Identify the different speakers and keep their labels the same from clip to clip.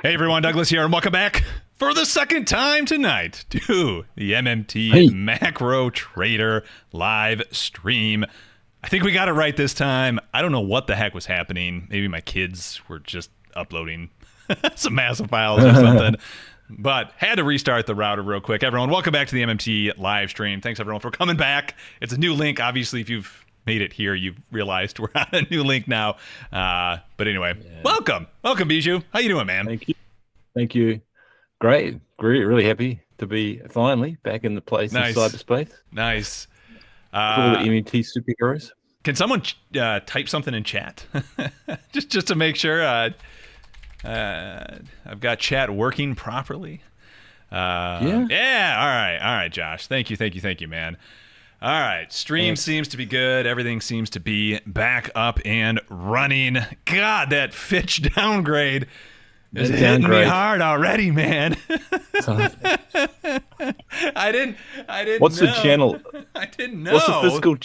Speaker 1: Hey everyone, Douglas here, and welcome back for the second time tonight to the MMT Macro Trader live stream. I think we got it right this time. I don't know what the heck was happening. Maybe my kids were just uploading some massive files or something. But had to restart the router real quick. Everyone, welcome back to the MMT live stream. Thanks everyone for coming back. It's a new link. Obviously, if you've made it here, you've realized we're on a new link now. But anyway, welcome, Bijou. How you doing, man?
Speaker 2: Thank you. Great. Really happy to be finally back in the place in cyberspace.
Speaker 1: Nice.
Speaker 2: All the MMT superheroes.
Speaker 1: Can someone type something in chat? just to make sure I've got chat working properly. Yeah. All right, Josh. Thank you, man. All right, stream seems to be good. Everything seems to be back up and running. God, that Fitch downgrade is hitting me hard already, man. I didn't
Speaker 2: What's
Speaker 1: know.
Speaker 2: the channel?
Speaker 1: I didn't know.
Speaker 2: What's the fiscal?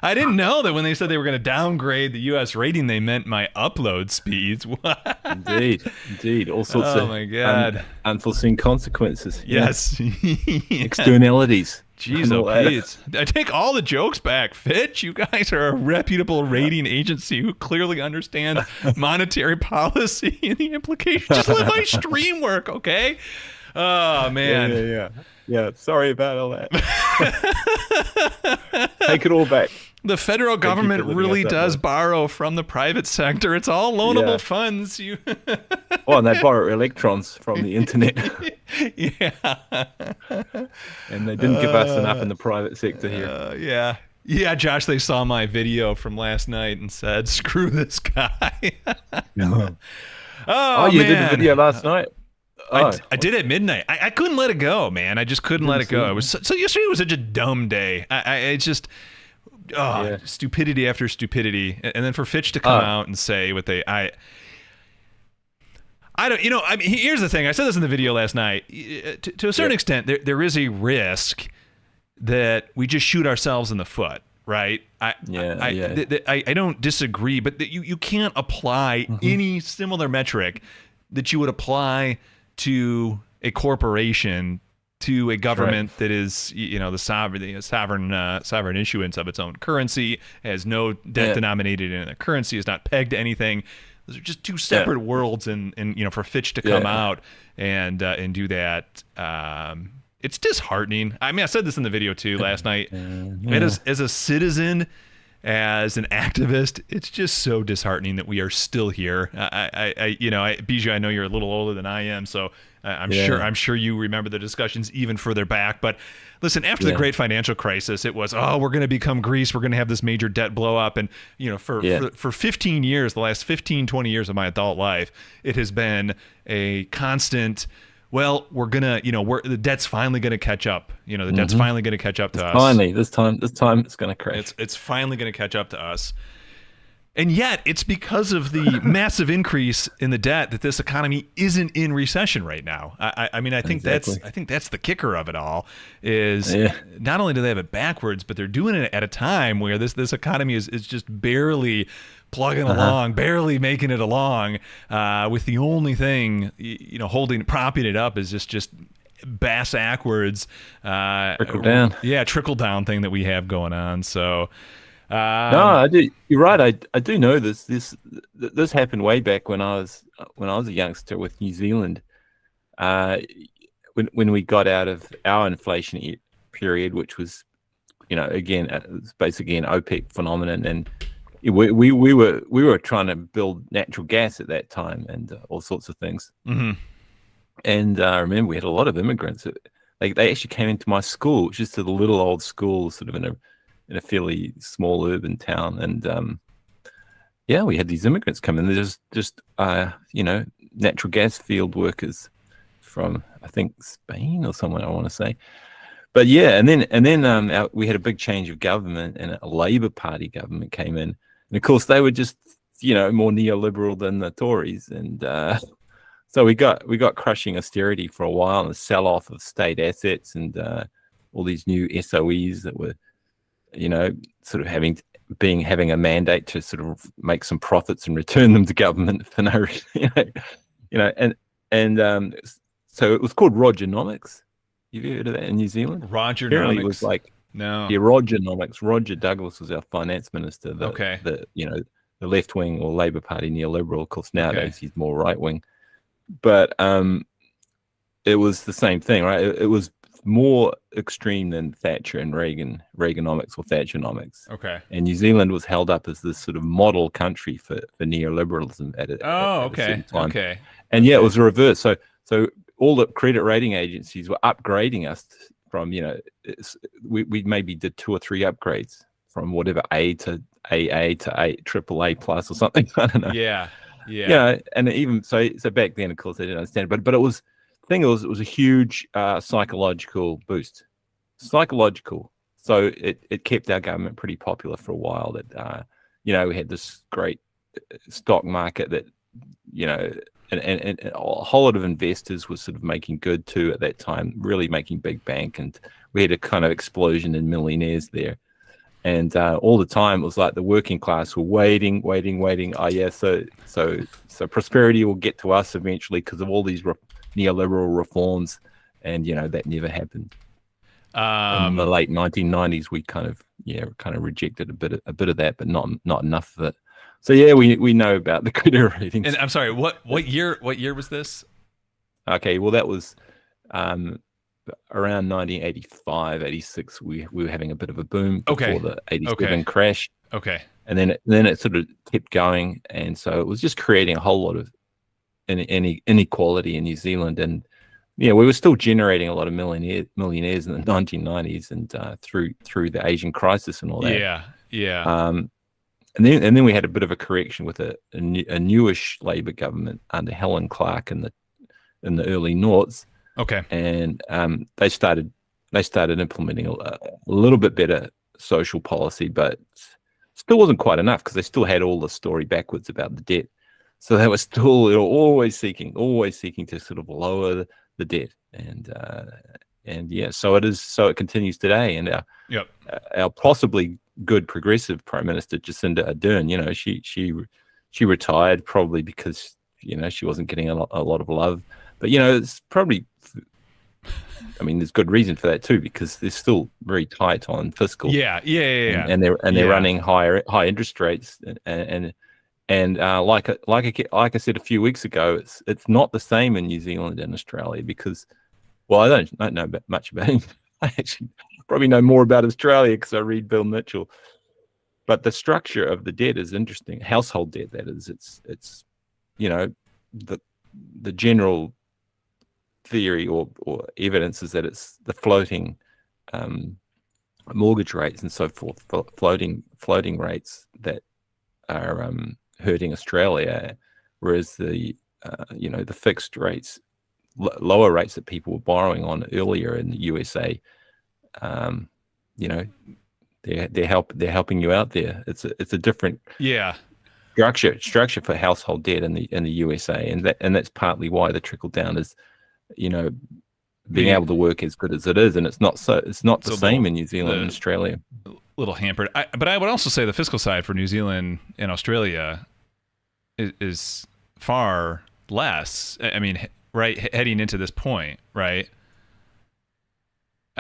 Speaker 1: I didn't know that when they said they were going to downgrade the U.S. rating, they meant my upload speeds. What?
Speaker 2: Indeed. All sorts of
Speaker 1: my God.
Speaker 2: Unforeseen consequences.
Speaker 1: Yes.
Speaker 2: Externalities.
Speaker 1: Jeez, I take all the jokes back. Fitch, you guys are a reputable rating agency who clearly understands monetary policy and the implications. Just let my stream work, okay? Oh, man.
Speaker 2: Yeah, sorry about all that. Take it all back.
Speaker 1: The federal government really does borrow from the private sector. It's all loanable funds.
Speaker 2: And they borrow electrons from the internet.
Speaker 1: Yeah.
Speaker 2: And they didn't give us enough in the private sector here.
Speaker 1: Yeah, Josh, they saw my video from last night and said, screw this guy.
Speaker 2: Oh, you did the video last night?
Speaker 1: I did at midnight. I couldn't let it go, man. I just couldn't let it go. It was so yesterday was such a dumb day. Stupidity after stupidity, and then for Fitch to come out and say what I don't, I mean, here's the thing. I said this in the video last night. To a certain extent, there is a risk that we just shoot ourselves in the foot, right? I don't disagree, but that you can't apply any similar metric that you would apply to a corporation, to a government that is, the sovereign issuance of its own currency, has no debt denominated in a currency, is not pegged to anything. Those are just two separate worlds, and for Fitch to come out and do that, it's disheartening. I mean, I said this in the video too last night. And as a citizen, as an activist, it's just so disheartening that we are still here. Bijou, I know you're a little older than I am, so I'm sure you remember the discussions even further back. But listen, after the great financial crisis, it was, we're going to become Greece. We're going to have this major debt blow up. And, for 15 years, the last 15, 20 years of my adult life, it has been a constant, well, we're going to, the debt's finally going to catch up. The debt's finally going to catch up to us.
Speaker 2: Finally, this time it's going to crash.
Speaker 1: It's finally going to catch up to us. And yet, it's because of the massive increase in the debt that this economy isn't in recession right now. I think that's the kicker of it all. Is not only do they have it backwards, but they're doing it at a time where this economy is just barely plugging along, barely making it along, with the only thing propping it up is just bass backwards, trickle down thing that we have going on. So.
Speaker 2: No, I do. You're right. I do know this. This happened way back when I was a youngster with New Zealand. When we got out of our inflation period, which was, again, it's basically an OPEC phenomenon, and we were trying to build natural gas at that time and all sorts of things. Mm-hmm. And I remember we had a lot of immigrants. They actually came into my school, which is a little old school, sort of in a fairly small urban town, and we had these immigrants come in. There's just natural gas field workers from, I think, Spain or somewhere, I want to say. But and then we had a big change of government, and a Labour Party government came in, and of course they were just more neoliberal than the Tories, and so we got crushing austerity for a while, and the sell-off of state assets, and all these new SOEs that were sort of having a mandate to sort of make some profits and return them to government for no reason, and so it was called Rogernomics. Have you heard of that in New Zealand?
Speaker 1: Rogernomics?
Speaker 2: Apparently it was like,
Speaker 1: no.
Speaker 2: Yeah, Rogernomics. Roger Douglas was our finance minister.
Speaker 1: Okay.
Speaker 2: The left wing or Labour Party neoliberal. Of course, nowadays he's more right wing. But it was the same thing, right? It was more extreme than Thatcher and Reaganomics or Thatchernomics.
Speaker 1: Okay.
Speaker 2: And New Zealand was held up as this sort of model country for neoliberalism at a certain time.
Speaker 1: Okay.
Speaker 2: And it was the reverse. So all the credit rating agencies were upgrading us from, we maybe did 2 or 3 upgrades from whatever A to AA to AAA plus or something. I don't know.
Speaker 1: Yeah.
Speaker 2: And even so back then, of course, they didn't understand. But it was it was a huge psychological boost. Psychological. So it kept our government pretty popular for a while. That we had this great stock market that and a whole lot of investors were sort of making good too at that time, really making big bank, and we had a kind of explosion in millionaires there. And all the time it was like the working class were waiting. Oh yeah, so prosperity will get to us eventually because of all these neoliberal reforms, and that never happened. In the late 1990s, we kind of rejected a bit of that, but not enough of it. So we know about the credit ratings.
Speaker 1: And I'm sorry, what year was this?
Speaker 2: Okay, well that was around 1985, 86. We were having a bit of a boom before the 87 crash.
Speaker 1: Okay.
Speaker 2: And then it sort of kept going, and so it was just creating a whole lot of inequality in New Zealand. And we were still generating a lot of millionaires in the 1990s and through the Asian crisis and all that.
Speaker 1: Yeah.
Speaker 2: And then we had a bit of a correction with a newish Labour government under Helen Clark in the early noughts.
Speaker 1: Okay.
Speaker 2: And they started implementing a little bit better social policy, but still wasn't quite enough because they still had all the story backwards about the debt. So they were still always seeking to sort of lower the debt, so it continues today. And our possibly good progressive Prime Minister Jacinda Ardern, she retired probably because she wasn't getting a lot of love, but it's probably, there's good reason for that too, because they're still very tight on fiscal. And they're running high interest rates, and like I said a few weeks ago, it's not the same in New Zealand and Australia because, well, I don't know much about him. I actually probably know more about Australia because I read Bill Mitchell. But the structure of the debt is interesting. Household debt, that is. It's the general theory or evidence is that it's the floating mortgage rates and so forth, floating rates that are hurting Australia, whereas the fixed rates, lower rates that people were borrowing on earlier in the USA, they're helping you out there. It's a different structure for household debt in the USA, and that's partly why the trickle down is being able to work as good as it is, and it's not the same in New Zealand and Australia.
Speaker 1: Little hampered. But I would also say the fiscal side for New Zealand and Australia is far less. I mean, right, heading into this point, right?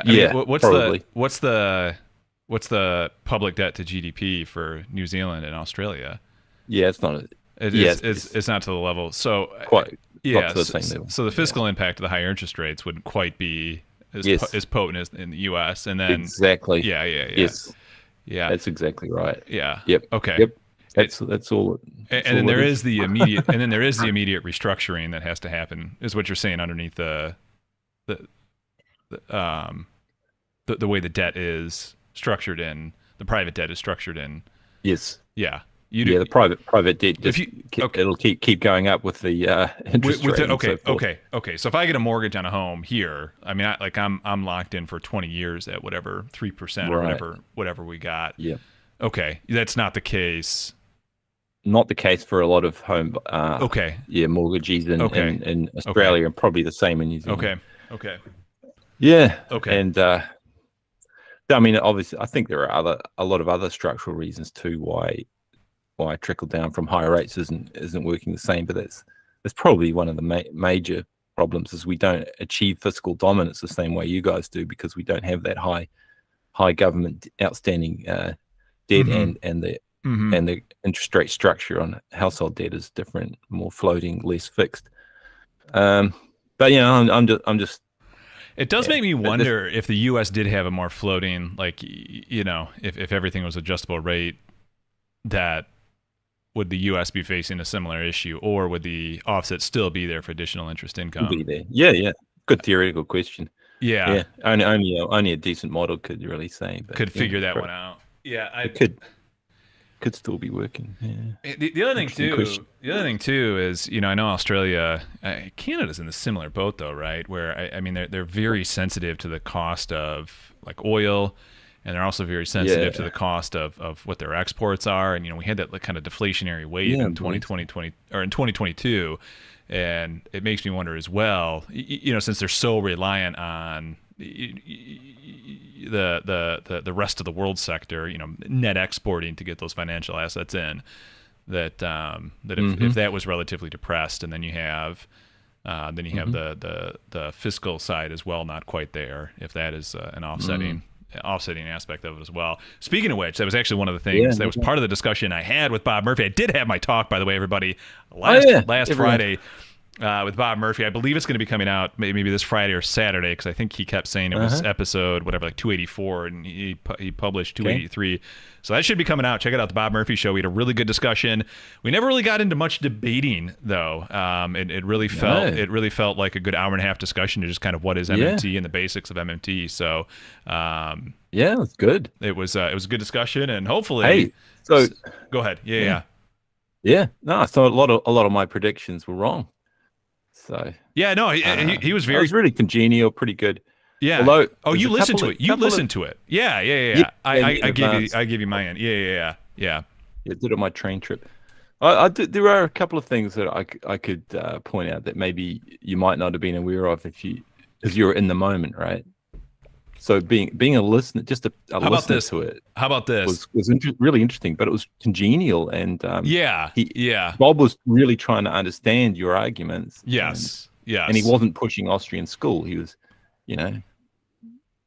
Speaker 1: What's the public debt to GDP for New Zealand and Australia?
Speaker 2: Yeah, it's not.
Speaker 1: It's not to the level. So
Speaker 2: quite. Not to the same level.
Speaker 1: So the fiscal impact of the higher interest rates wouldn't quite be as potent as in the U.S. And then
Speaker 2: exactly.
Speaker 1: Yes. Yeah.
Speaker 2: That's exactly right.
Speaker 1: Yeah.
Speaker 2: Yep.
Speaker 1: Okay.
Speaker 2: Yep. That's all.
Speaker 1: And then there is the immediate restructuring that has to happen, is what you're saying, underneath the way the debt is structured in, the private debt is structured in.
Speaker 2: Yes.
Speaker 1: Yeah.
Speaker 2: The private debt. It'll keep going up with the interest rate.
Speaker 1: Okay. So if I get a mortgage on a home here, I mean, I'm locked in for 20 years at whatever 3% or whatever we got.
Speaker 2: Yeah.
Speaker 1: Okay, that's not the case.
Speaker 2: Not the case for a lot of home. Mortgagees in Australia, and probably the same in New Zealand.
Speaker 1: Okay.
Speaker 2: Yeah.
Speaker 1: Okay.
Speaker 2: And I mean, obviously, I think there are a lot of other structural reasons too why trickle down from higher rates isn't working the same. But It's probably one of the major problems is we don't achieve fiscal dominance the same way you guys do, because we don't have that high government outstanding debt, and the interest rate structure on household debt is different, more floating, less fixed. But I'm just.
Speaker 1: It does make me wonder if the U.S. did have a more floating, like, if everything was adjustable rate, that would the U.S. be facing a similar issue, or would the offset still be there for additional interest income?
Speaker 2: Be there. Yeah. Good theoretical question.
Speaker 1: Yeah.
Speaker 2: Only a decent model could really say. But
Speaker 1: could figure that one out. Yeah,
Speaker 2: it could still be working. Yeah.
Speaker 1: The other thing too is, I know Australia, Canada's in a similar boat though, right? Where I mean they're very sensitive to the cost of like oil, and they're also very sensitive to the cost of what their exports are. And we had that kind of deflationary wave in 2020 or in 2022, and it makes me wonder as well. Since they're so reliant on the rest of the world sector, net exporting to get those financial assets in, that if that was relatively depressed, and then you have the fiscal side as well, not quite there, if that is an offsetting aspect of it as well. Speaking of which, that was actually one of the things that was part of the discussion I had with Bob Murphy. I did have my talk, by the way, everybody, last Friday. With Bob Murphy. I believe it's going to be coming out maybe this Friday or Saturday, because I think he kept saying it was episode whatever, like 284, and he published 283. Okay. So that should be coming out. Check it out, the Bob Murphy Show. We had a really good discussion. We never really got into much debating though. It really felt like a good hour and a half discussion to just kind of what is MMT and the basics of MMT. So
Speaker 2: it's good.
Speaker 1: It was a good discussion, and hopefully. So go ahead. Yeah.
Speaker 2: No, so a lot of my predictions were wrong. So
Speaker 1: he was very.
Speaker 2: It was really congenial, pretty good.
Speaker 1: Yeah.
Speaker 2: Although,
Speaker 1: you listened to it. You listened to it. Yeah. I give you my end. Yeah.
Speaker 2: Yeah, did it on my train trip. There are a couple of things that I could point out that maybe you might not have been aware of because you're in the moment, right? So being a listener, just a listener to it.
Speaker 1: How about this?
Speaker 2: Was really interesting, but it was congenial, and Bob was really trying to understand your arguments.
Speaker 1: Yes.
Speaker 2: And he wasn't pushing Austrian school. He was, it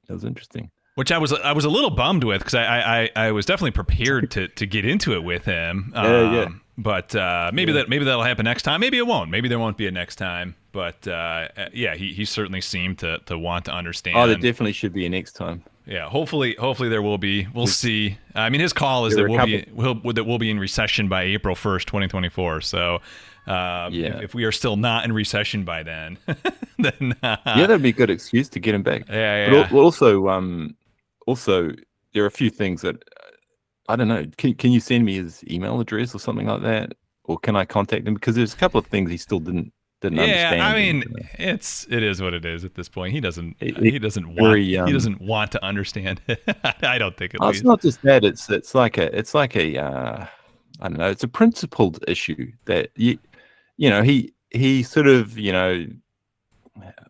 Speaker 2: was interesting.
Speaker 1: Which I was a little bummed with, because I was definitely prepared to get into it with him. But maybe that'll happen next time. Maybe it won't. Maybe there won't be a next time. But he certainly seemed to want to understand.
Speaker 2: Oh, there definitely should be a next time.
Speaker 1: Yeah, hopefully there will be. We'll see. I mean, his call is that we'll be in recession by April 1st, 2024. So if we are still not in recession by then, then
Speaker 2: that'd be a good excuse to get him back.
Speaker 1: Yeah.
Speaker 2: But also there are a few things that I don't know. Can you send me his email address or something like that, or can I contact him? Because there's a couple of things he still didn't understand.
Speaker 1: Yeah, I mean, it is what it is at this point. He doesn't want to understand it. I don't think.
Speaker 2: It's not just that. It's like a I don't know. It's a principled issue that he sort of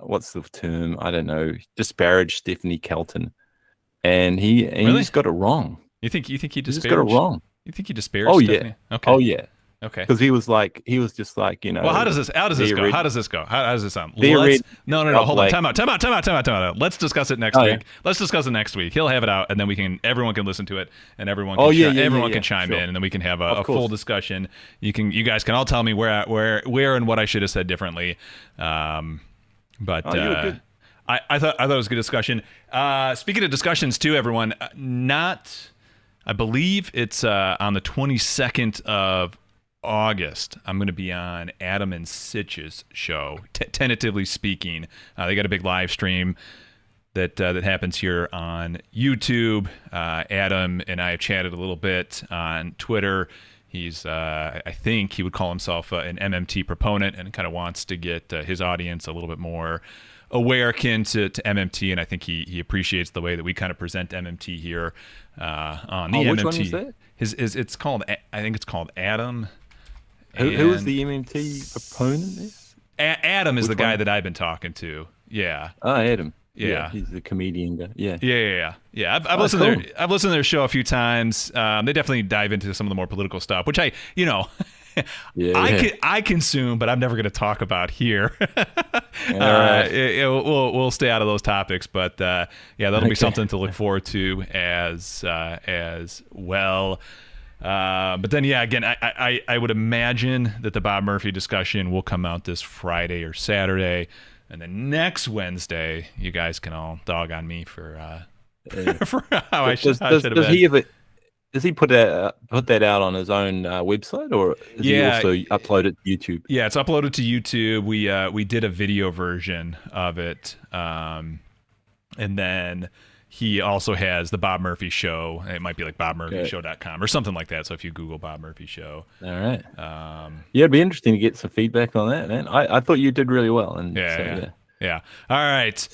Speaker 2: what's the term? I don't know. Disparaged Stephanie Kelton, and he's got it wrong.
Speaker 1: You think he disparaged?
Speaker 2: He's got it wrong.
Speaker 1: You think he disparaged?
Speaker 2: Oh
Speaker 1: Stephanie?
Speaker 2: Yeah.
Speaker 1: Okay.
Speaker 2: Oh yeah.
Speaker 1: Okay.
Speaker 2: Because he was just like,
Speaker 1: Well, how does this go? How does this sound? No. Hold on. Time out. Let's discuss it next week. Yeah. Let's discuss it next week. He'll have it out, and then everyone can listen to it, and everyone can chime in, and then we can have a full discussion. You guys can all tell me where and what I should have said differently. I thought it was a good discussion. Speaking of discussions too, everyone, I believe it's on the 22nd of August. I'm going to be on Adam and Sitch's show, tentatively speaking. They got a big live stream that happens here on YouTube. Adam and I have chatted a little bit on Twitter. He's, I think he would call himself an MMT proponent, and kind of wants to get his audience a little bit more aware akin to MMT, and I think he appreciates the way that we kind of present MMT here on the MMT.
Speaker 2: Which one is that?
Speaker 1: It's called, I think it's called Adam.
Speaker 2: Who is the MMT proponent?
Speaker 1: Adam is the guy that I've been talking to. Yeah.
Speaker 2: Oh, Adam.
Speaker 1: Yeah.
Speaker 2: He's the comedian guy. Yeah.
Speaker 1: Yeah. I've listened to their show a few times. They definitely dive into some of the more political stuff, which I consume, but I'm never going to talk about here.
Speaker 2: All right.
Speaker 1: We'll stay out of those topics, but that'll be something to look forward to as well. But then, again, I would imagine that the Bob Murphy discussion will come out this Friday or Saturday, and then next Wednesday, you guys can all dog on me for how I should have been.
Speaker 2: Does he put that out on his own website, or does he also upload it to YouTube?
Speaker 1: Yeah, it's uploaded to YouTube. We did a video version of it, and then he also has the Bob Murphy Show. It might be like bobmurphyshow.com or something like that. So if you Google Bob Murphy Show.
Speaker 2: All right. It'd be interesting to get some feedback on that, man. I thought you did really well. And
Speaker 1: yeah. All right.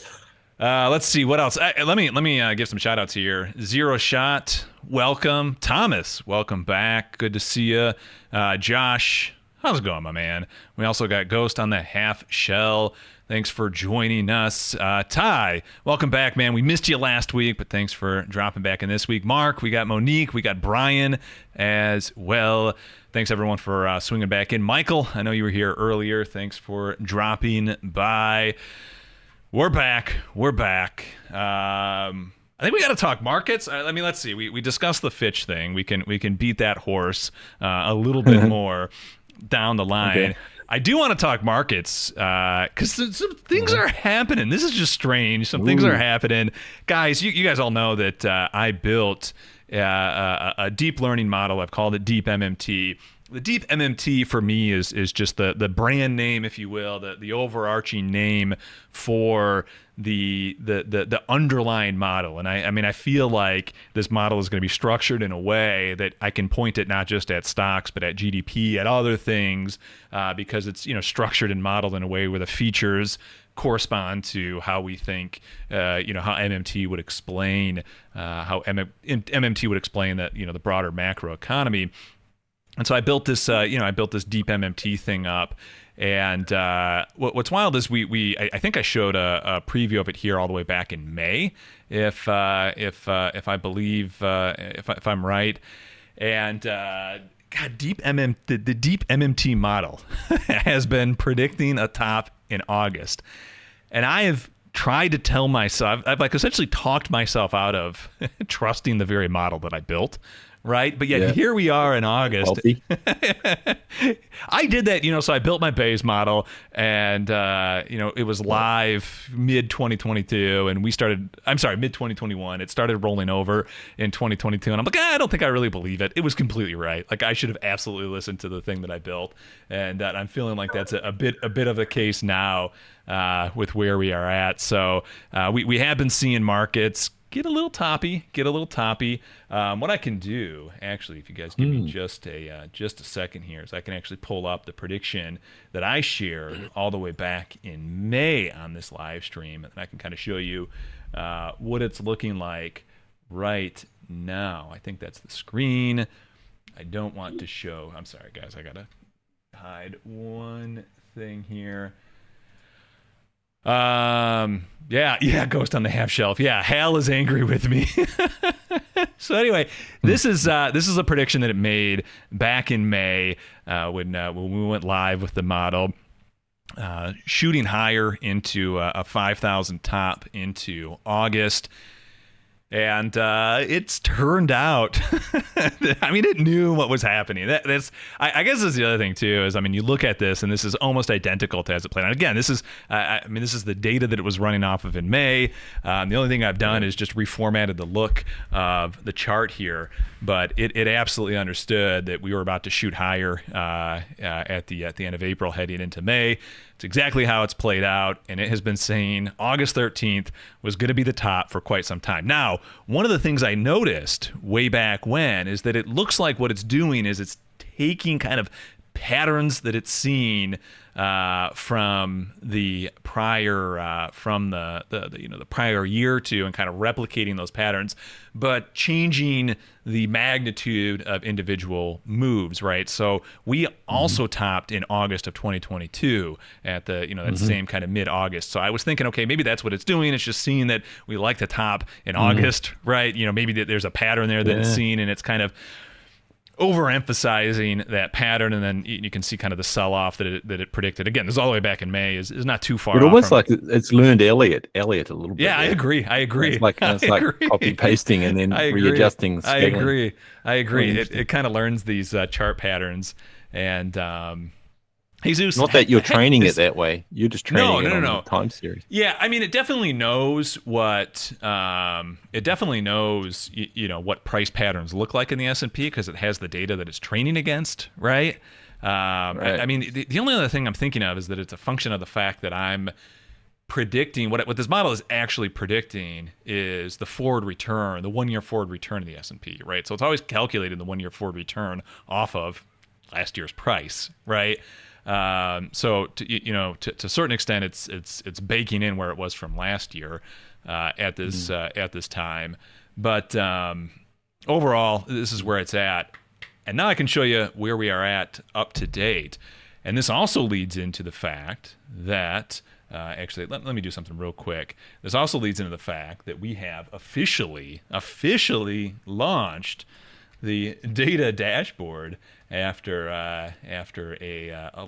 Speaker 1: Let's see what else. Let me give some shout outs here. Zero Shot, welcome. Thomas, welcome back. Good to see you. Josh, how's it going, my man? We also got Ghost on the Half Shell. Thanks for joining us. Ty, welcome back, man. We missed you last week, but thanks for dropping back in this week. Mark, we got Monique, we got Brian as well. Thanks, everyone, for swinging back in. Michael, I know you were here earlier. Thanks for dropping by. We're back. I think we got to talk markets. I mean, let's see. We discussed the Fitch thing. We can beat that horse a little bit more down the line. Okay. I do want to talk markets because some things are happening. This is just strange. Some things are happening. Guys, you guys all know that I built a deep learning model. I've called it Deep MMT. The Deep MMT for me is just the brand name, if you will, the overarching name for the underlying model. And I feel like this model is going to be structured in a way that I can point it not just at stocks, but at GDP, at other things, because it's structured and modeled in a way where the features correspond to how we think, how MMT would explain MMT would explain that the broader macro economy. And so I built this, deep MMT thing up, and what's wild is I think I showed a preview of it here all the way back in May, if I believe if I'm right, and the deep MMT model has been predicting a top in August, and I have tried to tell myself, I've essentially talked myself out of trusting the very model that I built. Right. But yet here we are in August. I did that, so I built my Bayes model, and, it was live mid 2022, and mid 2021. It started rolling over in 2022. And I'm like, I don't think I really believe it. It was completely right. Like, I should have absolutely listened to the thing that I built. And I'm feeling like that's a bit of a case now with where we are at. So we have been seeing markets get a little toppy. What I can do, actually, if you guys give me just a second here, is I can actually pull up the prediction that I shared all the way back in May on this live stream, and I can kind of show you what it's looking like right now. I think that's the screen. I don't want to show. I'm sorry, guys. I gotta hide one thing here. Ghost on the Half Shelf. Yeah, Hal is angry with me. So anyway, this is a prediction that it made back in May when we went live with the model, shooting higher into a 5,000 top into August. And it's turned out, it knew what was happening. I guess that's the other thing too, is, you look at this, and this is almost identical to as it played out. Again, this is the data that it was running off of in May. The only thing I've done is just reformatted the look of the chart here, but it absolutely understood that we were about to shoot higher at the end of April, heading into May. It's exactly how it's played out, and it has been saying August 13th was going to be the top for quite some time. Now, one of the things I noticed way back when is that it looks like what it's doing is it's taking kind of patterns that it's seen from the prior the prior year or two, and kind of replicating those patterns, but changing the magnitude of individual moves, right? So we also topped in August of 2022 at the that same kind of mid-August. So I was thinking, okay, maybe that's what it's doing. It's just seeing that we like to top in August, right? Maybe there's a pattern there that it's seen, and it's kind of overemphasizing that pattern, and then you can see kind of the sell-off that it predicted. Again, this is all the way back in May. Is not too far.
Speaker 2: But
Speaker 1: off
Speaker 2: almost
Speaker 1: from,
Speaker 2: like it's learned Elliot a little bit.
Speaker 1: Yeah, I agree.
Speaker 2: It's like copy pasting and then readjusting.
Speaker 1: I agree. It kind of learns these chart patterns, and Jesus.
Speaker 2: Not that you're training it that way. You're just training it on the time series.
Speaker 1: Yeah, I mean, it definitely knows what what price patterns look like in the S&P because it has the data that it's training against, right? I mean, the only other thing I'm thinking of is that it's a function of the fact that I'm predicting what this model is actually predicting is the forward return, the 1 year forward return of the S&P, right? So it's always calculating the 1 year forward return off of last year's price, right? So to a certain extent, it's baking in where it was from last year at this time. But overall, this is where it's at. And now I can show you where we are at up to date. And this also leads into the fact that actually, let me do something real quick. This also leads into the fact that we have officially launched the data dashboard after a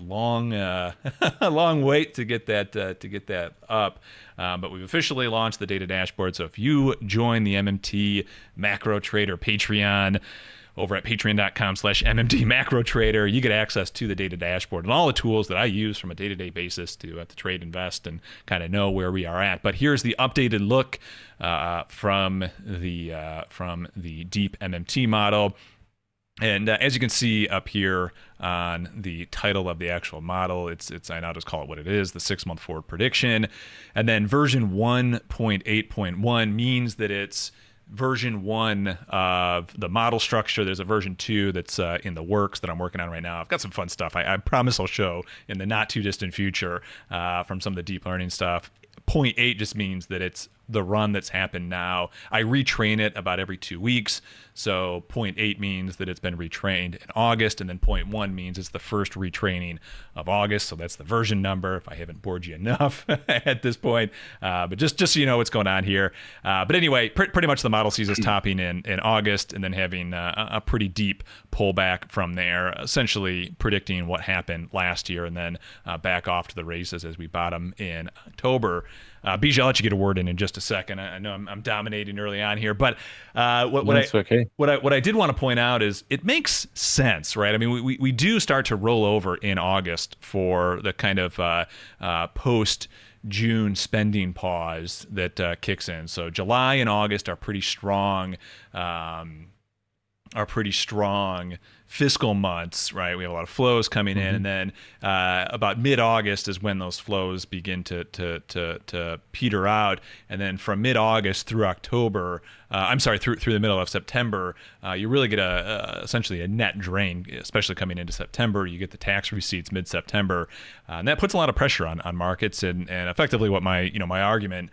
Speaker 1: long a long wait to get that up, but we've officially launched the data dashboard. So if you join the MMT Macro Trader Patreon over at patreon.com/MMT Macro Trader, you get access to the data dashboard and all the tools that I use from a day-to-day basis to trade, invest, and kind of know where we are at. But here's the updated look from the deep MMT model. And as you can see up here on the title of the actual model, it's I now just call it what it is, the 6-month forward prediction. And then version 1.8.1 means that it's version 1 of the model structure. There's a version 2 that's in the works that I'm working on right now. I've got some fun stuff I promise I'll show in the not too distant future from some of the deep learning stuff. 0.8 just means that it's the run that's happened now. I retrain it about every 2 weeks. So 0.8 means that it's been retrained in August, and then 0.1 means it's the first retraining of August. So that's the version number, if I haven't bored you enough at this point. But just so you know what's going on here. But anyway, pretty much the model sees us topping in August and then having a pretty deep pullback from there, essentially predicting what happened last year and then back off to the races as we bottom in October. Bijou, I'll let you get a word in just a second. I know I'm dominating early on here, but what I did want to point out is it makes sense, right? I mean, we do start to roll over in August for the kind of post-June spending pause that kicks in. So July and August are pretty strong. Fiscal months, right? We have a lot of flows coming in, and then about mid-August is when those flows begin to peter out, and then from mid-August through October, through the middle of September, you really get essentially a net drain, especially coming into September. You get the tax receipts mid-September, and that puts a lot of pressure on markets, and effectively what my argument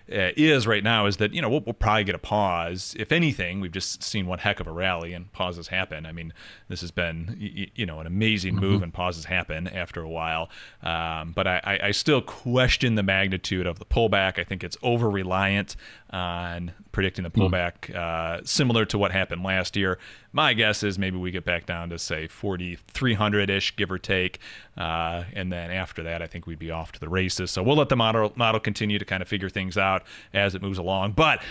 Speaker 1: is right now is that we'll probably get a pause. If anything, we've just seen one heck of a rally, and pauses happen. I mean, this has been an amazing move, and pauses happen after a while. But I still question the magnitude of the pullback. I think it's over reliant on predicting the pullback, similar to what happened last year. My guess is maybe we get back down to say 4,300-ish, give or take, and then after that, I think we'd be off to the races. So we'll let the model continue to kind of figure things out as it moves along. But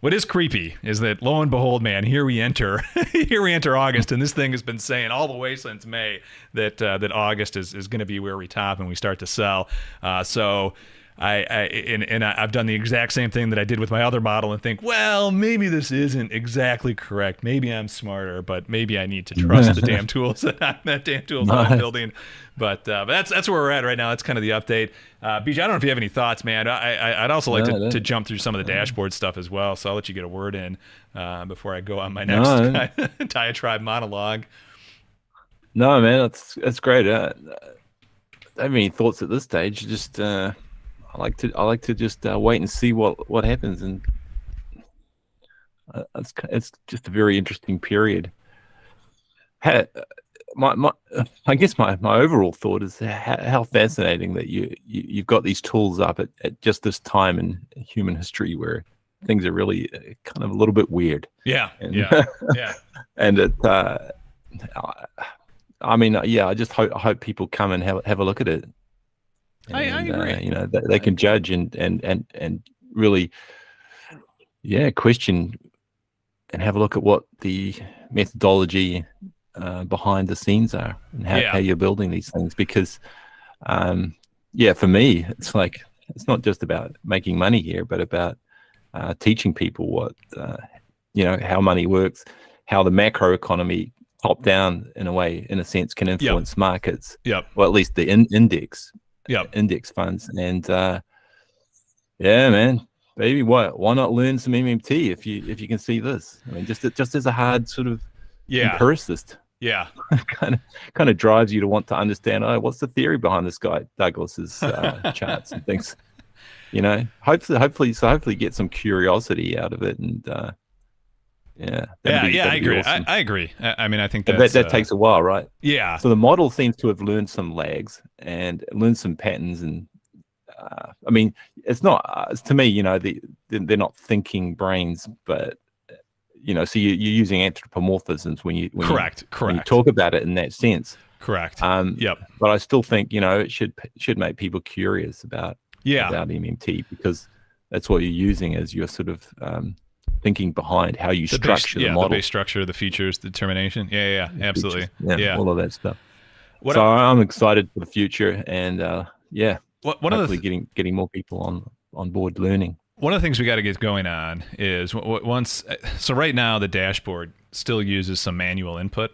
Speaker 1: what is creepy is that, lo and behold, man, here we enter August, and this thing has been saying all the way since May that August is going to be where we top and we start to sell. So I've done the exact same thing that I did with my other model and think, well, maybe this isn't exactly correct. Maybe I'm smarter, but maybe I need to trust the damn tools that I'm building. But that's where we're at right now. That's kind of the update. Bijou, I don't know if you have any thoughts, man. I'd also like to jump through some of the dashboard stuff as well. So I'll let you get a word in before I go on my next diatribe monologue.
Speaker 2: No, man, that's great. I don't have any thoughts at this stage. Just I like to just wait and see what happens, and it's just a very interesting period. I guess my overall thought is how fascinating that you've got these tools up at just this time in human history where things are really kind of a little bit weird.
Speaker 1: Yeah,
Speaker 2: and,
Speaker 1: yeah.
Speaker 2: And it I mean, yeah, I just hope people come and have a look at it. And,
Speaker 1: I agree.
Speaker 2: You know, they can judge and really, question and have a look at what the methodology behind the scenes are and how you're building these things. Because, for me, it's like, it's not just about making money here, but about teaching people what, how money works, how the macroeconomy top down in a sense can influence markets. Well, at least the index funds. And man, baby, why not learn some MMT if you can see this? I mean, just as a hard sort of empiricist. kind of drives you to want to understand, what's the theory behind this guy Douglas's charts and things. Hopefully get some curiosity out of it. And
Speaker 1: I agree.
Speaker 2: Awesome.
Speaker 1: I agree. I mean, I think
Speaker 2: that takes a while, right?
Speaker 1: Yeah.
Speaker 2: So the model seems to have learned some lags and learned some patterns. And I mean, it's not to me, they're not thinking brains, but so you're using anthropomorphisms when you talk about it in that sense.
Speaker 1: Correct.
Speaker 2: But I still think it should make people curious about MMT, because that's what you're using as your sort of thinking behind how you structure the model.
Speaker 1: The base structure, the features, the determination. Yeah, absolutely.
Speaker 2: All of that stuff. I'm excited for the future, and hopefully getting more people on board learning.
Speaker 1: One of the things we got to get going on is so right now the dashboard still uses some manual input.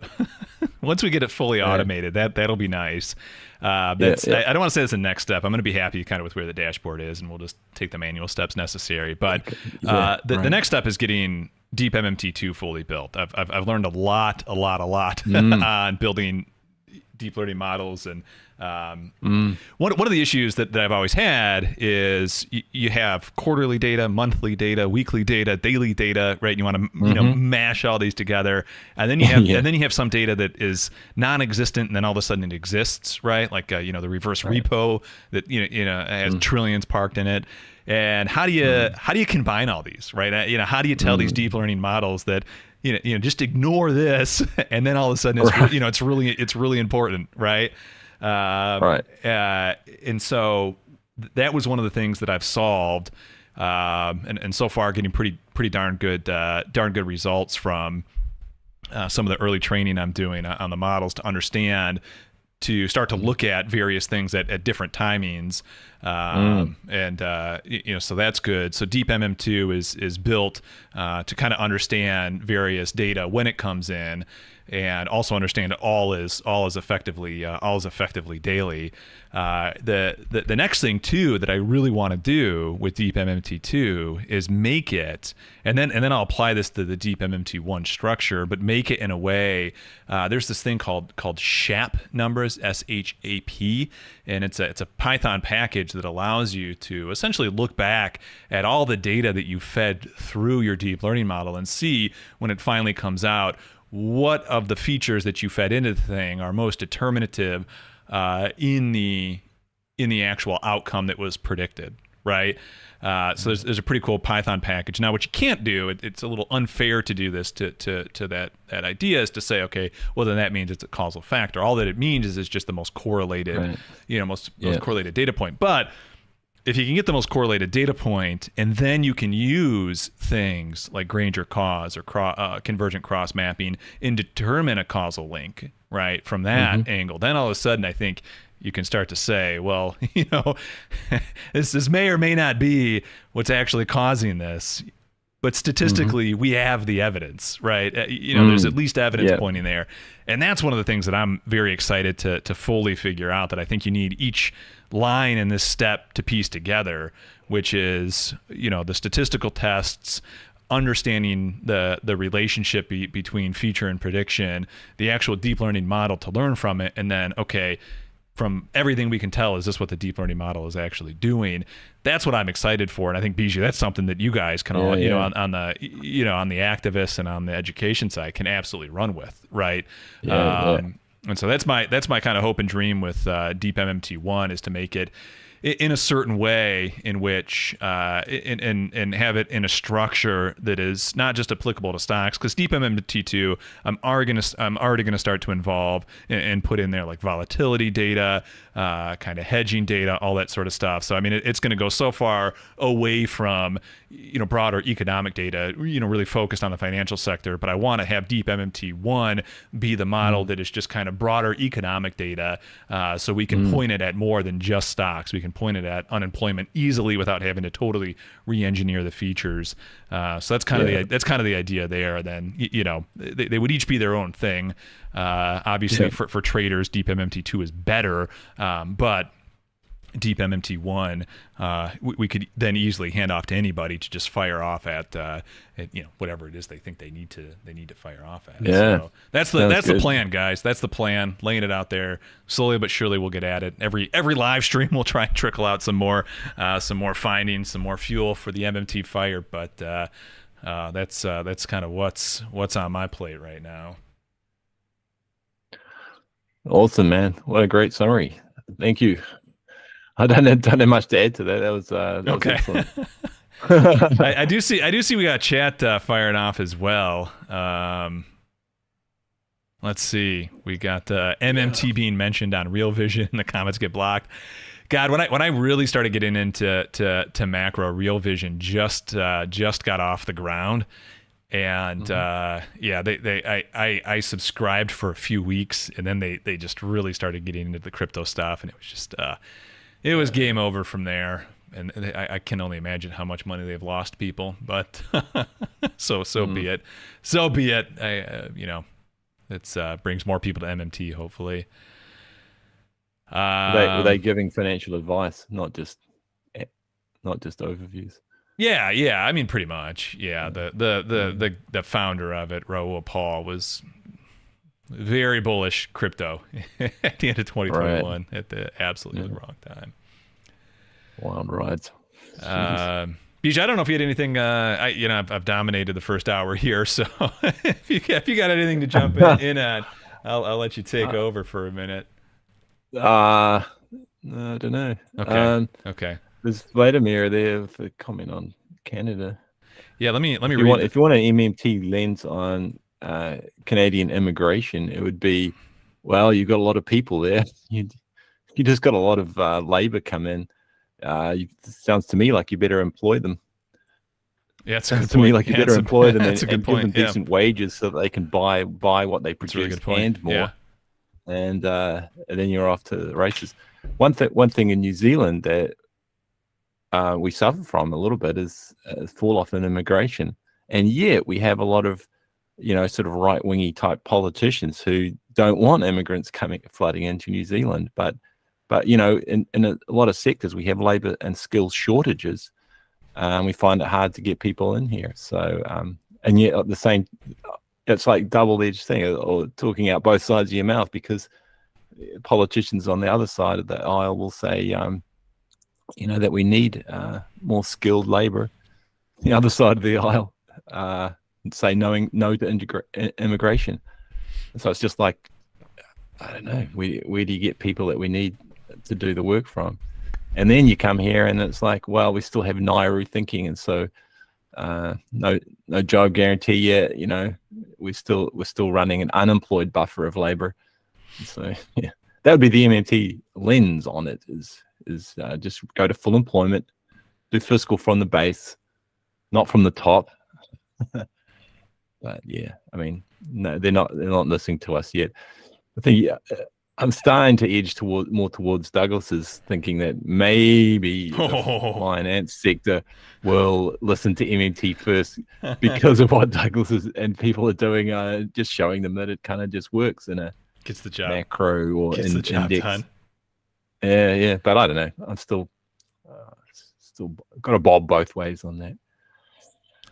Speaker 1: Once we get it fully automated, that'll be nice. I don't want to say it's the next step. I'm going to be happy kind of with where the dashboard is, and we'll just take the manual steps necessary. But the next step is getting Deep MMT2 fully built. I've learned a lot on building deep learning models, and one of the issues that I've always had is you have quarterly data, monthly data, weekly data, daily data, right? You want to mash all these together, and then you have some data that is non-existent, and then all of a sudden it exists, right? Like the reverse repo that has trillions parked in it. And how do you combine all these, right? How do you tell these deep learning models that just ignore this, and then all of a sudden it's really important, right? And so that was one of the things that I've solved, and so far getting pretty darn good results from some of the early training I'm doing on the models to start to look at various things at different timings, and so that's good. So Deep MM2 is built to kind of understand various data when it comes in, and also understand all is effectively daily. The next thing too that I really want to do with Deep MMT2 is make it, and then I'll apply this to the Deep MMT1 structure, but make it in a way. There's this thing called SHAP numbers, SHAP, and it's a Python package that allows you to essentially look back at all the data that you fed through your deep learning model and see when it finally comes out what of the features that you fed into the thing are most determinative in the actual outcome that was predicted, right? So there's a pretty cool Python package. Now, what you can't do, it's a little unfair to do this to that idea, is to say, okay, well then that means it's a causal factor. All that it means is it's just the most correlated, most correlated data point. But if you can get the most correlated data point, and then you can use things like Granger cause or convergent cross mapping and determine a causal link, right, from that angle, then all of a sudden I think you can start to say, well, this may or may not be what's actually causing this, but statistically we have the evidence, right? There's at least evidence pointing there. And that's one of the things that I'm very excited to fully figure out, that I think you need each line in this step to piece together, which is, the statistical tests, understanding the relationship between feature and prediction, the actual deep learning model to learn from it, and then, okay, from everything we can tell, is this what the deep learning model is actually doing? That's what I'm excited for, and I think, Bijou, that's something that you guys can all, on the activists and on the education side, can absolutely run with, right? And so that's my kind of hope and dream with Deep MMT1, is to make it in a certain way in which and have it in a structure that is not just applicable to stocks, because deep MMT2 I'm already going to start to involve and put in there like volatility data, kind of hedging data, all that sort of stuff. So I mean it's going to go so far away from broader economic data, really focused on the financial sector, but I want to have deep MMT1 be the model that is just kind of broader economic data, so we can point it at more than just stocks. We can point it at unemployment easily without having to totally re-engineer the features. So that's kind of the idea there. Then they would each be their own thing. Obviously, for traders, deep MMT2 is better, but deep MMT1 we could then easily hand off to anybody to just fire off at whatever it is they think they need to fire off at. So that's the plan, guys. That's the plan. Laying it out there slowly but surely. We'll get at it. Every live stream we'll try and trickle out some more findings, some more fuel for the MMT fire. But that's kind of what's on my plate right now.
Speaker 2: Awesome, man. What a great summary. Thank you. I don't have much to add to that. That was
Speaker 1: okay.
Speaker 2: Excellent.
Speaker 1: I do see we got chat firing off as well. Let's see. We got MMT being mentioned on Real Vision. The comments get blocked. God, when I really started getting into macro, Real Vision just got off the ground. And I subscribed for a few weeks, and then they just really started getting into the crypto stuff, and it was just it was game over from there. And I can only imagine how much money they've lost, people. But so be it. So be it. It's brings more people to MMT, hopefully.
Speaker 2: Were they giving financial advice, not just overviews?
Speaker 1: Yeah. I mean, pretty much. Yeah. The founder of it, Raoul Paul, was very bullish crypto at the end of 2021 at the absolutely wrong time.
Speaker 2: Wild rides.
Speaker 1: Bijou, I don't know if you had anything. I've dominated the first hour here, so if you got anything to jump in at, I'll let you take over for a minute.
Speaker 2: I don't know.
Speaker 1: Okay.
Speaker 2: There's Vladimir there with a comment on Canada.
Speaker 1: Yeah, let me read.
Speaker 2: If you want an MMT lens on Canadian immigration, it would be, well, you've got a lot of people there. You just got a lot of labor come in. It sounds to me like you better employ them.
Speaker 1: Yeah, it
Speaker 2: sounds to me like you better employ them and give them decent
Speaker 1: yeah.
Speaker 2: wages so that they can buy what they produce and more.
Speaker 1: Yeah.
Speaker 2: And then you're off to the races. One thing in New Zealand that we suffer from a little bit is fall off in immigration, and yet we have a lot of sort of right-wingy type politicians who don't want immigrants flooding into New Zealand, but in a lot of sectors we have labor and skills shortages, and we find it hard to get people in here. So and yet at the same, it's like double-edged thing, or talking out both sides of your mouth, because politicians on the other side of the aisle will say that we need more skilled labor. The other side of the aisle say no to immigration. So it's just like, I don't know, where do you get people that we need to do the work from? And then you come here and it's like, well, we still have Nauru thinking, and so no job guarantee yet. We're still running an unemployed buffer of labor. So yeah, that would be the MMT lens on it. Is just go to full employment, do fiscal from the base, not from the top. But yeah, I mean, no, they're not listening to us yet. I think I'm starting to edge more towards Douglas's thinking that maybe the finance sector will listen to MMT first because of what Douglas and people are doing, just showing them that it kind of just works in a
Speaker 1: gets the job
Speaker 2: macro or
Speaker 1: gets the job
Speaker 2: index.
Speaker 1: Done.
Speaker 2: Yeah, but I don't know. I'm still got to bob both ways on that.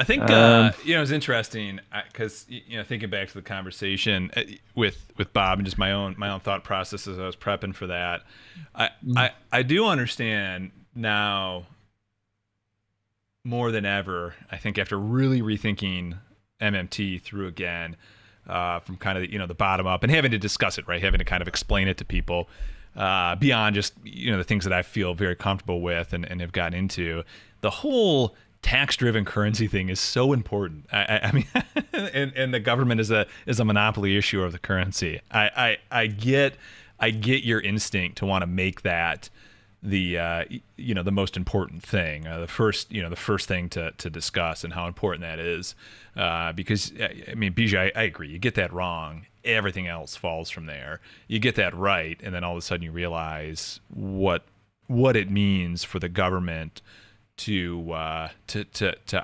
Speaker 1: I think it's interesting because thinking back to the conversation with Bob and just my own thought process as I was prepping for that, I do understand now more than ever. I think after really rethinking MMT through again, from kind of the bottom up and having to discuss it, right, having to kind of explain it to people. beyond just the things that I feel very comfortable with and have gotten into. The whole tax-driven currency thing is so important. I mean, and the government is a monopoly issuer of the currency. I get your instinct to want to make that the the most important thing, the first thing to discuss, and how important that is, because I mean, Bijou, I agree. You get that wrong, everything else falls from there. You get that right, and then all of a sudden you realize what it means for the government to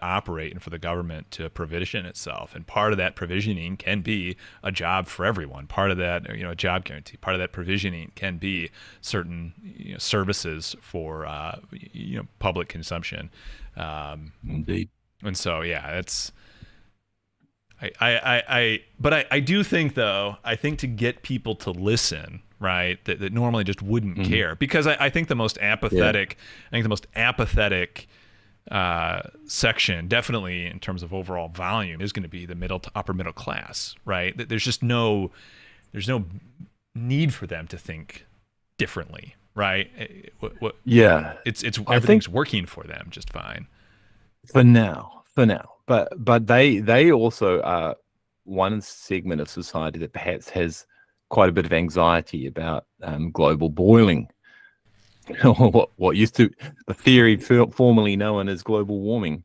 Speaker 1: operate, and for the government to provision itself. And part of that provisioning can be a job for everyone. Part of that, a job guarantee. Part of that provisioning can be certain services for public consumption.
Speaker 2: Indeed.
Speaker 1: And so it's. I do think, though, to get people to listen, right, that normally just wouldn't care, because I think the most apathetic, section, definitely in terms of overall volume, is going to be the middle to upper middle class, right? There's no need for them to think differently, right? It's everything's working for them just fine
Speaker 2: for now. But they also are one segment of society that perhaps has quite a bit of anxiety about global boiling, what used to the theory formerly known as global warming.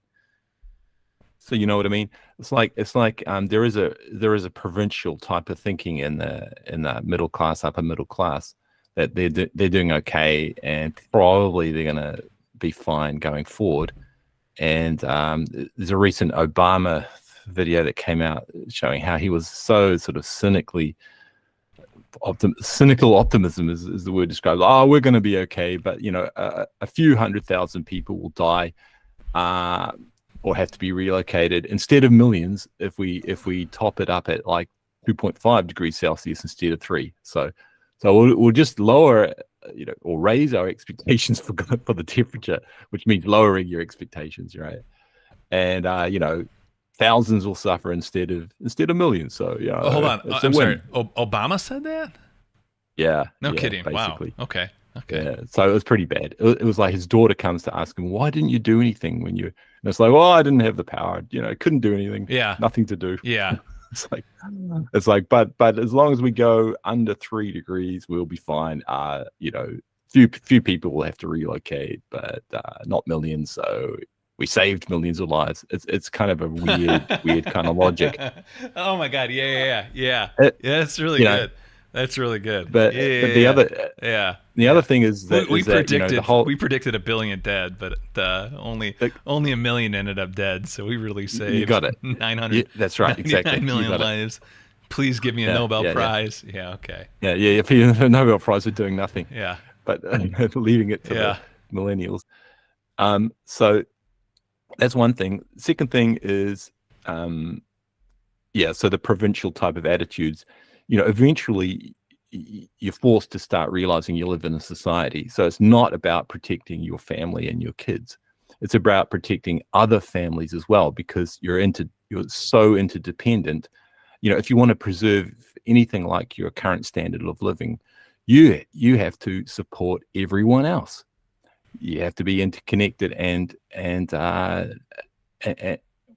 Speaker 2: So you know what I mean? It's like there is a provincial type of thinking in the middle class, upper middle class, that they're doing okay, and probably they're going to be fine going forward. And there's a recent Obama video that came out showing how he was so sort of cynical optimism is the word described. Oh, we're going to be okay, but a few 100,000 people will die or have to be relocated instead of millions if we top it up at like 2.5 degrees Celsius instead of 3. So we'll just lower or raise our expectations for the temperature, which means lowering your expectations, right? And thousands will suffer instead of millions. So
Speaker 1: hold on, I'm sorry. Obama said that?
Speaker 2: Yeah.
Speaker 1: No kidding.
Speaker 2: Basically.
Speaker 1: Wow. Okay.
Speaker 2: Yeah. So it was pretty bad. It was like his daughter comes to ask him, "Why didn't you do anything when you?" And it's like, "Well, I didn't have the power. Couldn't do anything.
Speaker 1: Yeah.
Speaker 2: Nothing to do."
Speaker 1: Yeah.
Speaker 2: It's like, but as long as we go under 3 degrees, we'll be fine. Few people will have to relocate, but not millions. So we saved millions of lives. It's kind of a weird kind of logic.
Speaker 1: Oh my God. Yeah. That's really good. That's really good.
Speaker 2: But the other thing is that
Speaker 1: we predicted 1 billion dead, but only 1 million ended up dead. So we really saved.
Speaker 2: You got it.
Speaker 1: 900.
Speaker 2: That's right. Exactly.
Speaker 1: 9 million lives. Please give me a Nobel Prize. Yeah. Okay.
Speaker 2: Yeah. If you have a Nobel Prize for doing nothing.
Speaker 1: Yeah.
Speaker 2: But leaving it to the millennials. So that's one thing. Second thing is, so the provincial type of attitudes. Eventually you're forced to start realizing you live in a society. So it's not about protecting your family and your kids. It's about protecting other families as well, because you're so interdependent. If you want to preserve anything like your current standard of living, you have to support everyone else. You have to be interconnected and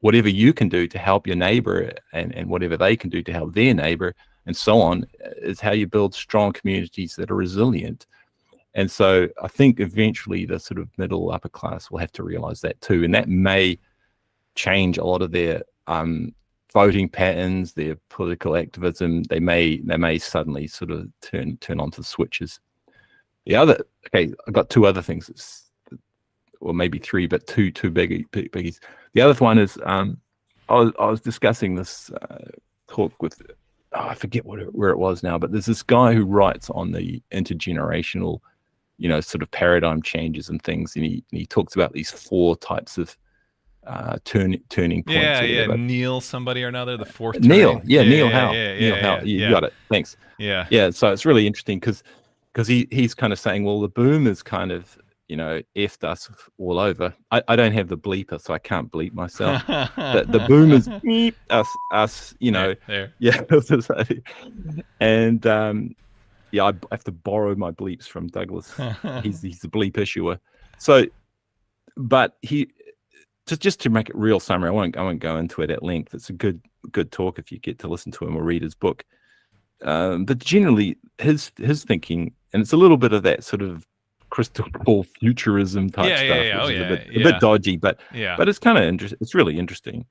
Speaker 2: whatever you can do to help your neighbor and whatever they can do to help their neighbor and so on is how you build strong communities that are resilient. And so I think eventually the sort of middle upper class will have to realize that too. And that may change a lot of their voting patterns, their political activism. They may suddenly sort of turn onto the switches. I've got two other things, or maybe three, but two biggies. The other one is I was discussing this talk with, I forget where it was now, but there's this guy who writes on the intergenerational, sort of paradigm changes and things, and he talks about these 4 types of turning points.
Speaker 1: Yeah. Neil somebody or another, the fourth.
Speaker 2: Neil, Neil Howe.
Speaker 1: Neil
Speaker 2: Howe. You got it. Thanks.
Speaker 1: Yeah.
Speaker 2: So it's really interesting because he's kind of saying, well, the boomers kind of effed us all over. I don't have the bleeper, so I can't bleep myself. the boomers us.
Speaker 1: There.
Speaker 2: Yeah. And Yeah, I have to borrow my bleeps from Douglas. He's the bleep issuer. So, but just to make it real summary, I won't go into it at length. It's a good talk if you get to listen to him or read his book. But generally, his thinking, and it's a little bit of that sort of crystal ball futurism type stuff, which is a bit dodgy, but it's kind of interesting. It's really interesting.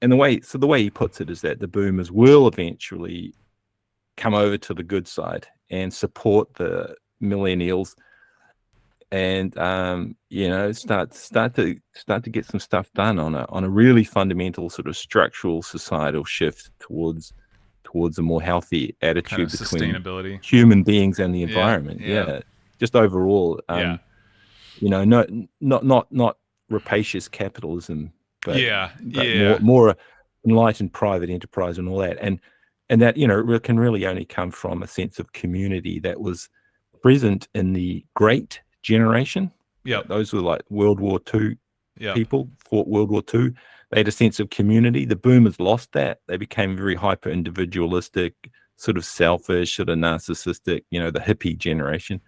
Speaker 2: And the way he puts it is that the boomers will eventually come over to the good side and support the millennials, and start to get some stuff done on a really fundamental sort of structural societal shift towards a more healthy attitude between
Speaker 1: sustainability,
Speaker 2: human beings and the environment. Just overall, not rapacious capitalism, but more enlightened private enterprise and all that, and that can really only come from a sense of community that was present in the Great Generation. Those were like World War II people, fought World War II. They had a sense of community. The boomers lost that. They became very hyper individualistic, sort of selfish, sort of narcissistic, the hippie generation.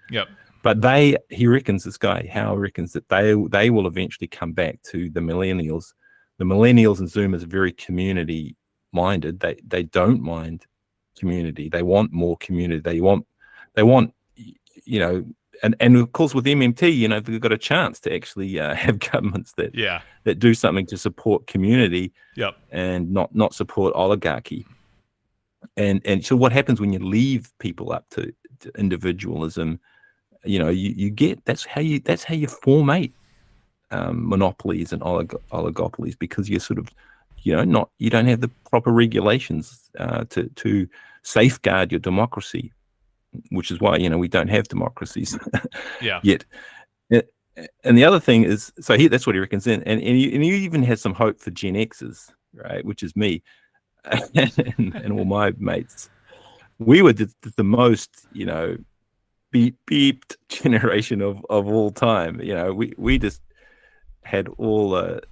Speaker 2: But he reckons, this guy, Howe reckons that they will eventually come back to the millennials. The millennials and Zoomers are very community minded. They don't mind community. They want more community. They want and of course with MMT, they've got a chance to actually have governments that do something to support community and not support oligarchy. And so what happens when you leave people up to individualism? You get that's how you formate monopolies and oligopolies, because you're sort of you don't have the proper regulations to safeguard your democracy, which is why we don't have democracies yet. And the other thing is, so that's what he reckons in, and he even has some hope for Gen X's, right, which is me and all my mates. We were the most beeped generation of all time. We just had all the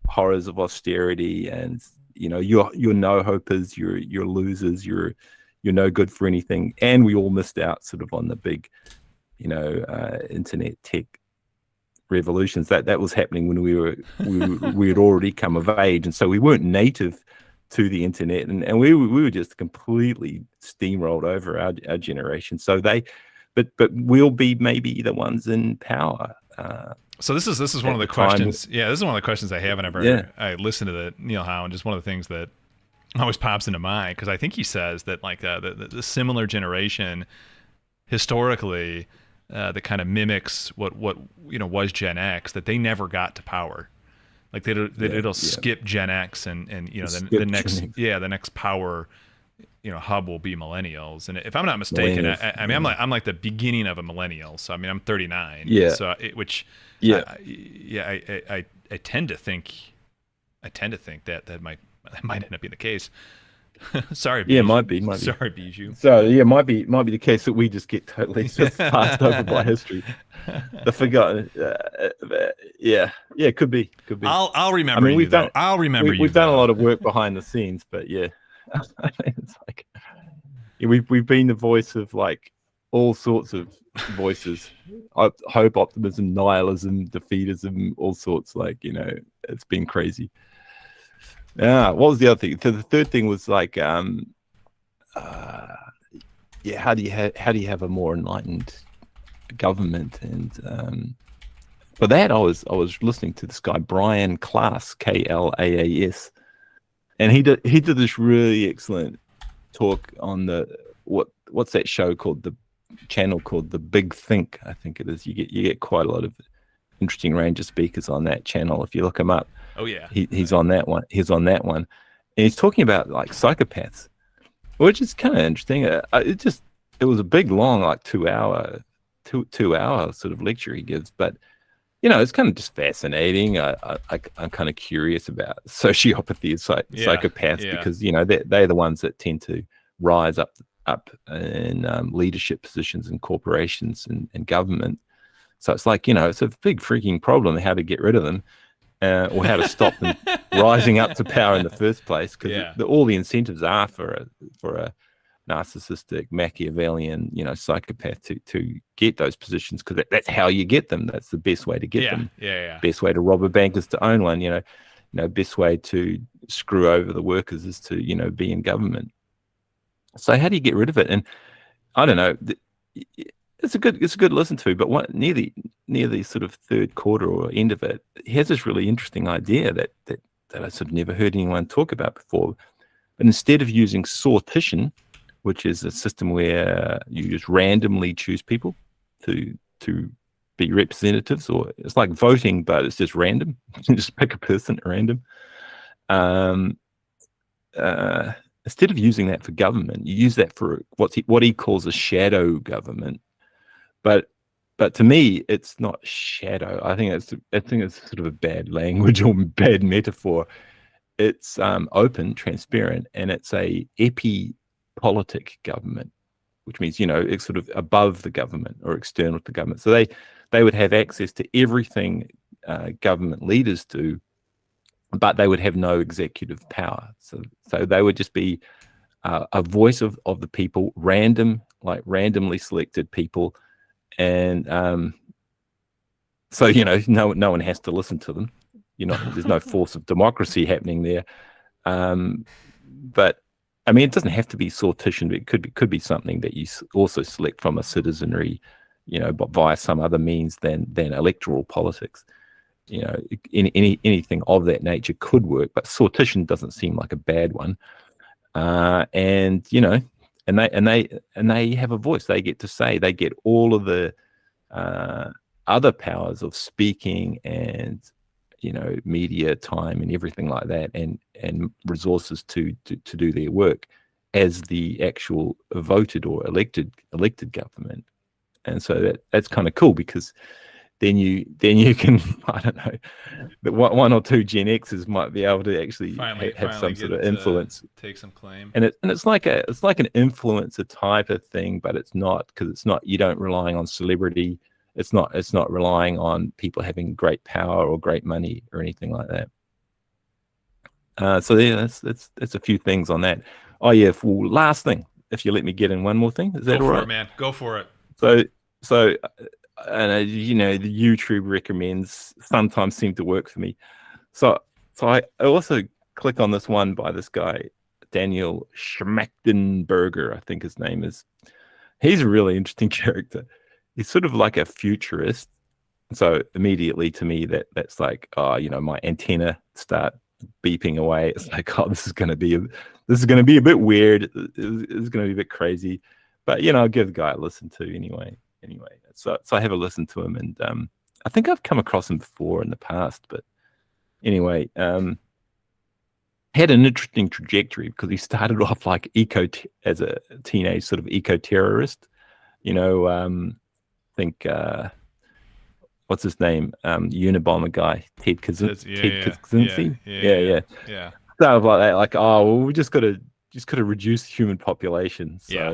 Speaker 2: horrors of austerity, and you're no hopers, you're losers, you're no good for anything, and we all missed out sort of on the big internet tech revolutions that was happening when we had already come of age, and so we weren't native to the internet, and we were just completely steamrolled over our generation. So but we'll be maybe the ones in power.
Speaker 1: So this is one of the questions. This is one of the questions I have whenever I listen to the Neil Howe, and just one of the things that always pops into mind, because I think he says that like the similar generation historically that kind of mimics what was Gen X, that they never got to power. Like it'll skip Gen X, and the next power hub will be millennials. And if I'm not mistaken, I'm like the beginning of a millennial. So I mean I'm 39. So I tend to think that might end up being the case. Sorry, Bijou.
Speaker 2: It might be.
Speaker 1: Sorry, Bijou.
Speaker 2: So it might be the case that we just get totally just passed over by history, the forgotten. Could be.
Speaker 1: I'll remember. I mean, I'll remember.
Speaker 2: We've done a lot of work behind the scenes, but it's like we've been the voice of like all sorts of voices: hope, optimism, nihilism, defeatism, all sorts. Like it's been crazy. What was the other thing? So the third thing was like, how do you have a more enlightened government? And for that, I was listening to this guy Brian Klaas, Klaas, and he did this really excellent talk on what's that show called, the channel called The Big Think, I think it is. You get quite a lot of interesting range of speakers on that channel if you look him up.
Speaker 1: Oh yeah,
Speaker 2: he's on that one. And he's talking about like psychopaths, which is kind of interesting. It was a big, long, like 2 hour sort of lecture he gives, but it's kind of just fascinating. I'm kind of curious about sociopathy of psychopaths because they're the ones that tend to rise up in leadership positions in corporations and government. So it's like it's a big freaking problem how to get rid of them. Or how to stop them rising up to power in the first place, because all the incentives are for a narcissistic, Machiavellian, psychopath to get those positions, because that's how you get them. That's the best way to get them. Best way to rob a bank is to own one. Best way to screw over the workers is to be in government. So how do you get rid of it? And I don't know. It's a good listen to, but near the sort of third quarter or end of it, he has this really interesting idea that I sort of never heard anyone talk about before. But instead of using sortition, which is a system where you just randomly choose people to be representatives, or it's like voting, but it's just random. You just pick a person at random. Instead of using that for government, you use that for what he calls a shadow government. But to me, it's not shadow. I think it's sort of a bad language or bad metaphor. It's open, transparent, and it's a epi-politic government, which means it's sort of above the government or external to government. So they would have access to everything government leaders do, but they would have no executive power. So they would just be a voice of the people, randomly selected people, and so no one has to listen to them. There's no force of democracy happening there. But I mean, it doesn't have to be sortition, but it could be something that you also select from a citizenry, but via some other means than electoral politics. Anything of that nature could work, but sortition doesn't seem like a bad one. And they have a voice. They get to say. They get all of the other powers of speaking and media time and everything like that, and resources to do their work as the actual voted or elected government. And so that's kind of cool, because then you can, I don't know, that one or two Gen Xers might be able to actually have some sort of influence,
Speaker 1: take some claim,
Speaker 2: and it's like an influencer type of thing, but it's not, because it's not, you don't relying on celebrity. It's not relying on people having great power or great money or anything like that. So yeah, that's a few things on that. Oh yeah, last thing, if you let me get in one more thing, is that all right?
Speaker 1: Go for it, man. Go for it.
Speaker 2: So and the YouTube recommends sometimes seem to work for me. So I also click on this one by this guy, Daniel Schmachtenberger, I think his name is. He's a really interesting character. He's sort of like a futurist. So immediately to me, that's like, my antenna start beeping away. It's like, this is going to be a bit weird. It's going to be a bit crazy, but I'll give the guy a listen to anyway. So I have a listen to him, and I think I've come across him before in the past, but anyway, had an interesting trajectory, because he started off like as a teenage sort of eco-terrorist. I think what's his name? Unabomber guy, Ted Kaczynski. Yeah. Stuff like that. Like, we just got to reduce human population. So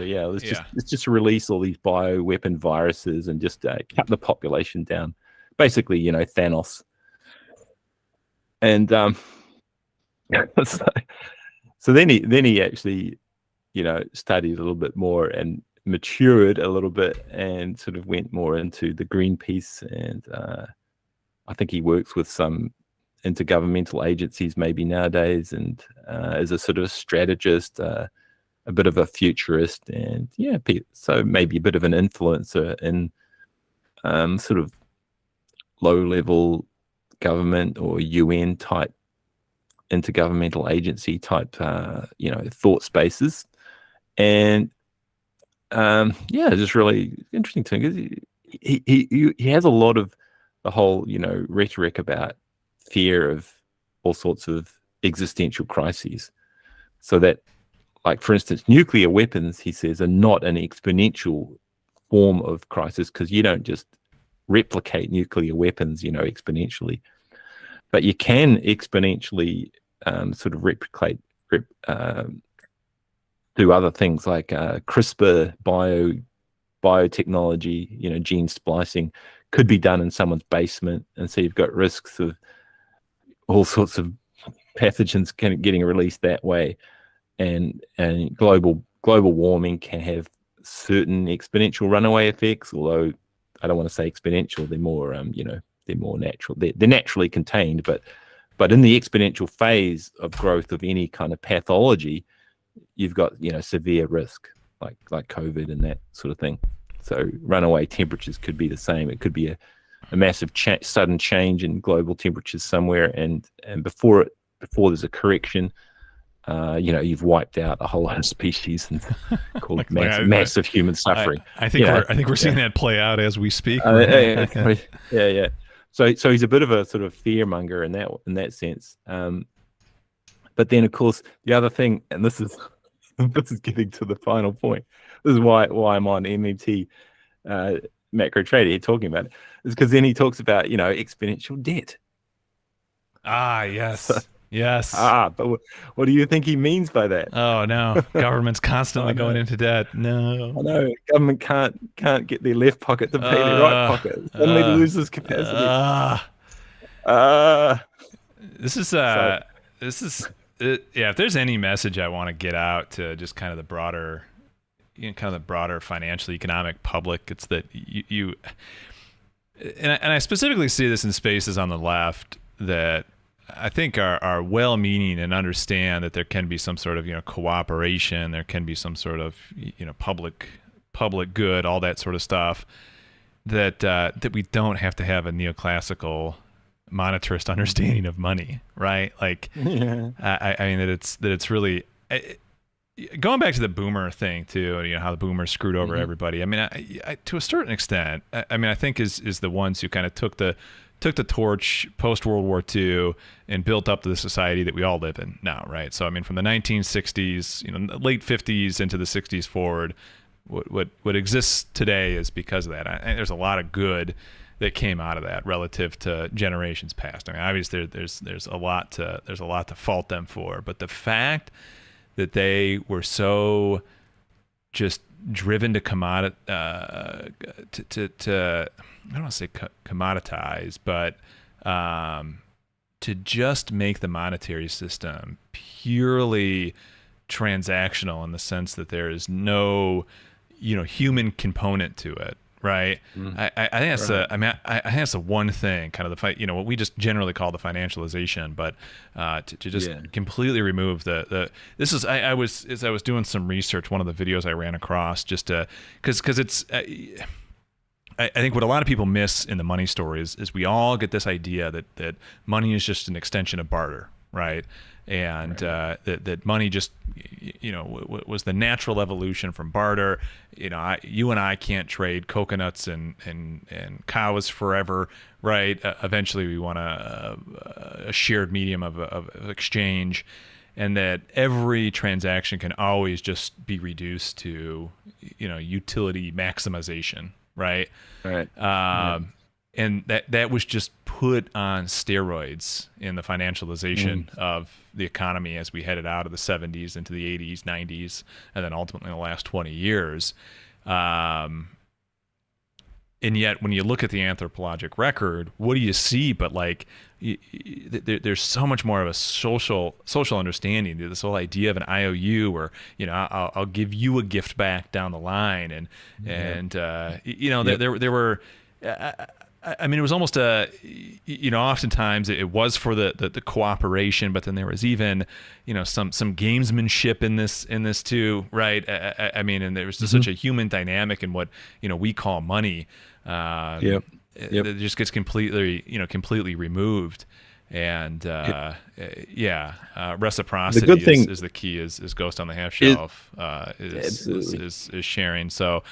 Speaker 2: let's just release all these bioweapon viruses and just cut the population down. Basically, Thanos. And so then he actually, studied a little bit more and matured a little bit, and sort of went more into the Greenpeace, and I think he works with some intergovernmental agencies maybe nowadays, and as a sort of strategist, a bit of a futurist, and so maybe a bit of an influencer in sort of low-level government or UN type intergovernmental agency type thought spaces. And just really interesting to me, because he has a lot of the whole rhetoric about fear of all sorts of existential crises. So that, like, for instance, nuclear weapons, he says, are not an exponential form of crisis, because you don't just replicate nuclear weapons exponentially, but you can exponentially sort of replicate do other things like CRISPR biotechnology, gene splicing could be done in someone's basement. And so you've got risks of all sorts of pathogens getting released that way, and global global warming can have certain exponential runaway effects, although I don't want to say exponential. They're more, they're more natural. They're naturally contained, but in the exponential phase of growth of any kind of pathology, you've got, severe risk like COVID and that sort of thing. So runaway temperatures could be the same. It could be a massive sudden change in global temperatures somewhere, and before there's a correction, you've wiped out a whole lot of species and called massive human suffering.
Speaker 1: I think we're seeing that play out as we speak.
Speaker 2: Yeah. So he's a bit of a sort of fearmonger in that sense. But then, of course, the other thing, and this is getting to the final point. This is why I'm on MMT macro trader here talking about it. Is because then he talks about exponential debt.
Speaker 1: Yes. Yes.
Speaker 2: But what do you think he means by that?
Speaker 1: Oh no, government's constantly going into debt. No,
Speaker 2: I know. Government can't get their left pocket to pay their right pocket. Suddenly loses capacity.
Speaker 1: This is if there's any message I want to get out to just kind of the broader, financial economic public, it's that you and I specifically see this in spaces on the left that I think are well-meaning and understand that there can be some sort of cooperation, there can be some sort of public good, all that sort of stuff. That we don't have to have a neoclassical monetarist understanding of money, right? Like, yeah. I mean that it's really going back to the boomer thing too. How the boomers screwed over everybody. I mean, I to a certain extent, I think is the ones who kind of took the torch post World War II and built up the society that we all live in now, right? So I mean, from the 1960s, late 50s into the 60s forward, what exists today is because of that. I think there's a lot of good that came out of that relative to generations past. I mean, obviously there's a lot to fault them for, but the fact that they were so just driven to I don't want to say commoditize, but to just make the monetary system purely transactional in the sense that there is no, human component to it, right? I think that's I think that's the one thing, kind of the fight, what we just generally call the financialization, but to just completely remove this is as I was doing some research, one of the videos I ran across just because it's. I think what a lot of people miss in the money story is we all get this idea that money is just an extension of barter, right? And that money just, was the natural evolution from barter. You and I can't trade coconuts and cows forever, right? Eventually we want a shared medium of exchange, and that every transaction can always just be reduced to, utility maximization. Right. And that was just put on steroids in the financialization of the economy as we headed out of the 70s into the 80s, 90s, and then ultimately in the last 20 years. And yet, when you look at the anthropologic record, what do you see? But there's so much more of a social understanding. This whole idea of an IOU, where I'll give you a gift back down the line, and there were. I mean, it was almost oftentimes it was for the cooperation, but then there was even, some gamesmanship in this too, right? I mean, and there was just such a human dynamic in what, we call money. It just gets completely removed. And reciprocity
Speaker 2: the good thing
Speaker 1: is the key. Is Ghost on the Half Shelf is sharing. So,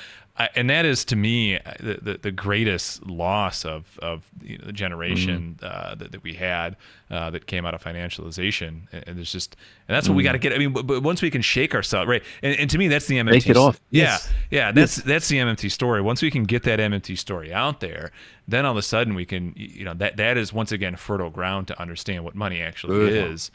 Speaker 1: and that is to me the greatest loss of the generation that we had that came out of financialization. And there's just, and that's what we got to get. I mean, but once we can shake ourselves, right? And to me, that's the MMT.
Speaker 2: Make it off.
Speaker 1: That's the MMT story. Once we can get that MMT story out there, then all of a sudden we can, that is once again fertile ground to understand what money actually is.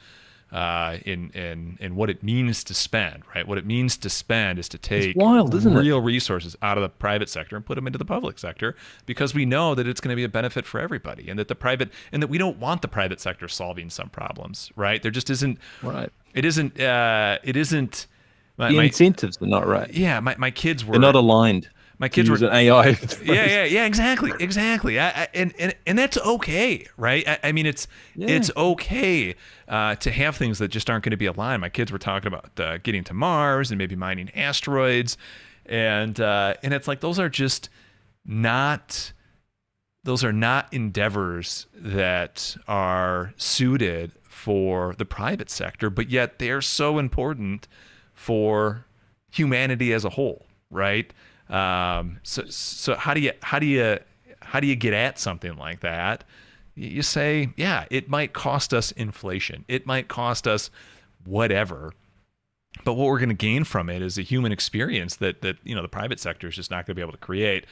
Speaker 1: In what it means to spend, right? What it means to spend is to take real resources out of the private sector and put them into the public sector, because we know that it's going to be a benefit for everybody, and that we don't want the private sector solving some problems, right? There just isn't. Right. It isn't.
Speaker 2: The incentives are not right.
Speaker 1: Yeah, my kids were.
Speaker 2: They're not aligned.
Speaker 1: My kids were
Speaker 2: an AI.
Speaker 1: Yeah, exactly. And that's okay, right? I mean, it's okay to have things that just aren't going to be aligned. My kids were talking about getting to Mars and maybe mining asteroids, and it's like those are not endeavors that are suited for the private sector, but yet they're so important for humanity as a whole, right? So how do you get at something like that? You say, yeah, it might cost us inflation. It might cost us whatever. But what we're going to gain from it is a human experience that the private sector is just not going to be able to create.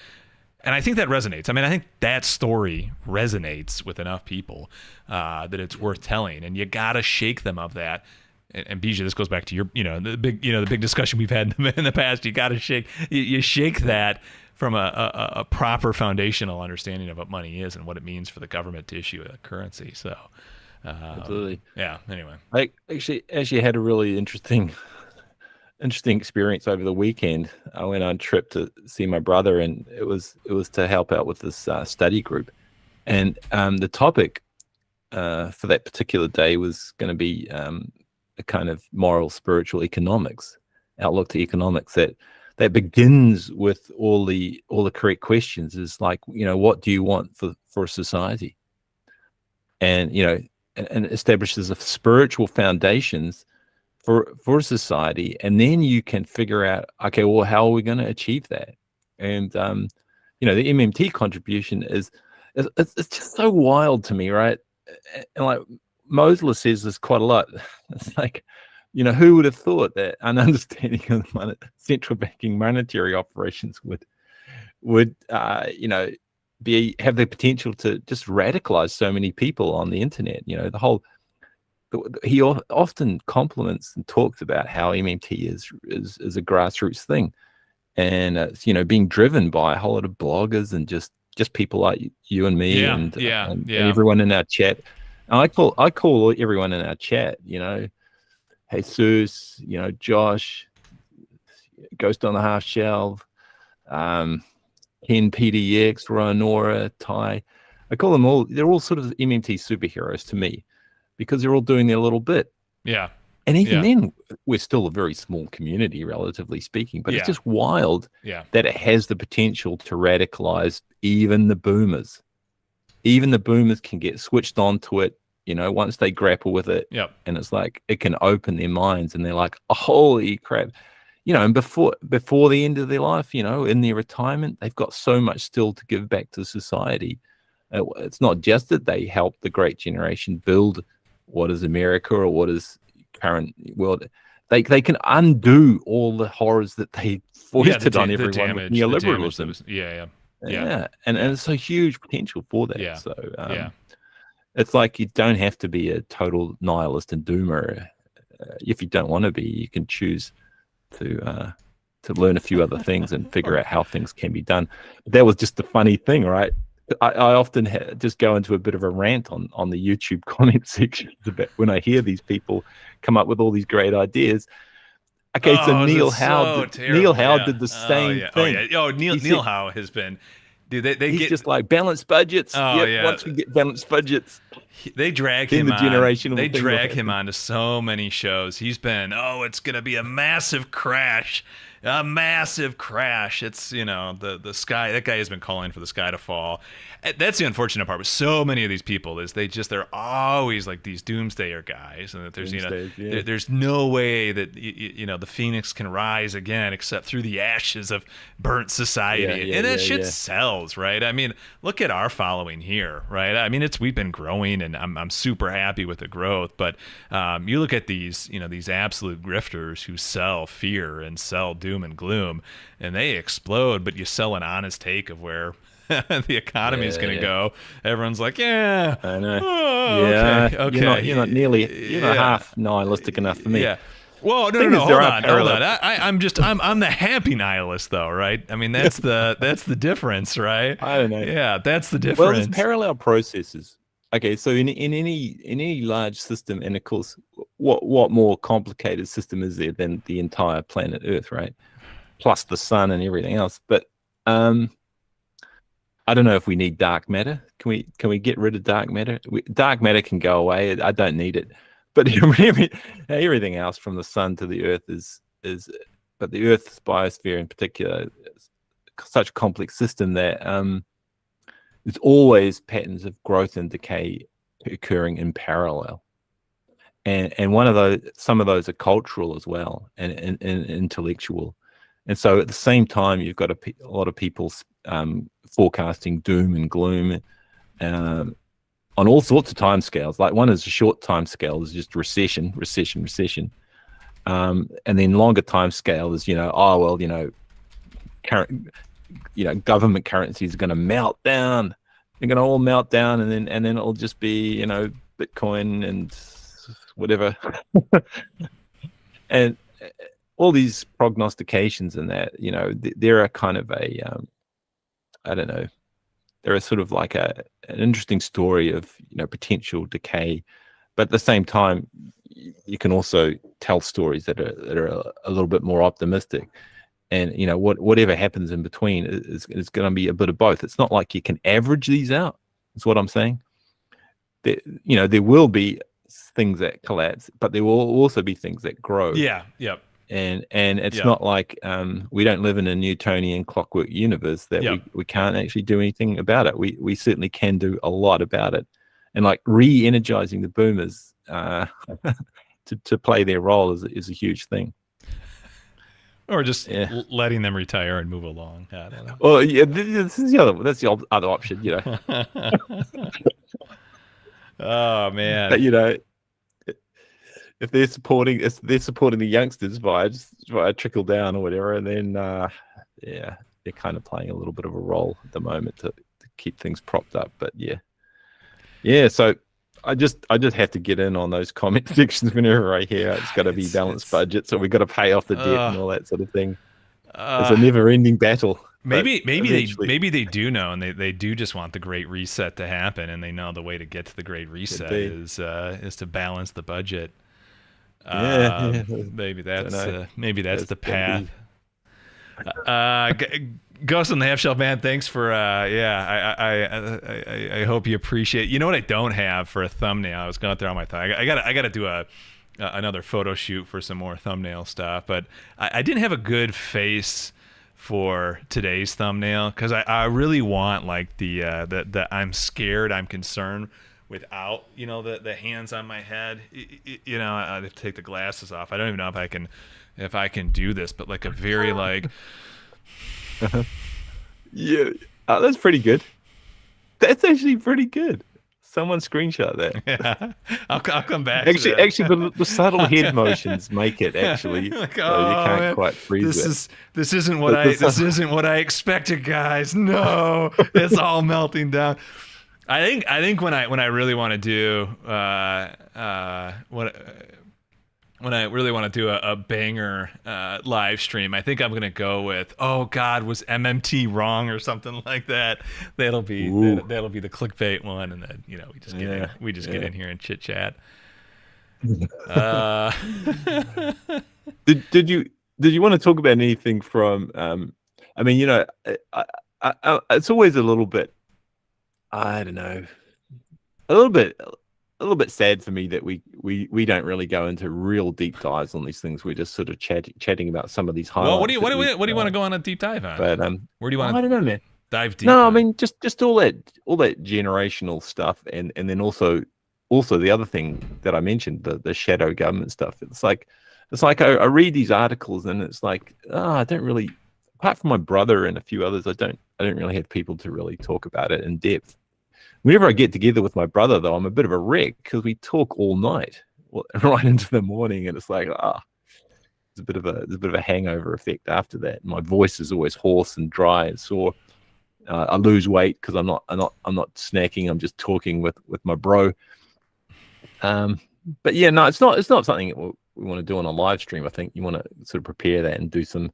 Speaker 1: And I think that resonates. I mean, I think that story resonates with enough people that it's worth telling. And you got to shake them of that. And Bijou, this goes back to your, the big discussion we've had in the past. You got to shake that from a proper foundational understanding of what money is and what it means for the government to issue a currency. So,
Speaker 2: absolutely,
Speaker 1: yeah. Anyway,
Speaker 2: I actually had a really interesting experience over the weekend. I went on a trip to see my brother, and it was to help out with this study group, and the topic for that particular day was going to be a kind of moral, spiritual economics outlook to economics that begins with all the correct questions. Is like, what do you want for society, and and establishes a spiritual foundations for society, and then you can figure out, okay, well, how are we going to achieve that? And the MMT contribution is it's just so wild to me, right? And like Mosler says this quite a lot. It's like, who would have thought that an understanding of central banking monetary operations would have the potential to just radicalize so many people on the internet. He often compliments and talks about how MMT is a grassroots thing, and it's being driven by a whole lot of bloggers and just people like you and me and everyone in our chat. And I call everyone in our chat, Jesus, Josh, Ghost on the Half Shell, Ken PDX, Ronora, Ty. I call them all. They're all sort of MMT superheroes to me, because they're all doing their little bit.
Speaker 1: Yeah.
Speaker 2: And even then, we're still a very small community, relatively speaking. But it's just wild that it has the potential to radicalize even the boomers. Even the boomers can get switched on to it, once they grapple with it.
Speaker 1: Yep.
Speaker 2: And it's like, it can open their minds, and they're like, oh, holy crap. And before the end of their life, in their retirement, they've got so much still to give back to society. It's not just that they helped the great generation build what is America or what is current world. They can undo all the horrors that they foisted on everyone with neoliberalism. And it's a huge potential for that. So it's like, you don't have to be a total nihilist and doomer. If you don't want to be, you can choose to learn a few other things and figure out how things can be done. But that was just the funny thing, right? I often just go into a bit of a rant on the YouTube comment section about when I hear these people come up with all these great ideas. Okay, so Neil Howe did the same thing.
Speaker 1: Neil Howe has been, dude.
Speaker 2: He's just like, balanced budgets. Once we get balanced budgets,
Speaker 1: they drag him on. They drag him onto so many shows. He's been, it's gonna be a massive crash. A massive crash. It's, the sky. That guy has been calling for the sky to fall. That's the unfortunate part with so many of these people, is they're always like these doomsdayer guys, and that there's there's no way that the phoenix can rise again except through the ashes of burnt society. And that shit sells, right? I mean, look at our following here, right? I mean, we've been growing, and I'm super happy with the growth. But you look at these these absolute grifters who sell fear and sell doom and gloom, and they explode. But you sell an honest take of where the economy is going to go. Everyone's like, I
Speaker 2: know.
Speaker 1: Okay.
Speaker 2: You're not half nihilistic enough for me.
Speaker 1: Yeah. Whoa, no, hold on. I'm the happy nihilist, though, right? I mean, that's the difference, right?
Speaker 2: I don't know.
Speaker 1: Yeah, that's the difference.
Speaker 2: Well, there's parallel processes. Okay, so in any large system, and of course, what more complicated system is there than the entire planet Earth, right? Plus the sun and everything else. But I don't know if we need dark matter. Can we get rid of dark matter? Dark matter can go away. I don't need it. But everything else from the sun to the Earth is. But the Earth's biosphere in particular is such a complex system that there's always patterns of growth and decay occurring in parallel. And some of those are cultural as well and intellectual. And so at the same time, you've got a lot of people forecasting doom and gloom on all sorts of time scales. Like one is a short time scale is just recession. And then longer time scale is, government currencies are going to melt down. They're going to all melt down, and then it'll just be, Bitcoin and whatever. And all these prognostications and that, they're a kind of a, I don't know, they're a sort of like an interesting story of, potential decay. But at the same time, you can also tell stories that are a little bit more optimistic. And, whatever happens in between is going to be a bit of both. It's not like you can average these out. That's what I'm saying. There will be things that collapse, but there will also be things that grow.
Speaker 1: Yeah. Yep.
Speaker 2: And it's not like we don't live in a Newtonian clockwork universe that we can't actually do anything about it. We certainly can do a lot about it. And like re-energizing the boomers to play their role is a huge thing.
Speaker 1: Or just letting them retire and move along. I don't know.
Speaker 2: Well, yeah, that's the other option,
Speaker 1: Oh man.
Speaker 2: But, if they're supporting the youngsters by trickle down or whatever, and then they're kind of playing a little bit of a role at the moment to keep things propped up. But yeah. So I just have to get in on those comment sections whenever I hear it's got to be balanced budget, so we got to pay off the debt and all that sort of thing. It's a never-ending battle.
Speaker 1: Maybe they do know, and they do just want the Great Reset to happen, and they know the way to get to the Great Reset is to balance the budget. Maybe that's the path. Ghost on the Half Shell Man, thanks for I hope you appreciate. You know what I don't have for a thumbnail? I was going through all my time. I gotta do another photo shoot for some more thumbnail stuff, but I didn't have a good face for today's thumbnail because I really want like the I'm scared, I'm concerned without the hands on my head. I have to take the glasses off. I don't even know if I can do this, but like a very like
Speaker 2: yeah, that's pretty good. That's actually pretty good. Someone screenshot that.
Speaker 1: Yeah. I'll come back.
Speaker 2: Actually, the subtle head motions make it actually.
Speaker 1: Like,
Speaker 2: you can't quite freeze
Speaker 1: it. This isn't what I expected, guys. No, it's all melting down. I think when I really want to do when I really want to do a banger live stream, I think I'm gonna go with, oh God, was MMT wrong or something like that. That'll be the clickbait one, and then we just get in here and chit chat.
Speaker 2: Did you want to talk about anything from? It's always a little bit. I don't know, a little bit sad for me that we don't really go into real deep dives on these things. We're just sort of chatting about some of these highlights.
Speaker 1: Well, what do you want to go on a deep dive on?
Speaker 2: But
Speaker 1: where do you want?
Speaker 2: I don't know, man.
Speaker 1: Dive deep.
Speaker 2: No, I mean just all that generational stuff, and then also the other thing that I mentioned, the shadow government stuff. It's like I read these articles and it's like, I don't really, apart from my brother and a few others, I don't really have people to really talk about it in depth. Whenever I get together with my brother, though, I'm a bit of a wreck because we talk all night, right into the morning, and it's like, there's a bit of a hangover effect after that. My voice is always hoarse and dry and sore. I lose weight because I'm not snacking. I'm just talking with my bro. But yeah, no, it's not something that we want to do on a live stream. I think you want to sort of prepare that and do some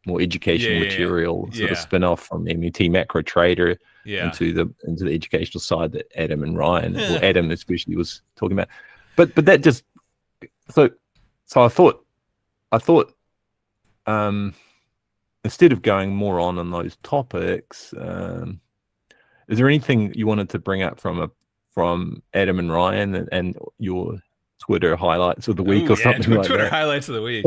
Speaker 2: more educational material, sort of spin off from MMT macro trader into the educational side that Adam and Ryan, or Adam especially, was talking about. But that just So I thought, instead of going more on those topics, is there anything you wanted to bring up from Adam and Ryan and your Twitter highlights of the week or something like
Speaker 1: Twitter
Speaker 2: that?
Speaker 1: highlights of the week.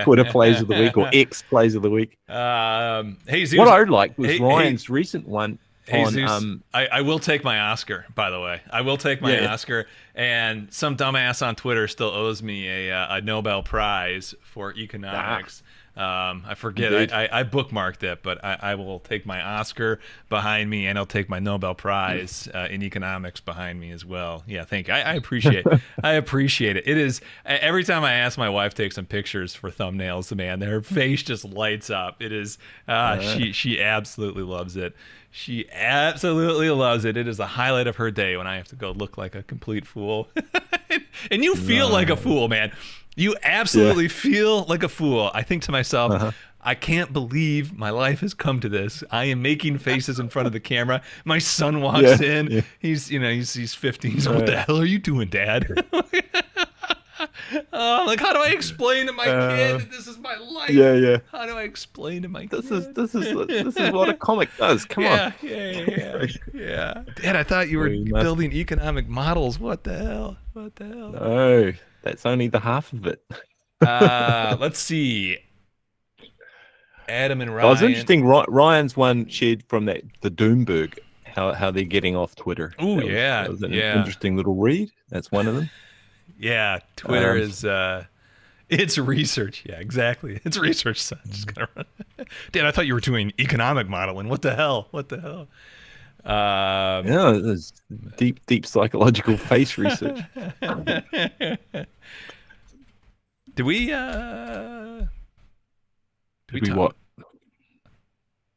Speaker 2: Twitter plays of the week or X plays of the week.
Speaker 1: Hey, Zeus,
Speaker 2: what I liked was Ryan's recent one.
Speaker 1: Zeus, I will take my Oscar, by the way. I will take my Oscar, and some dumbass on Twitter still owes me a Nobel Prize for economics. I forget. I bookmarked it, but I will take my Oscar behind me, and I'll take my Nobel Prize in economics behind me as well. Yeah, thank you. I appreciate. I appreciate it. It is every time I ask my wife to take some pictures for thumbnails, man, her face just lights up. It is. She absolutely loves it. She absolutely loves it. It is the highlight of her day when I have to go look like a complete fool, and you feel like a fool, man. You absolutely feel like a fool. I think to myself, I can't believe my life has come to this. I am making faces in front of the camera. My son walks in. Yeah. He's 15. He's like, what the hell are you doing, Dad? Like, how do I explain to my kid that this is my life?
Speaker 2: Yeah.
Speaker 1: How do I explain to my kid?
Speaker 2: This is what a comic does. Come on.
Speaker 1: Yeah. Dad, I thought you were building economic models. What the hell?
Speaker 2: No. That's only the half of it.
Speaker 1: Let's see. Adam and Ryan.
Speaker 2: It was interesting. Ryan's one shared from the Doomberg, how they're getting off Twitter.
Speaker 1: Oh, yeah.
Speaker 2: That was an interesting little read. That's one of them.
Speaker 1: Yeah, Twitter is it's research. Yeah, exactly. It's research. Son. Just gonna run. Dad, I thought you were doing economic modeling. What the hell?
Speaker 2: There's deep psychological face research.
Speaker 1: Did we what?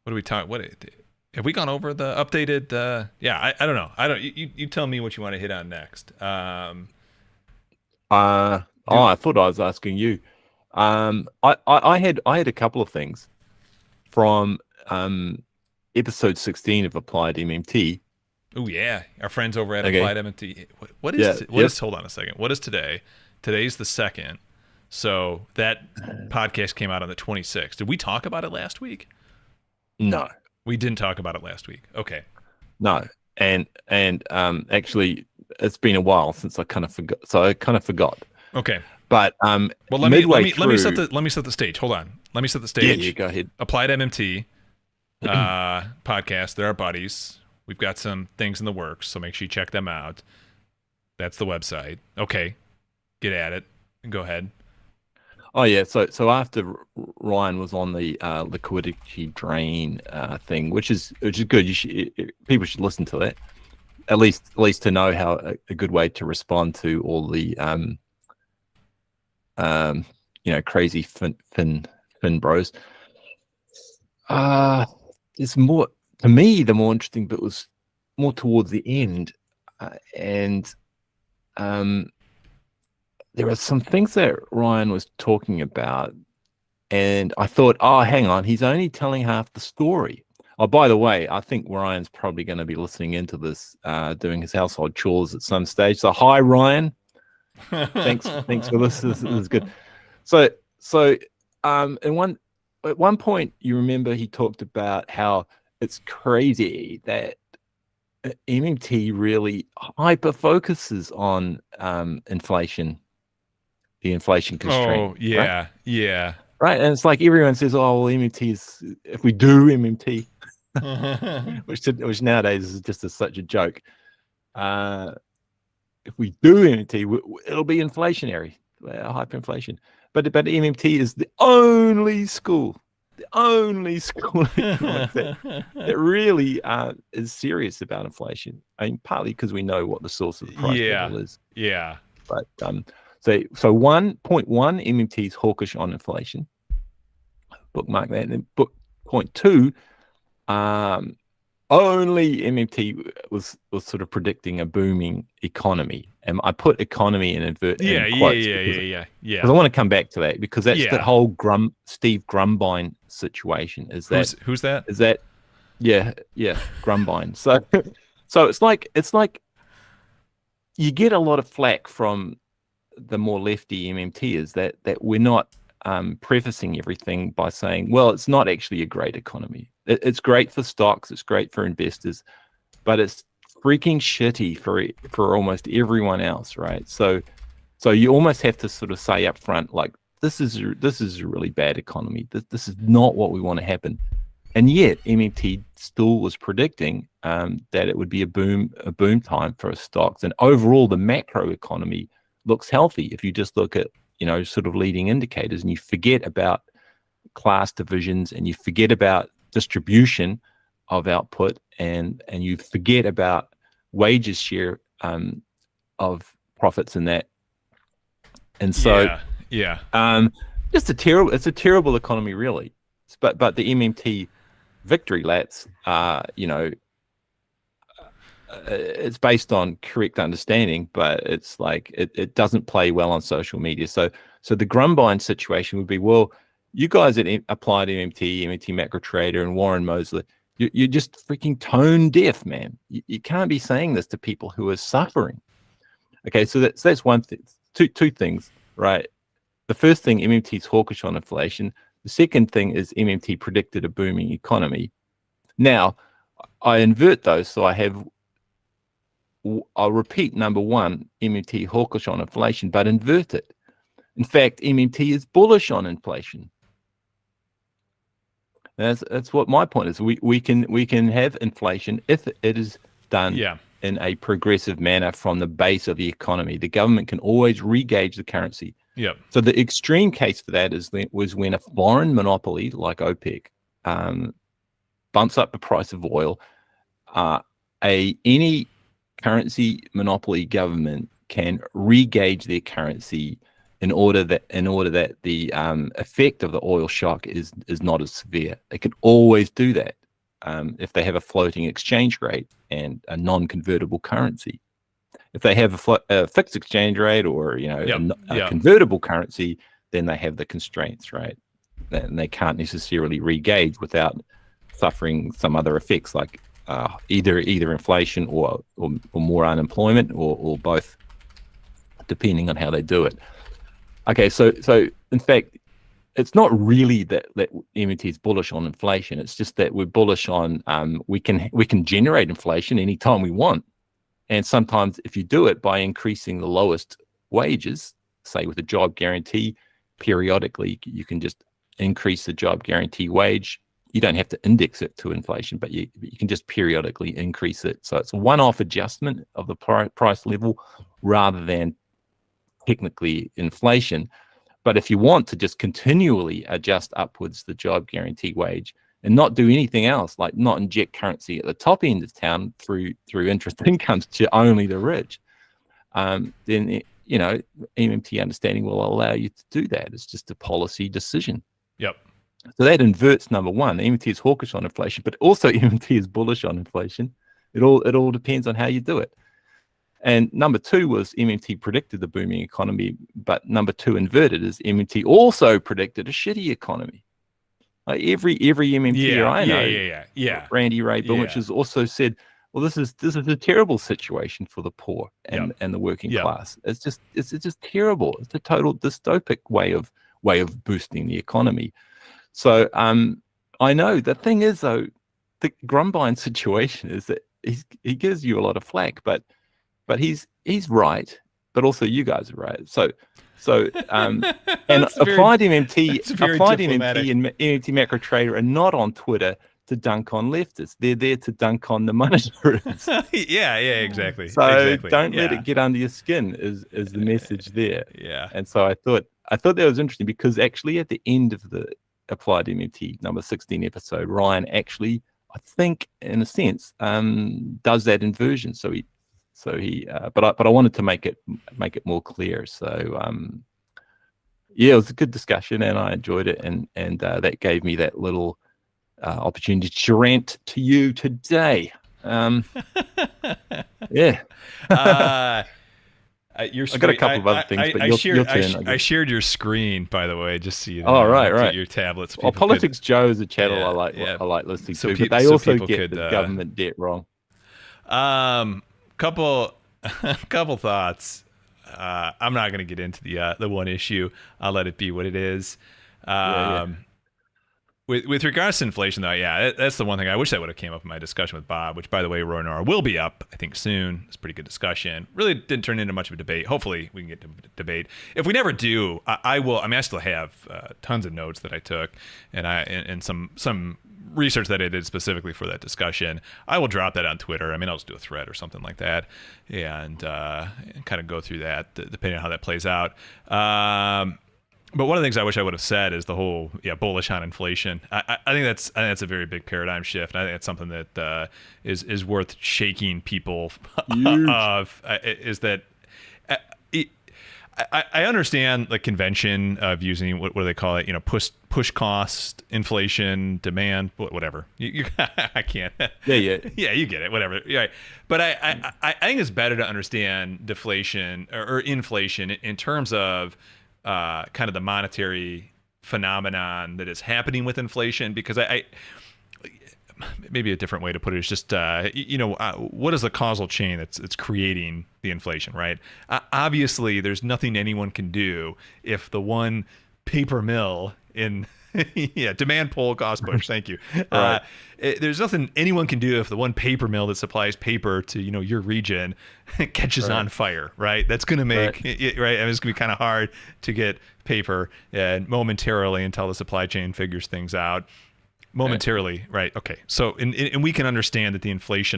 Speaker 1: What do we talk? What have we gone over the updated? I don't know. You tell me what you want to hit on next.
Speaker 2: I thought I was asking you. I had a couple of things from episode 16 of Applied MMT.
Speaker 1: Oh yeah, our friends over at Applied MMT. What is? Hold on a second. What is today? Today's the 2nd. So that podcast came out on the 26th. Did we talk about it last week?
Speaker 2: No,
Speaker 1: we didn't talk about it last week. Okay.
Speaker 2: No, and actually, it's been a while since I kind of forgot. So I kind of forgot.
Speaker 1: Okay.
Speaker 2: But
Speaker 1: well, let me set the stage. Hold on. Let me set the stage.
Speaker 2: Yeah, go ahead.
Speaker 1: Applied MMT podcast. They're our buddies. We've got some things in the works, so make sure you check them out. That's the website. Okay. Get at it. Go ahead.
Speaker 2: Oh yeah, so after Ryan was on the liquidity drain thing, which is good. People should listen to that, at least to know how a good way to respond to all the crazy fin bros. It's more, to me, the more interesting bit was more towards the end, and there are some things that Ryan was talking about, and I thought, oh, hang on, he's only telling half the story. Oh, by the way, I think Ryan's probably going to be listening into this, doing his household chores at some stage. So, hi, Ryan. Thanks for this. This is good. So, at one point, you remember he talked about how it's crazy that MMT really hyper focuses on inflation. The inflation constraint.
Speaker 1: Oh, yeah,
Speaker 2: right?
Speaker 1: yeah.
Speaker 2: Right, and it's like everyone says, "Oh, well, MMT is if we do MMT," which nowadays is just such a joke. If we do MMT, it'll be inflationary, hyperinflation. But MMT is the only school that really is serious about inflation. I mean, partly because we know what the source of the price level is.
Speaker 1: Yeah.
Speaker 2: But so 1.1 MMT is hawkish on inflation. Bookmark that. And then point 2, only MMT was sort of predicting a booming economy. And I put economy in quotes. Yeah. Because I want to come back to that, because that's that whole Steve Grumbine situation.
Speaker 1: Who's that?
Speaker 2: Is that Grumbine. So it's like you get a lot of flack from the more lefty MMT is that we're not prefacing everything by saying, well, it's not actually a great economy. It's great for stocks, it's great for investors, but it's freaking shitty for almost everyone else, right? So you almost have to sort of say up front, like, this is a really bad economy. This is not what we want to happen. And yet MMT still was predicting that it would be a boom time for stocks. And overall, the macro economy looks healthy if you just look at, sort of leading indicators, and you forget about class divisions, and you forget about distribution of output, and you forget about wages share of profits in that. And so it's a terrible economy, really. But the MMT victory laps it's based on correct understanding, but it's like it doesn't play well on social media. So the Grumbine situation would be, well, you guys at Applied MMT Macro Trader, and Warren Mosley, you're just freaking tone deaf, man. You can't be saying this to people who are suffering. Okay, so that's one thing. Two things, right? The first thing, MMT is hawkish on inflation. The second thing is MMT predicted a booming economy. Now, I invert those, so I'll repeat number one, MMT hawkish on inflation, but invert it. In fact, MMT is bullish on inflation. That's what my point is. We can have inflation if it is done in a progressive manner from the base of the economy. The government can always regauge the currency.
Speaker 1: Yeah.
Speaker 2: So the extreme case for that was when a foreign monopoly like OPEC bumps up the price of oil. Any currency monopoly government can regauge their currency in order that the effect of the oil shock is not as severe. They can always do that if they have a floating exchange rate and a non-convertible currency. If they have a fixed exchange rate or a convertible currency, then they have the constraints, right? And they can't necessarily regauge without suffering some other effects like either inflation or more unemployment or both, depending on how they do it. Okay, so in fact, it's not really that MMT is bullish on inflation. It's just that we're bullish on we can generate inflation anytime we want. And sometimes if you do it by increasing the lowest wages, say with a job guarantee, periodically you can just increase the job guarantee wage. You don't have to index it to inflation, but you can just periodically increase it. So it's a one-off adjustment of the price level rather than technically inflation. But if you want to just continually adjust upwards the job guarantee wage and not do anything else, like not inject currency at the top end of town through interest incomes to only the rich, then MMT understanding will allow you to do that. It's just a policy decision.
Speaker 1: Yep.
Speaker 2: So that inverts number one. MMT is hawkish on inflation, but also MMT is bullish on inflation. It all depends on how you do it. And number two was MMT predicted the booming economy, but number two inverted is MMT also predicted a shitty economy. Like every MMT I know, Randy Ray Bulmich has also said, well, this is a terrible situation for the poor and the working class. It's just terrible. It's a total dystopic way of boosting the economy. So I know the thing is though, the Grumbine situation is that he gives you a lot of flack, but he's right, but also you guys are right. So and Applied MMT and MMT Macro Trader are not on Twitter to dunk on leftists. They're there to dunk on the monetarists.
Speaker 1: Exactly.
Speaker 2: So don't let it get under your skin is the message there.
Speaker 1: Yeah.
Speaker 2: And so I thought that was interesting because actually at the end of the Applied MMT number 16 episode, Ryan actually, I think in a sense, does that inversion. So he but I wanted to make it more clear. So it was a good discussion and I enjoyed it, and that gave me that little opportunity to rant to you today.
Speaker 1: Your screen,
Speaker 2: I got a couple of other things, but your turn.
Speaker 1: I shared your screen, by the way, just so you know.
Speaker 2: Oh, right.
Speaker 1: Your tablets.
Speaker 2: Well, Politics Joe is a channel I like listening to, but they also get the government debt wrong.
Speaker 1: Couple thoughts. I'm not going to get into the one issue. I'll let it be what it is. With regards to inflation, though, that's the one thing I wish that would have came up in my discussion with Bob, which, by the way, Roy Nora will be up, I think, soon. It's a pretty good discussion. Really didn't turn into much of a debate. Hopefully, we can get to debate. If we never do, I will. I mean, I still have tons of notes that I took, and some research that I did specifically for that discussion. I will drop that on Twitter. I mean, I'll just do a thread or something like that, and kind of go through that, depending on how that plays out. But one of the things I wish I would have said is the whole bullish on inflation. I think that's a very big paradigm shift. I think it's something that is worth shaking people of. Is that I understand the convention of using what do they call it? Push cost inflation, demand, whatever. I can't. Yeah, you get it. Whatever. Right. But I think it's better to understand deflation or inflation in terms of kind of the monetary phenomenon that is happening with inflation, because I maybe a different way to put it is just what is the causal chain that's creating the inflation, right? Obviously, there's nothing anyone can do if the one paper mill in demand pull cost push. Thank you. Right. There's nothing anyone can do if the one paper mill that supplies paper to your region catches on fire. Right. That's going to make it right. I mean, it's going to be kind of hard to get paper momentarily until the supply chain figures things out. Momentarily, right? Okay. So, and we can understand that a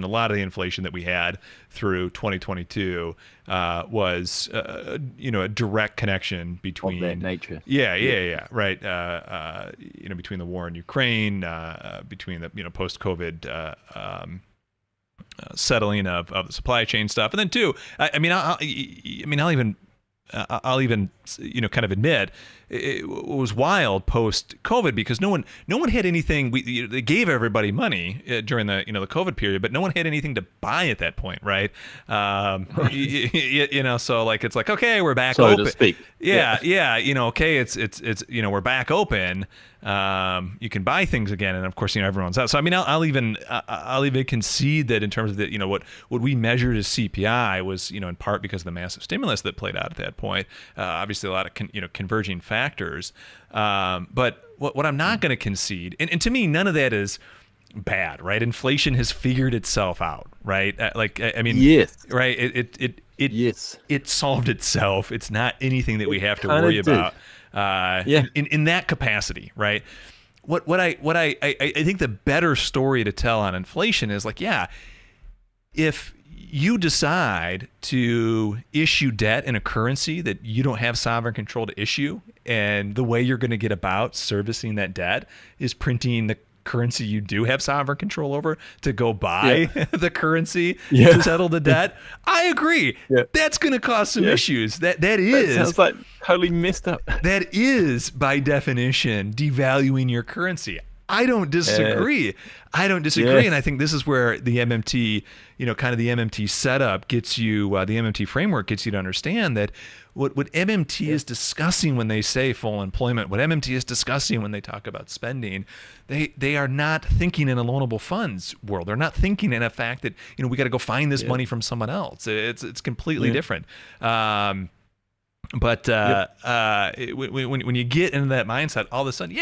Speaker 1: lot of the inflation that we had through 2022 was, a direct connection between
Speaker 2: of that nature.
Speaker 1: Yeah. Right. Between the war in Ukraine, between the post-COVID settling of the supply chain stuff, and then too, I'll even kind of admit it was wild post COVID because no one had anything. They gave everybody money during the the COVID period, but no one had anything to buy at that point, right? So like it's like, okay, we're back open,
Speaker 2: so to speak.
Speaker 1: Okay, it's we're back open. You can buy things again, and of course everyone's out. So I mean, I'll even concede that in terms of the what we measured as CPI was in part because of the massive stimulus that played out at that point. Obviously, a lot of converging factors. But what I'm not going to concede, and to me, none of that is bad, right? Inflation has figured itself out, right?
Speaker 2: Yes,
Speaker 1: right. It solved itself. It's not anything that we have to worry about. In that capacity, right? What I think the better story to tell on inflation is if you decide to issue debt in a currency that you don't have sovereign control to issue, and the way you're going to get about servicing that debt is printing the currency you do have sovereign control over to go buy the currency to settle the debt. I agree. That's going to cause some issues. That
Speaker 2: sounds like totally messed up.
Speaker 1: That is by definition devaluing your currency. I don't disagree. And I think this is where the MMT, kind of the MMT setup gets you, the MMT framework gets you to understand that what MMT is discussing when they say full employment, what MMT is discussing when they talk about spending, they are not thinking in a loanable funds world. They're not thinking in a fact that, we got to go find this money from someone else. It's completely different. But when you get into that mindset, all of a sudden,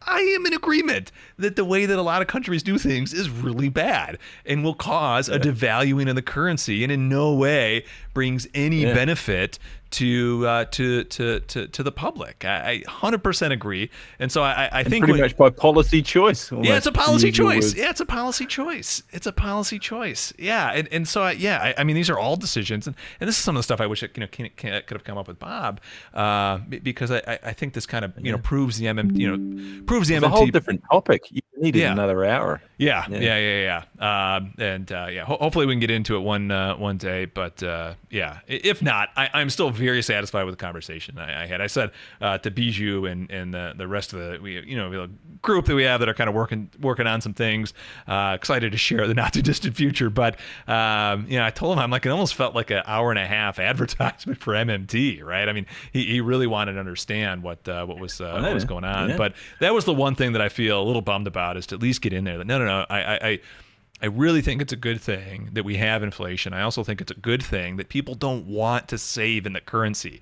Speaker 1: I am in agreement that the way that a lot of countries do things is really bad and will cause a devaluing of the currency, and in no way brings any benefit to the public. I 100% agree, and so I think
Speaker 2: pretty much by policy choice.
Speaker 1: It's a policy choice. It's a policy choice. It's a policy choice. And so I mean, these are all decisions, and this is some of the stuff I wish I could have come up with Bob, because I think this kind of proves the MMT proves the MMT.
Speaker 2: It's a whole different topic. You needed another hour.
Speaker 1: Hopefully we can get into it one day, but if not, I'm still very satisfied with the conversation I had. I said to Bijou and the rest of the group that we have that are kind of working on some things, excited to share the not too distant future. But I told him it almost felt like an hour and a half advertisement for MMT, right? I mean, he really wanted to understand what was going on. But that was the one thing that I feel a little bummed about, is to at least get in there. That no, I really think it's a good thing that we have inflation. I also think it's a good thing that people don't want to save in the currency.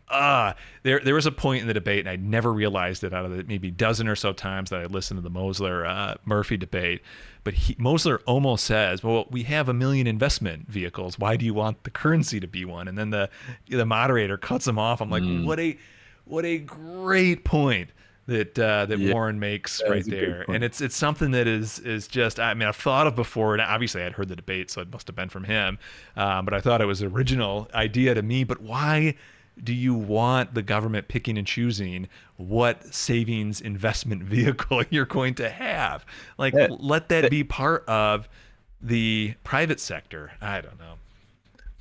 Speaker 1: There was a point in the debate, and I never realized it out of the maybe dozen or so times that I listened to the Mosler-Murphy debate. But Mosler almost says, well, we have 1 million investment vehicles. Why do you want the currency to be one? And then the moderator cuts him off. I'm like, what a great point that Warren makes right there. And it's something that is just, I mean, I've thought of before, and obviously I'd heard the debate, so it must have been from him. But I thought it was an original idea to me. But why do you want the government picking and choosing what savings investment vehicle you're going to have? Like, let that be part of the private sector. I don't know.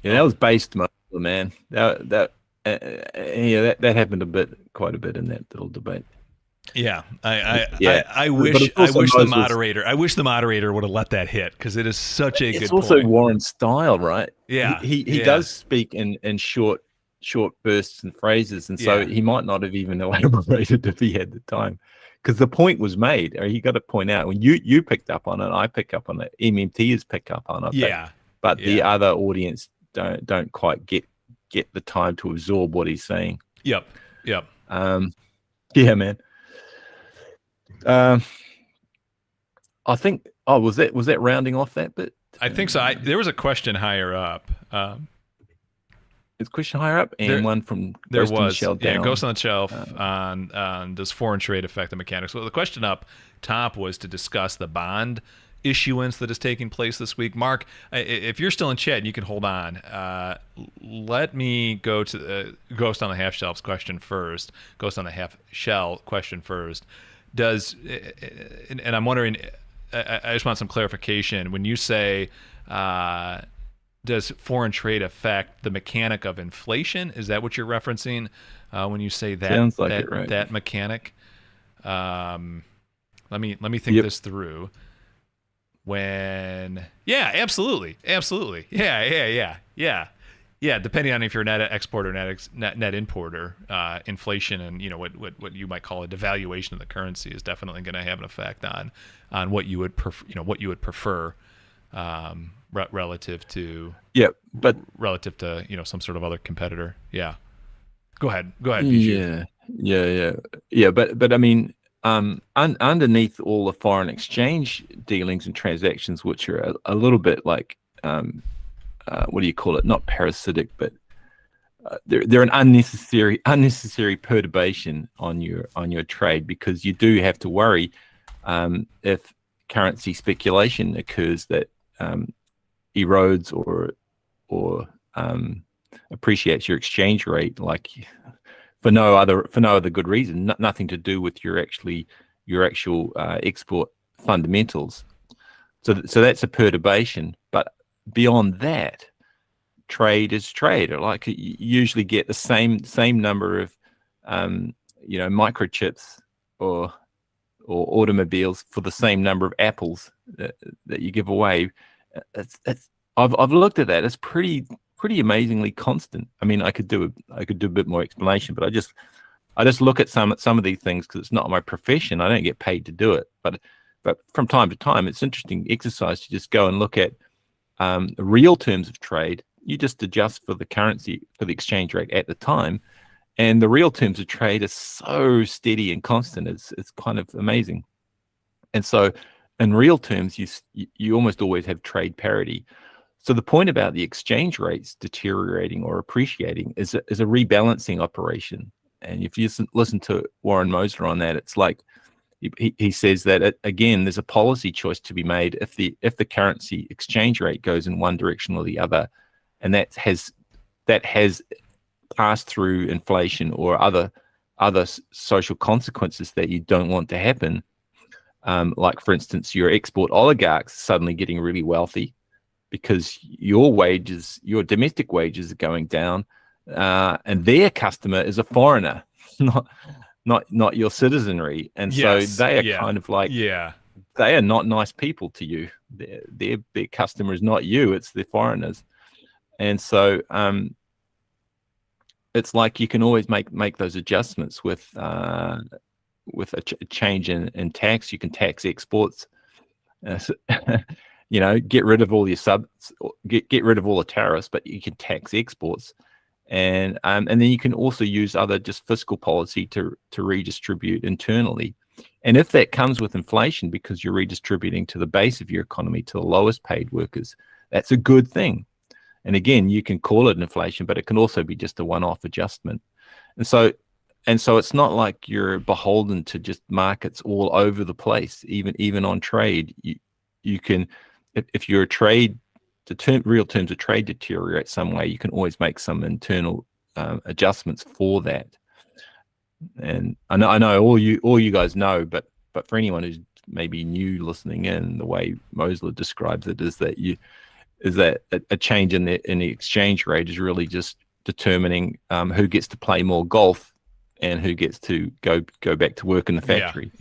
Speaker 2: Yeah, that was based, man. That happened quite a bit in that little debate.
Speaker 1: Yeah, I wish the moderator would have let that hit, because it is such a good point.
Speaker 2: It's also Warren's style, right?
Speaker 1: Yeah,
Speaker 2: he does speak in short bursts and phrases, and so he might not have even elaborated if he had the time, because the point was made. Or he got to point out, when you picked up on it, I pick up on it, MMT has picked up on it, but the other audience don't quite get the time to absorb what he's saying.
Speaker 1: Yep.
Speaker 2: Yeah, man. I think. Oh, was that rounding off that bit?
Speaker 1: I think so. There was a question higher up.
Speaker 2: It's a question higher up, and one from Ghost on the Shelf.
Speaker 1: Yeah, Ghost on the Shelf on does foreign trade affect the mechanics? Well, the question up top was to discuss the bond issuance that is taking place this week. Mark, if you're still in chat, you can hold on. Let me go to the Ghost on the Half Shelf's question first. Ghost on the Half Shell question first. And I'm wondering, I just want some clarification. When you say, does foreign trade affect the mechanic of inflation? Is that what you're referencing when you say that?
Speaker 2: Sounds like it, right?
Speaker 1: That mechanic. Let me think this through. Absolutely. Yeah. Depending on if you're a net exporter, net importer, inflation and what you might call a devaluation of the currency is definitely going to have an effect on what you would prefer. Relative to some sort of other competitor. Go ahead Bijou.
Speaker 2: But I mean, underneath all the foreign exchange dealings and transactions, which are a little bit like what do you call it, not parasitic, but they're an unnecessary perturbation on your trade, because you do have to worry if currency speculation occurs that erodes or appreciates your exchange rate, like for no other good reason, nothing to do with your actual export fundamentals. So that's a perturbation. But beyond that, trade is trade. Like, you usually get the same number of microchips or automobiles for the same number of apples that you give away. I've looked at that. It's pretty amazingly constant. I mean, I could do a bit more explanation, but I just look at some of these things because it's not my profession. I don't get paid to do it, but from time to time, it's interesting exercise to just go and look at the real terms of trade. You just adjust for the currency, for the exchange rate at the time, and the real terms of trade are so steady and constant. It's kind of amazing. And so, in real terms, you almost always have trade parity. So the point about the exchange rates deteriorating or appreciating is a rebalancing operation. And if you listen to Warren Mosler on that, it's like he says that again, there's a policy choice to be made if the currency exchange rate goes in one direction or the other, and that has passed through inflation or other social consequences that you don't want to happen. Like, for instance, your export oligarchs suddenly getting really wealthy because your domestic wages are going down, and their customer is a foreigner, not your citizenry, and so they are kind of like, they are not nice people to you. Their customer is not you; it's the foreigners, and so it's like you can always make those adjustments with a change in tax. You can tax exports get rid of all your get rid of all the tariffs, but you can tax exports, and then you can also use other just fiscal policy to redistribute internally. And if that comes with inflation because you're redistributing to the base of your economy, to the lowest paid workers, that's a good thing. And again, you can call it inflation, but it can also be just a one-off adjustment. And so it's not like you're beholden to just markets all over the place, even on trade. You can, if your trade, real terms of trade deteriorate some way, you can always make some internal adjustments for that. And I know all you guys know, but for anyone who's maybe new listening in, the way Mosler describes it is that a change in the exchange rate is really just determining who gets to play more golf and who gets to go back to work in the factory.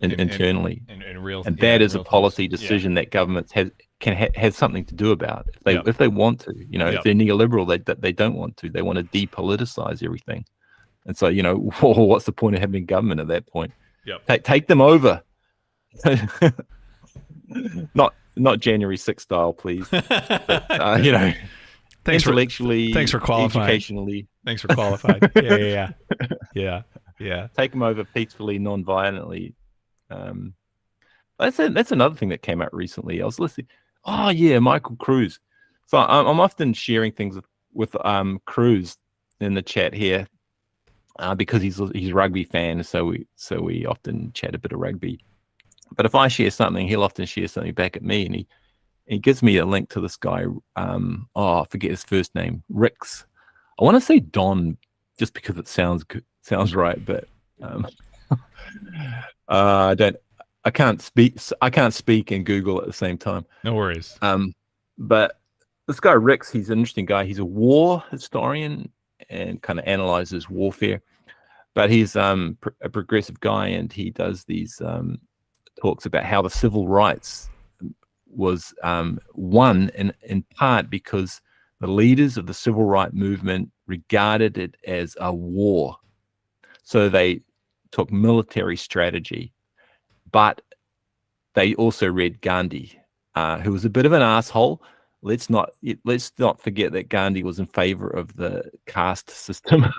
Speaker 2: Internally. And that is a policy decision that governments has something to do about if they want to. If they're neoliberal, they don't want to. They want to depoliticize everything. And so, what's the point of having government at that point? Take them over. Not January 6th style, please. But, intellectually,
Speaker 1: thanks for qualifying.
Speaker 2: Educationally.
Speaker 1: Thanks for qualifying. Yeah.
Speaker 2: Take them over peacefully, non-violently. That's another thing that came out recently. I was listening. Oh yeah, Michael Cruz. So I'm often sharing things with Cruz in the chat here because he's a rugby fan. So we often chat a bit of rugby. But if I share something, he'll often share something back at me, and he gives me a link to this guy. I forget his first name, Ricks. I want to say Don, just because it sounds right, but I can't speak and Google at the same time.
Speaker 1: No worries.
Speaker 2: But this guy Ricks, he's an interesting guy. He's a war historian and kind of analyzes warfare. But he's a progressive guy, and he does these talks about how the civil rights was won in part because the leaders of the civil rights movement regarded it as a war. So they took military strategy, but they also read Gandhi, who was a bit of an asshole. Let's not forget that Gandhi was in favor of the caste system.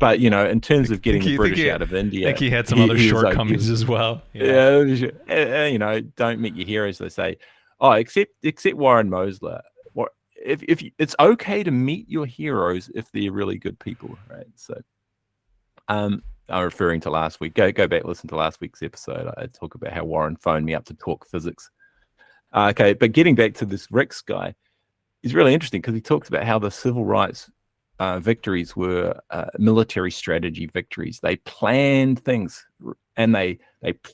Speaker 2: But in terms of getting the British out of India,
Speaker 1: I think he had some other shortcomings as well.
Speaker 2: Yeah, don't meet your heroes, they say. Oh, except Warren Mosler. If it's okay to meet your heroes if they're really good people, right? So, I'm referring to last week. Go back, listen to last week's episode. I talk about how Warren phoned me up to talk physics. Okay, but getting back to this Ricks guy, he's really interesting because he talks about how the civil rights victories were military strategy victories. They planned things, and they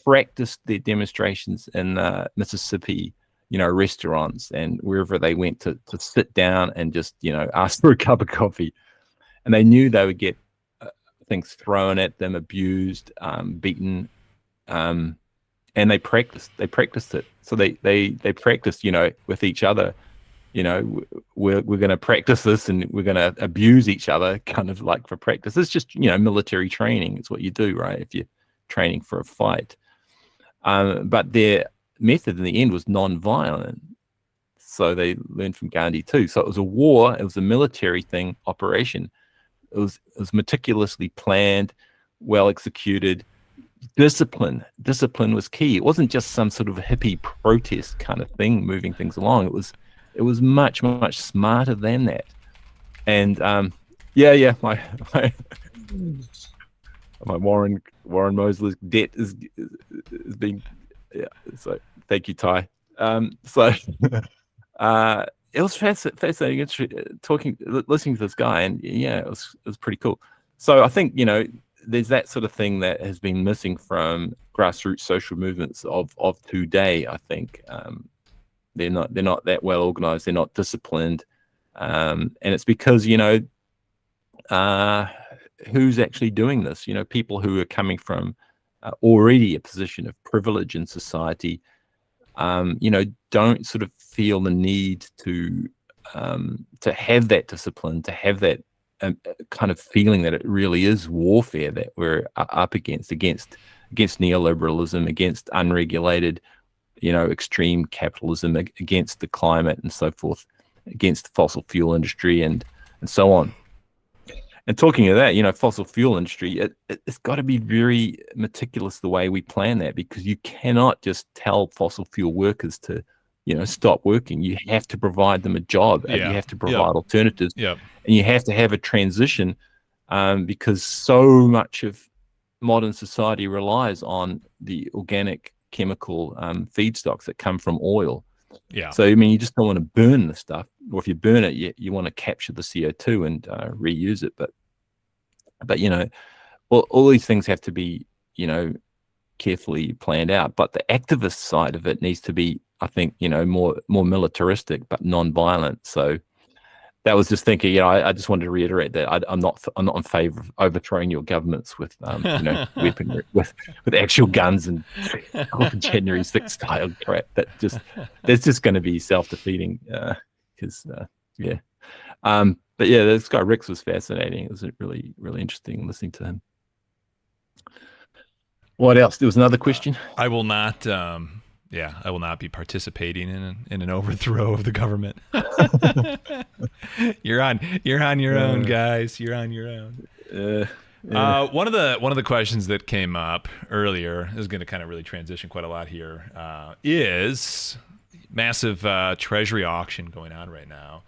Speaker 2: practiced their demonstrations in Mississippi, restaurants and wherever they went to sit down and just ask for a cup of coffee, and they knew they would get things thrown at them, abused, beaten, and they practiced it. So they practiced with each other. We're going to practice this, and we're going to abuse each other, kind of like for practice. It's just military training. It's what you do, right? If you're training for a fight. But their method in the end was non-violent. So they learned from Gandhi too. So it was a war. It was a military operation. It was meticulously planned, well executed. Discipline was key. It wasn't just some sort of hippie protest kind of thing moving things along. It was much, much smarter than that. And my Warren Mosler's debt is being. Yeah, so thank you, Ty. It was fascinating listening to this guy, and it was pretty cool. So I think there's that sort of thing that has been missing from grassroots social movements of today. I think they're not that well organized. They're not disciplined, and it's because who's actually doing this? People who are coming from already a position of privilege in society, don't sort of feel the need to have that discipline, to have that kind of feeling that it really is warfare that we're up against neoliberalism, against unregulated, extreme capitalism against the climate and so forth, against the fossil fuel industry and so on. And talking of that, fossil fuel industry, it's got to be very meticulous the way we plan that, because you cannot just tell fossil fuel workers to, stop working. You have to provide them a job. And you have to provide alternatives.
Speaker 1: Yep.
Speaker 2: And you have to have a transition because so much of modern society relies on the organic chemical feedstocks that come from oil.
Speaker 1: Yeah.
Speaker 2: So, you just don't want to burn the stuff, or if you burn it, you want to capture the CO2 and reuse it. But all these things have to be, carefully planned out. But the activist side of it needs to be, I think, more militaristic but non-violent. So that was just thinking. I just wanted to reiterate that I'm not in favor of overthrowing your governments with weaponry, with actual guns and January 6th style crap. That's just going to be self-defeating. Because but yeah, this guy Rix was fascinating. It was really, really interesting listening to him. What else? There was another question.
Speaker 1: I will not. I will not be participating in an overthrow of the government. You're on your own, guys. You're on your own. One of the questions that came up earlier is going to kind of really transition quite a lot here. Is massive Treasury auction going on right now,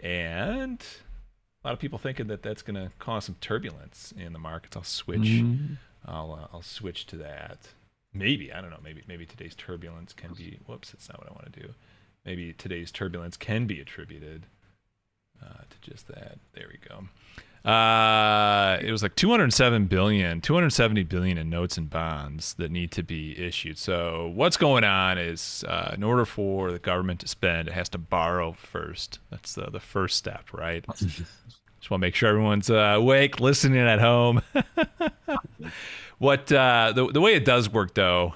Speaker 1: and a lot of people thinking that that's going to cause some turbulence in the markets. I'll switch. I'll switch to that. Maybe, I don't know, maybe today's turbulence can be, whoops, that's not what I want to do. Maybe today's turbulence can be attributed to just that. There we go. It was like 270 billion in notes and bonds that need to be issued. So what's going on is in order for the government to spend, it has to borrow first. That's the first step, right? Just want to make sure everyone's awake, listening at home. What the way it does work, though,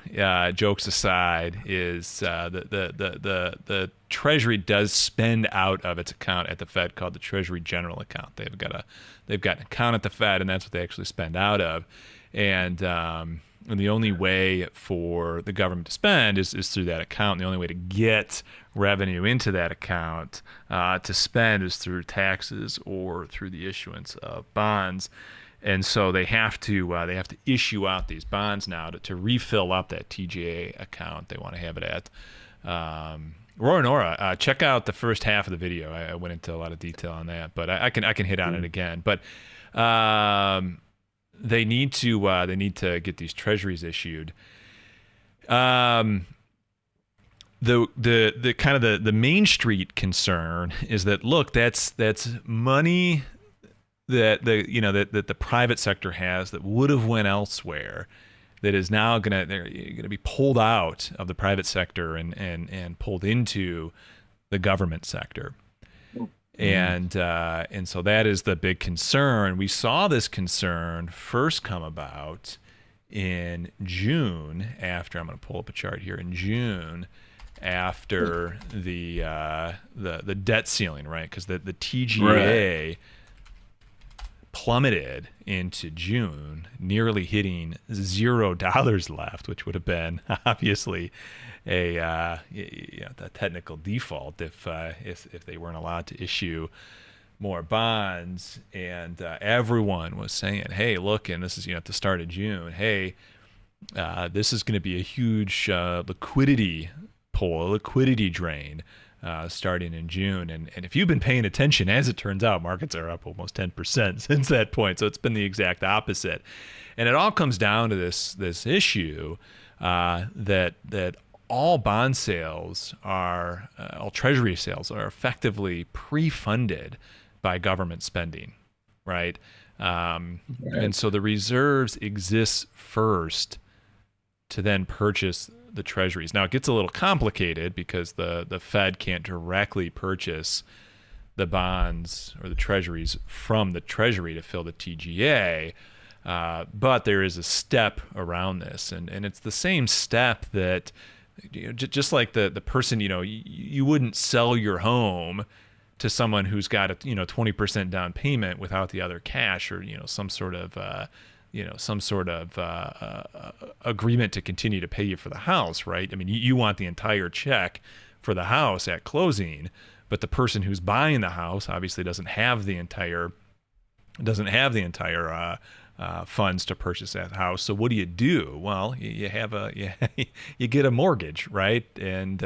Speaker 1: jokes aside, is the Treasury does spend out of its account at the Fed called the Treasury General Account. They've got an account at the Fed, and that's what they actually spend out of. And the only way for the government to spend is through that account. The only way to get revenue into that account to spend is through taxes or through the issuance of bonds. And so they have to issue out these bonds now to refill up that TGA account. They want to have it at. Roar Nora, check out the first half of the video. I went into a lot of detail on that, but I can hit on it again. But they need to get these treasuries issued. The kind of the Main Street concern is that, look, that's money that the private sector has that would have went elsewhere, that is now gonna be pulled out of the private sector and pulled into the government sector. And so that is the big concern. We saw this concern first come about in June after, I'm going to pull up a chart here, in June after the debt ceiling, right? Because the TGA plummeted into June, nearly hitting $0 left, which would have been obviously a technical default if they weren't allowed to issue more bonds. And everyone was saying, hey, look, and this is at the start of June, hey, this is going to be a huge liquidity pull, a liquidity drain starting in June. And if you've been paying attention, as it turns out, markets are up almost 10% since that point. So it's been the exact opposite. And it all comes down to this issue that all bond sales are, all treasury sales are effectively pre-funded by government spending, right? And so the reserves exist first to then purchase the treasuries. Now it gets a little complicated because the Fed can't directly purchase the bonds or the treasuries from the Treasury to fill the TGA, but there is a step around this, and it's the same step that, just like the person, you wouldn't sell your home to someone who's got a 20% down payment without the other cash, or some sort of some sort of agreement to continue to pay you for the house, right? I mean, you want the entire check for the house at closing, but the person who's buying the house obviously doesn't have the entire funds to purchase that house. So what do? Well, you get a mortgage, right? And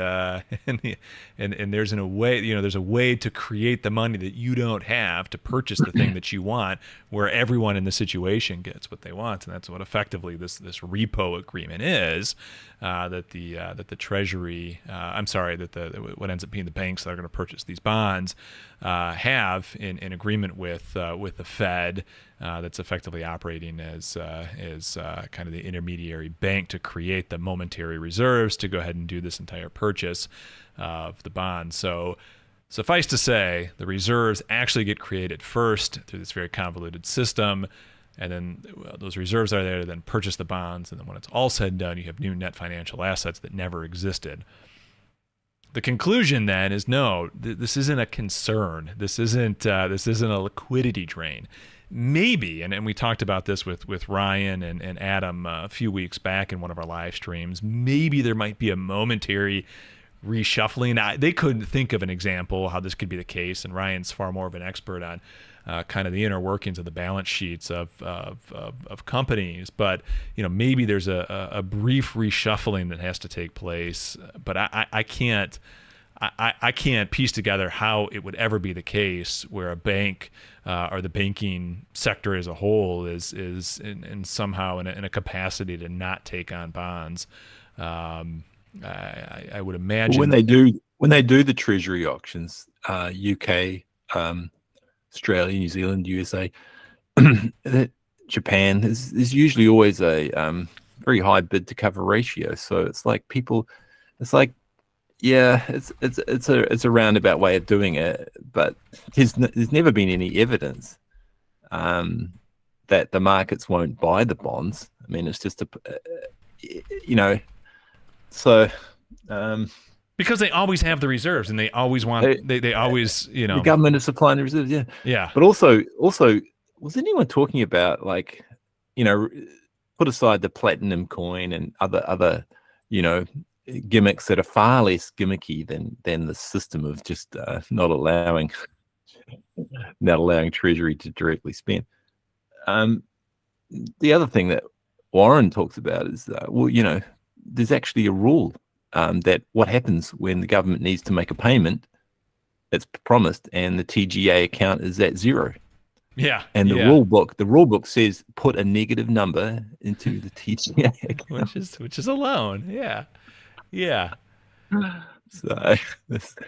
Speaker 1: there's a way to create the money that you don't have to purchase the thing that you want, where everyone in the situation gets what they want, and that's what effectively this repo agreement is. That the Treasury, what ends up being the banks that are going to purchase these bonds, have in agreement with the Fed, that's effectively operating as kind of the intermediary bank to create the momentary reserves to go ahead and do this entire purchase of the bonds. So suffice to say, the reserves actually get created first through this very convoluted system. And then those reserves are there to then purchase the bonds. And then when it's all said and done, you have new net financial assets that never existed. The conclusion then is no, this isn't a concern. This isn't a liquidity drain. Maybe, and we talked about this with Ryan and Adam a few weeks back in one of our live streams, maybe there might be a momentary reshuffling. They couldn't think of an example how this could be the case, and Ryan's far more of an expert on kind of the inner workings of the balance sheets of companies. But maybe there's a brief reshuffling that has to take place. But I can't piece together how it would ever be the case where a bank or the banking sector as a whole is in somehow in a capacity to not take on bonds. I would imagine
Speaker 2: when they do the Treasury auctions, UK, Australia, New Zealand, USA, Japan, there's usually always a very high bid to cover ratio. So it's like it's a roundabout way of doing it, but there's never been any evidence that the markets won't buy the bonds. I mean, it's just so.
Speaker 1: Because they always have the reserves, and they always want. They always,
Speaker 2: the government is supplying the reserves. Yeah,
Speaker 1: yeah.
Speaker 2: But also, was anyone talking about put aside the platinum coin and other gimmicks that are far less gimmicky than the system of just not allowing Treasury to directly spend. The other thing that Warren talks about is there's actually a rule. That what happens when the government needs to make a payment that's promised and the TGA account is at zero.
Speaker 1: Yeah.
Speaker 2: And the rule book says put a negative number into the TGA account.
Speaker 1: which is a loan. Yeah. Yeah.
Speaker 2: So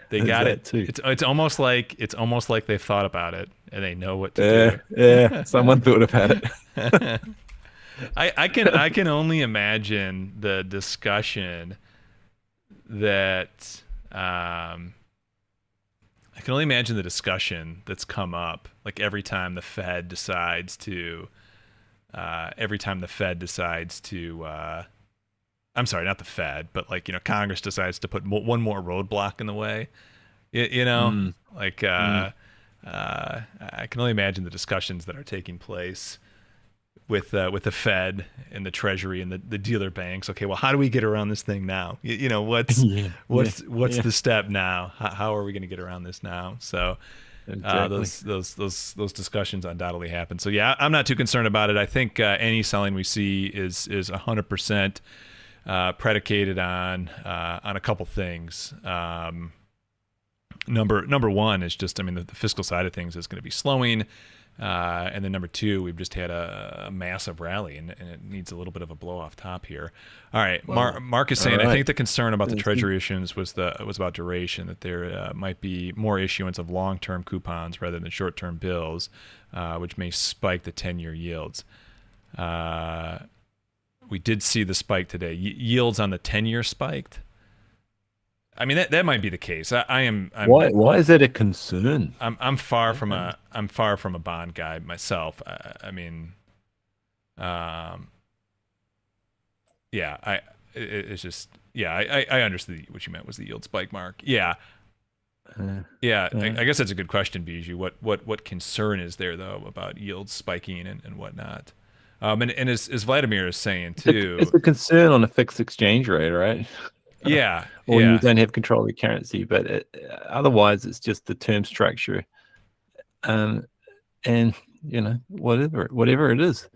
Speaker 1: they got it
Speaker 2: too.
Speaker 1: It's almost like they've thought about it and they know what to do.
Speaker 2: Yeah. Someone thought about it.
Speaker 1: I can only imagine the discussion that's come up, like every time the Fed decides to I'm sorry, not the Fed, but Congress decides to put one more roadblock in the way. I can only imagine the discussions that are taking place with the Fed and the Treasury and the dealer banks. Okay, well, how do we get around this thing now? What's the step now? How are we going to get around this now? So exactly. Those discussions undoubtedly happen. So yeah, I'm not too concerned about it. I think any selling we see is 100% predicated on a couple things. Number one is just, the fiscal side of things is going to be slowing. And then number two, we've just had a massive rally, and it needs a little bit of a blow off top here. All right, Mark is saying, right. I think the concern about the Treasury issuance was about duration, that there might be more issuance of long-term coupons rather than short-term bills, which may spike the 10-year yields. We did see the spike today. Yields on the 10-year spiked. That might be the case.
Speaker 2: Why is that a concern?
Speaker 1: I'm far from a bond guy myself. It's just I understood what you meant was the yield spike, Mark. Yeah. I guess that's a good question, Bijou. What concern is there though about yields spiking and whatnot? And as Vladimir is saying too,
Speaker 2: it's a concern on a fixed exchange rate, right?
Speaker 1: Yeah,
Speaker 2: or when
Speaker 1: yeah.
Speaker 2: you don't have control of the currency, but otherwise it's just the term structure, and whatever it is,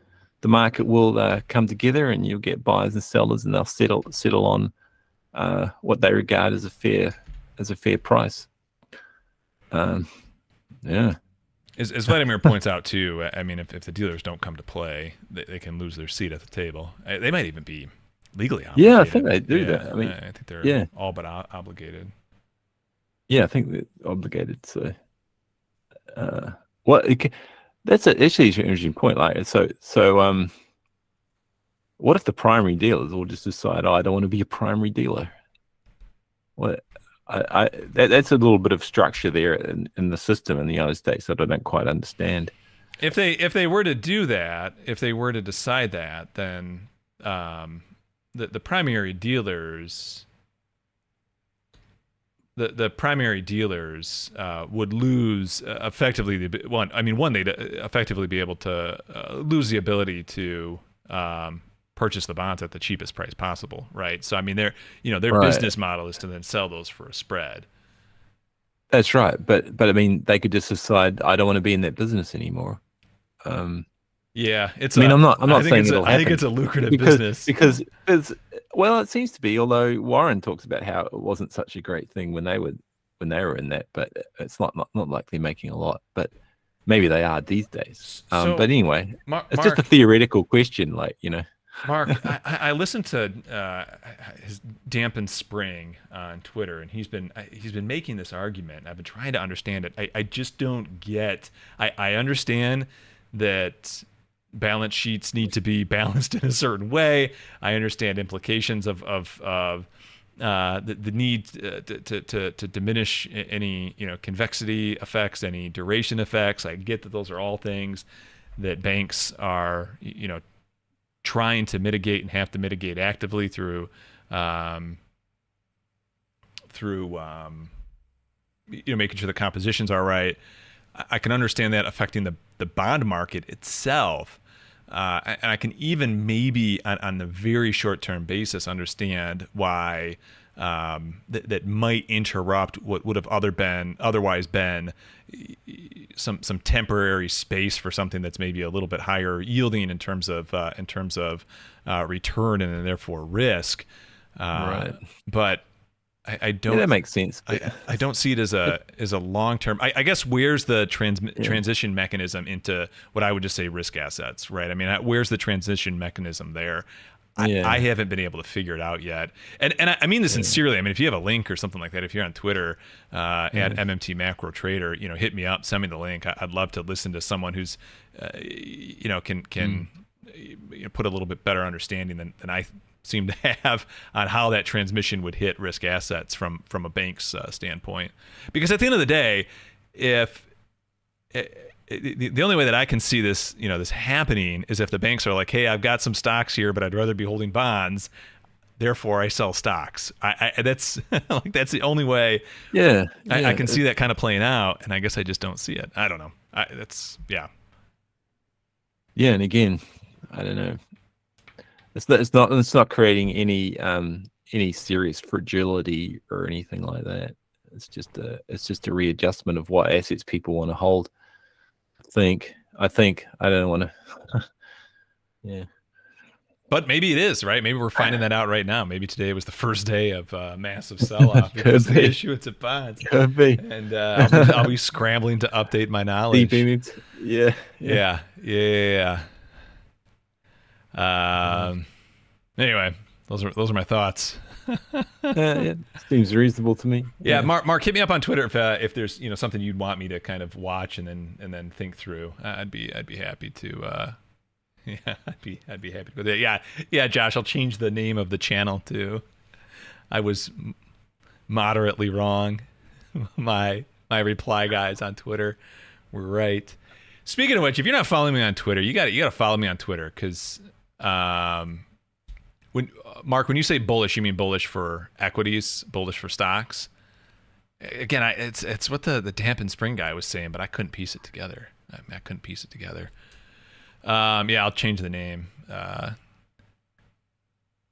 Speaker 2: the market will come together, and you'll get buyers and sellers, and they'll settle on what they regard as a fair price. Yeah.
Speaker 1: As Vladimir points out too, I mean, if the dealers don't come to play, they can lose their seat at the table. They might even be legally obligated.
Speaker 2: Yeah, I think they do that. I mean,
Speaker 1: I think they're all but obligated.
Speaker 2: Yeah, I think they're obligated. So, that's actually an interesting point. Like, so, what if the primary dealers all just decide, I don't want to be a primary dealer? What? That's a little bit of structure there in the system in the United States that I don't quite understand.
Speaker 1: If they were to do that, if they were to decide that, then the primary dealers, the primary dealers would lose effectively they'd effectively be able to lose the ability to purchase the bonds at the cheapest price possible, right? So I mean, their business model is to then sell those for a spread.
Speaker 2: That's right, but I mean, they could just decide, I don't want to be in that business anymore.
Speaker 1: Yeah, I'm
Speaker 2: not saying it'll happen.
Speaker 1: I think it's a lucrative business
Speaker 2: because well, it seems to be. Although Warren talks about how it wasn't such a great thing when they were in that, but it's not like they're making a lot. But maybe they are these days. But anyway, it's just a theoretical question, like,
Speaker 1: Mark, I listened to his Dampened Spring on Twitter, and he's been making this argument. I've been trying to understand it. I just don't get. I understand that balance sheets need to be balanced in a certain way. I understand implications of the need to diminish any convexity effects, any duration effects. I get that those are all things that banks are trying to mitigate and have to mitigate actively through making sure the compositions are right. I can understand that affecting the bond market itself. And I can even maybe on the very short-term basis understand why that might interrupt what would have otherwise been some temporary space for something that's maybe a little bit higher yielding in terms of return and therefore risk.
Speaker 2: Right.
Speaker 1: But I don't.
Speaker 2: Yeah, that makes sense.
Speaker 1: I don't see it as a long term. I guess where's the transition mechanism into what I would just say risk assets, right? I mean, where's the transition mechanism there? I haven't been able to figure it out yet. And I mean this sincerely. I mean, if you have a link or something like that, if you're on Twitter at MMT Macro Trader, hit me up, send me the link. I'd love to listen to someone who's can put a little bit better understanding than I seem to have on how that transmission would hit risk assets from a bank's standpoint. Because at the end of the day, if the only way that I can see this, this happening is if the banks are like, hey, I've got some stocks here, but I'd rather be holding bonds. Therefore, I sell stocks. That's that's the only way.
Speaker 2: Yeah,
Speaker 1: I can see that kind of playing out, and I guess I just don't see it. I don't know.
Speaker 2: Yeah, and again, I don't know. It's not creating any serious fragility or anything like that. It's just a readjustment of what assets people want to hold. I think I don't want to. Yeah.
Speaker 1: But maybe it is, right? Maybe we're finding that out right now. Maybe today was the first day of massive sell-off because of the issuance of bonds.
Speaker 2: Could be.
Speaker 1: And I'll be scrambling to update my knowledge.
Speaker 2: Yeah.
Speaker 1: Anyway, those are my thoughts.
Speaker 2: Seems reasonable to me.
Speaker 1: Yeah, Mark, hit me up on Twitter if there's something you'd want me to kind of watch and then think through. I'd be happy to. I'd be happy to go there. Yeah, Josh, I'll change the name of the channel to. I was moderately wrong. My reply guys on Twitter were right. Speaking of which, if you're not following me on Twitter, you got to follow me on Twitter because. Mark, when you say bullish, you mean bullish for equities, bullish for stocks? Again, it's what the Dampened Spring guy was saying, but I couldn't piece it together. Yeah, I'll change the name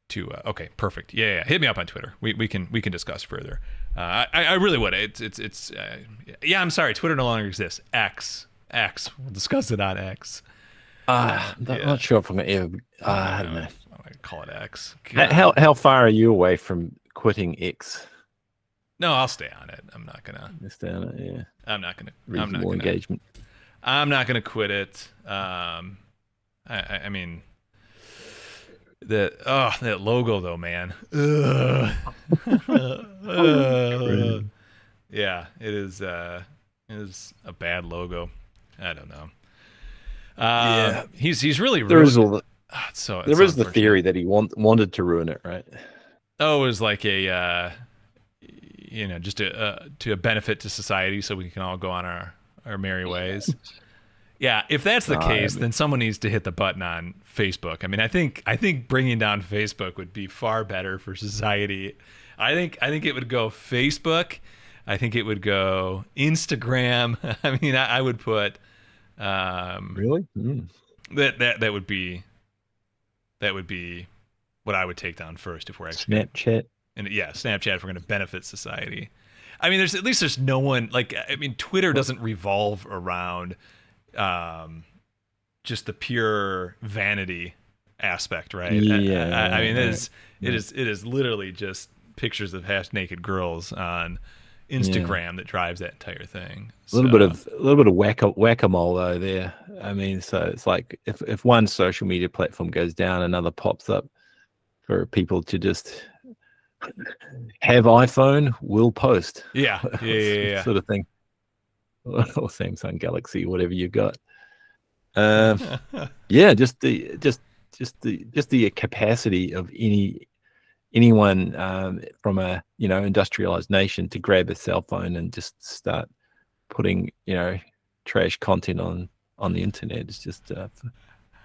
Speaker 1: to okay, perfect. Yeah, hit me up on Twitter. We can discuss further. I really would. It's yeah. I'm sorry, Twitter no longer exists. X. We'll discuss it on X.
Speaker 2: I'm not sure if I'm gonna ever. I don't know.
Speaker 1: I call it X.
Speaker 2: How far are you away from quitting X?
Speaker 1: No, I'll stay on it. I'm not gonna.
Speaker 2: Stay on it. Yeah.
Speaker 1: I'm not gonna.
Speaker 2: Reasonable engagement.
Speaker 1: I'm not gonna quit it. I mean. That logo though, man. Yeah, it is a bad logo. I don't know. Yeah, he's really
Speaker 2: there is the
Speaker 1: unfortunate.
Speaker 2: theory that he wanted to ruin it, right?
Speaker 1: Oh, it was like a just to a benefit to society, so we can all go on our merry ways. Yeah, if that's the case, then someone needs to hit the button on Facebook. I mean, I think bringing down Facebook would be far better for society. I think it would go Facebook. I think it would go Instagram. I mean, I would put
Speaker 2: really
Speaker 1: that would be what I would take down first if we're actually
Speaker 2: Snapchat.
Speaker 1: Snapchat if we're going to benefit society. I mean, there's no one like. I mean, Twitter doesn't revolve around just the pure vanity aspect, right?
Speaker 2: Yeah.
Speaker 1: I mean, it is literally just pictures of half naked girls on Instagram that drives that entire thing.
Speaker 2: A little bit of whack-a-mole though there. I mean, so it's like if one social media platform goes down, another pops up for people to just have iPhone, will post.
Speaker 1: Yeah.
Speaker 2: Sort of thing. Or Samsung Galaxy, whatever you got. Yeah, just the capacity of anyone from a industrialized nation to grab a cell phone and just start putting trash content on the internet. It's just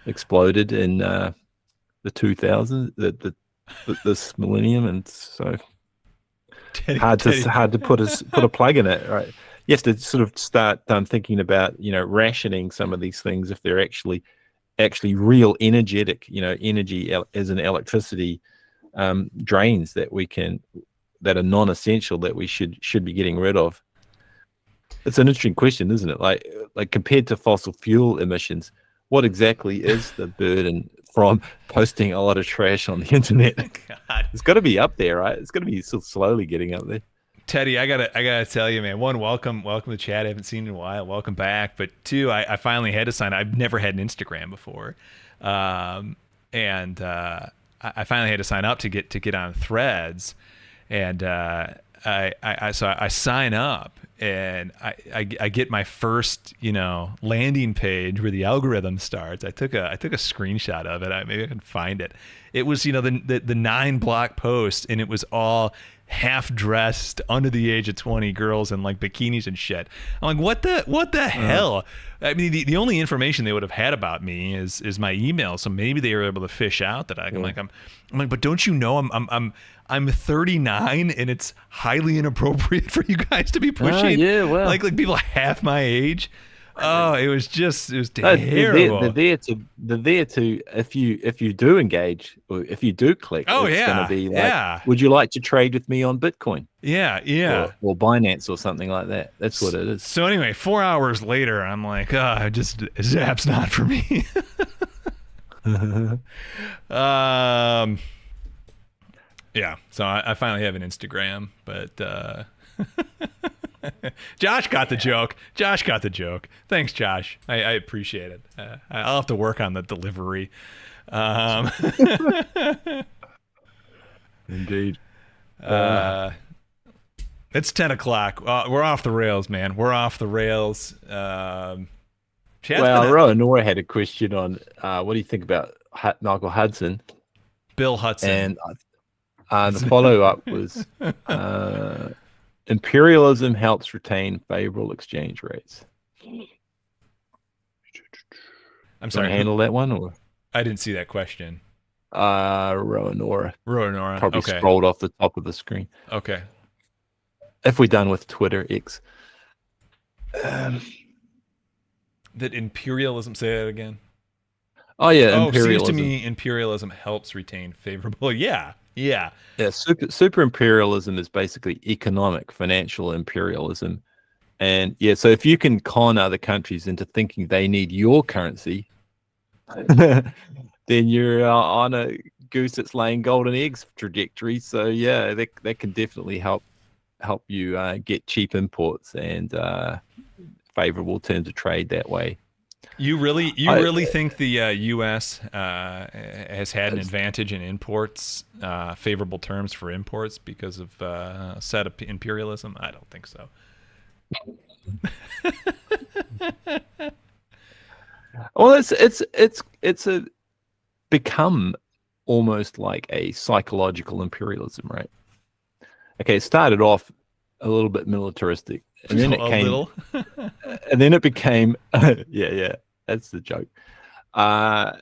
Speaker 2: exploded in the 2000s, this millennium, and so hard to put a plug in it, right? You have to sort of start thinking about rationing some of these things if they're actually real energetic energy as an electricity drains that are non-essential that we should be getting rid of. It's an interesting question, isn't it? Like compared to fossil fuel emissions, what exactly is the burden from posting a lot of trash on the internet?
Speaker 1: God.
Speaker 2: It's got to be up there, right? It's got to be sort of slowly getting up there.
Speaker 1: Teddy, I gotta tell you, man. One, welcome to chat. I haven't seen you in a while. Welcome back. But two, I finally had to sign up. I've never had an Instagram before, and I finally had to sign up to get on Threads, and I sign up, and I get my first landing page where the algorithm starts. I took a screenshot of it. Maybe I can find it. It was the 9-block post, and it was all half dressed under the age of 20 girls in like bikinis and shit. I'm like, what the hell? I mean, the only information they would have had about me is my email, so maybe they were able to fish out that I'm like, but don't you know I'm 39 and it's highly inappropriate for you guys to be pushing like people half my age. Oh, it was terrible.
Speaker 2: They're there to if you do engage or if you do click, it's going to be like, would you like to trade with me on Bitcoin?
Speaker 1: Yeah.
Speaker 2: Or Binance or something like that. That's what it is.
Speaker 1: So anyway, 4 hours later, I'm like, Zap's not for me. Yeah. So I finally have an Instagram, but Josh got the joke. Thanks, Josh. I appreciate it. I'll have to work on the delivery.
Speaker 2: Indeed.
Speaker 1: It's 10 o'clock. We're off the rails, man. We're off the rails.
Speaker 2: Rowan Nora had a question on what do you think about Michael Hudson?
Speaker 1: Bill Hudson.
Speaker 2: And the follow-up was imperialism helps retain favorable exchange rates.
Speaker 1: I'm sorry.
Speaker 2: Handle that one, or
Speaker 1: I didn't see that question.
Speaker 2: Rowan Nora probably
Speaker 1: okay.
Speaker 2: scrolled off the top of the screen.
Speaker 1: Okay.
Speaker 2: If we're done with Twitter X,
Speaker 1: that imperialism. Say that again.
Speaker 2: Oh yeah,
Speaker 1: Oh, seems to
Speaker 2: imperialism.
Speaker 1: me imperialism helps retain favorable. Yeah, yeah.
Speaker 2: Yeah, super imperialism is basically economic, financial imperialism. And yeah, so if you can con other countries into thinking they need your currency, then you're on a goose that's laying golden eggs trajectory. So yeah, that can definitely help you get cheap imports and favorable terms of trade that way.
Speaker 1: You
Speaker 2: I,
Speaker 1: really think the U.S. Has had an advantage in imports, favorable terms for imports because of set of imperialism? I don't think so.
Speaker 2: well, it's a become almost like a psychological imperialism, right? Okay, it started off a little bit militaristic, and then it and then it became, yeah, that's the joke. And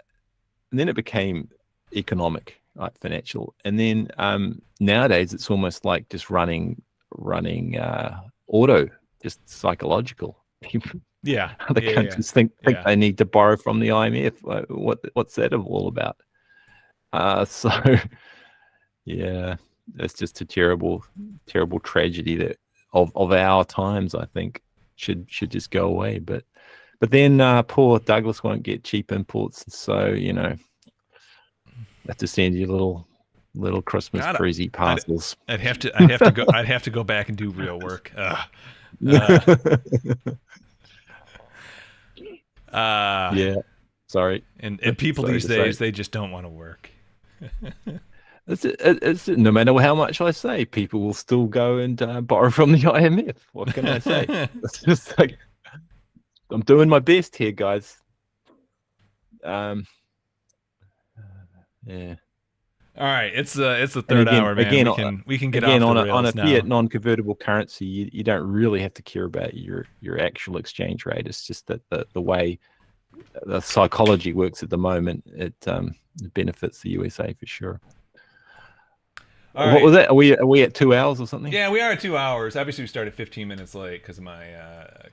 Speaker 2: then it became economic, like financial, and then nowadays it's almost like just running auto, just psychological.
Speaker 1: Yeah,
Speaker 2: Other countries think they need to borrow from the IMF. What's that all about? So yeah, that's just a terrible tragedy that of our times. I think should just go away. But then poor Douglas won't get cheap imports, so I have to send you little Christmas breezy parcels.
Speaker 1: I'd have to go back and do real work.
Speaker 2: Yeah, sorry.
Speaker 1: And people these days, they just don't want to work.
Speaker 2: It's no matter how much I say, people will still go and borrow from the IMF. What can I say? It's just like, I'm doing my best here, guys. Yeah.
Speaker 1: All right, it's the third hour, man.
Speaker 2: Again,
Speaker 1: we can get
Speaker 2: again
Speaker 1: off
Speaker 2: on
Speaker 1: the
Speaker 2: a
Speaker 1: rails now.
Speaker 2: fiat non-convertible currency. You don't really have to care about your actual exchange rate. It's just that the way the psychology works at the moment, it benefits the USA for sure.
Speaker 1: All
Speaker 2: what
Speaker 1: right.
Speaker 2: was that? Are we at 2 hours or something?
Speaker 1: Yeah, we are at 2 hours. Obviously, we started 15 minutes late because of my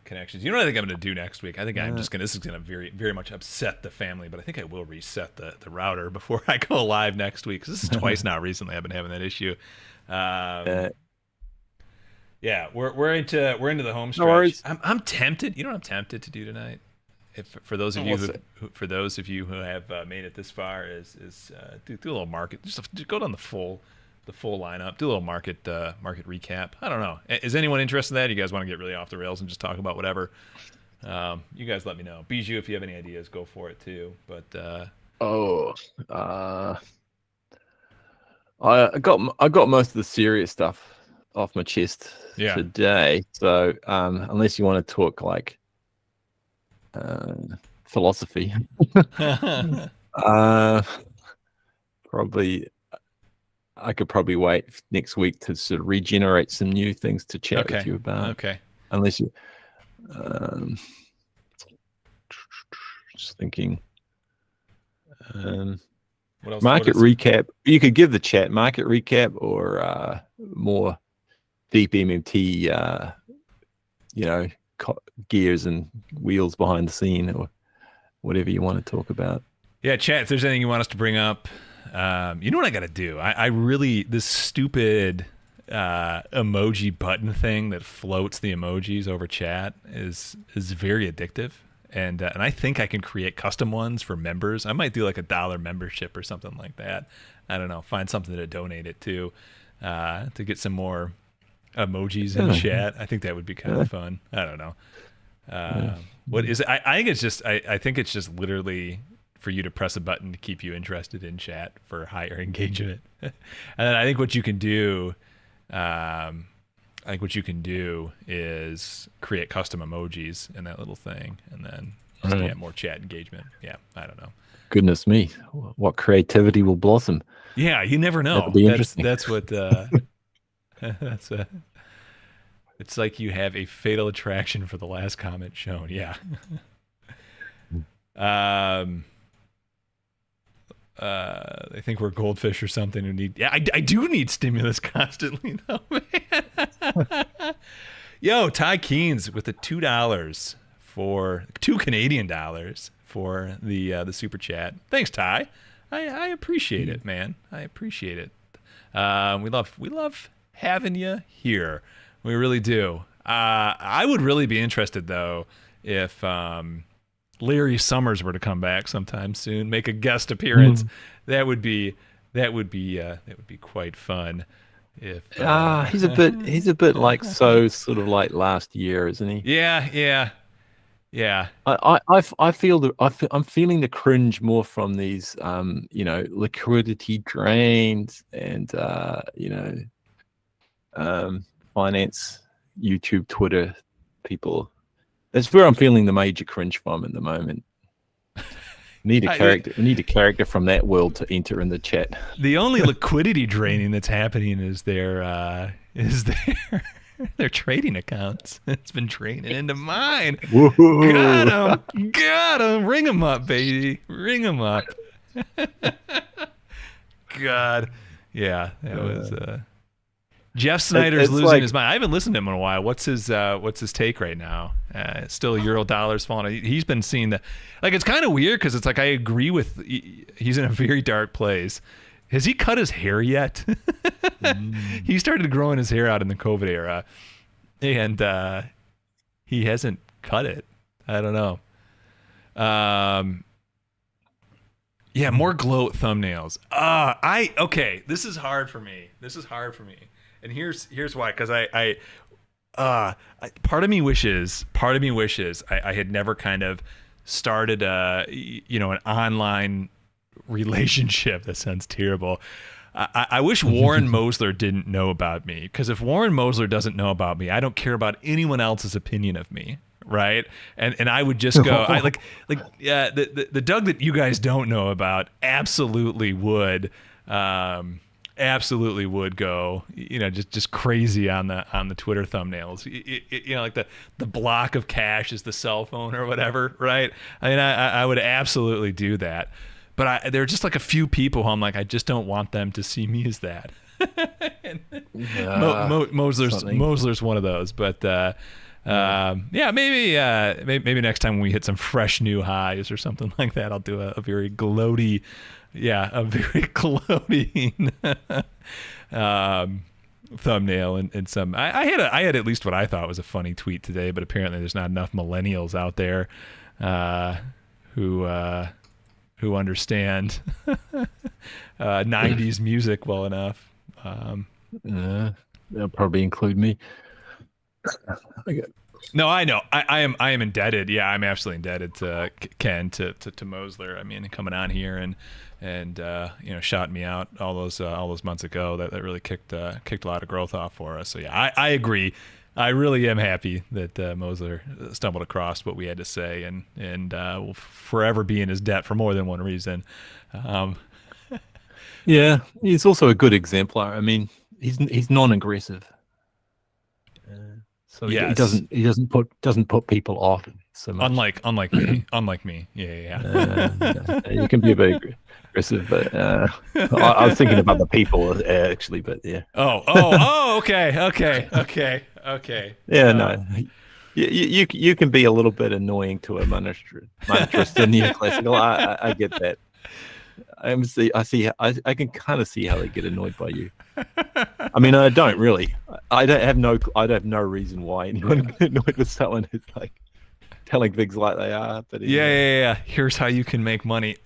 Speaker 1: connections. You know what I think I'm going to do next week? I think this is going to very, very much upset the family, but I think I will reset the router before I go live next week, because this is twice now recently I've been having that issue. Yeah, we're into the home stretch. I'm tempted. You know what I'm tempted to do tonight? For those of you who have made it this far, is do a little market. Just go down the full lineup, do a little market recap. I don't know. Is anyone interested in that? You guys want to get really off the rails and just talk about whatever? You guys let me know. Bijou, if you have any ideas, go for it too. But
Speaker 2: I got most of the serious stuff off my chest today. So unless you want to talk like philosophy, I could probably wait next week to sort of regenerate some new things to chat with you about.
Speaker 1: Okay.
Speaker 2: Unless you, just thinking.
Speaker 1: What else?
Speaker 2: Market recap. You could give the chat market recap or more deep MMT. Gears and wheels behind the scene, or whatever you want to talk about.
Speaker 1: Yeah, chat. If there's anything you want us to bring up. You know what I got to do? I really, this stupid emoji button thing that floats the emojis over chat is very addictive, and I think I can create custom ones for members. I might do like $1 membership or something like that. I don't know. Find something to donate it to get some more emojis in chat. I think that would be kind of fun. I don't know. What is it? I think it's just literally for you to press a button to keep you interested in chat for higher engagement. And then I think what you can do, is create custom emojis in that little thing, and then just get more chat engagement. Yeah, I don't know.
Speaker 2: Goodness me, what creativity will blossom?
Speaker 1: Yeah, you never know.
Speaker 2: That'll be interesting.
Speaker 1: That's what. It's like you have a fatal attraction for the last comment shown. Yeah. They think we're goldfish or something who need. Yeah, I do need stimulus constantly, though, man. Yo, Ty Keynes with the $2 for $2 for the super chat. Thanks, Ty. I appreciate it, man. I appreciate it. We love having you here. We really do. I would really be interested though if Larry Summers were to come back sometime soon, make a guest appearance. That would be quite fun. If
Speaker 2: he's a bit like sort of like last year, isn't he?
Speaker 1: Yeah.
Speaker 2: I'm feeling the cringe more from these liquidity drains and finance, YouTube, Twitter people. That's where I'm feeling the major cringe from at the moment. We need a character from that world to enter in the chat.
Speaker 1: The only liquidity draining that's happening is their trading accounts. It's been draining into mine. Whoa. Got him. Ring him up, baby. Ring him up. God, yeah, that was. Jeff Snyder's losing his mind. I haven't listened to him in a while. What's his take right now? Still euro dollar's falling. He's been seeing the, like, it's kind of weird because it's like I agree with, he's in a very dark place. Has he cut his hair yet? He started growing his hair out in the COVID era, and he hasn't cut it. I don't know. Yeah, more gloat thumbnails. Okay, this is hard for me. And here's why, because part of me wishes I had never kind of started an online relationship. That sounds terrible. I wish Warren Mosler didn't know about me, because if Warren Mosler doesn't know about me, I don't care about anyone else's opinion of me, right? And I would just go, the Doug that you guys don't know about absolutely would go, just crazy on the Twitter thumbnails. Like the block of cash is the cell phone or whatever, right? I mean, I would absolutely do that. But there are just like a few people who I'm like, I just don't want them to see me as that. Mosler's one of those. But maybe next time when we hit some fresh new highs or something like that, I'll do a very gloating thumbnail and some. I had at least what I thought was a funny tweet today, but apparently there's not enough millennials out there who understand 90s music well enough.
Speaker 2: They'll probably include me.
Speaker 1: No, I know. I am indebted. Yeah, I'm absolutely indebted to Ken, to Mosler. I mean, coming on here and shouting me out all those months ago. That really kicked a lot of growth off for us. So yeah, I agree. I really am happy that Mosler stumbled across what we had to say and will forever be in his debt for more than one reason.
Speaker 2: Yeah, he's also a good exemplar. I mean, he's non-aggressive, so yes. he doesn't put people off so much.
Speaker 1: Unlike me. Yeah.
Speaker 2: You can be a bit aggressive, but I was thinking about the people actually. But yeah.
Speaker 1: Oh. Okay.
Speaker 2: Yeah, no. You can be a little bit annoying to a monetarist in neoclassical. I get that. I can kind of see how they get annoyed by you. I mean, I don't really. I don't have no reason why anyone get annoyed with someone who's like telling things like they are. But
Speaker 1: yeah. Here's how you can make money.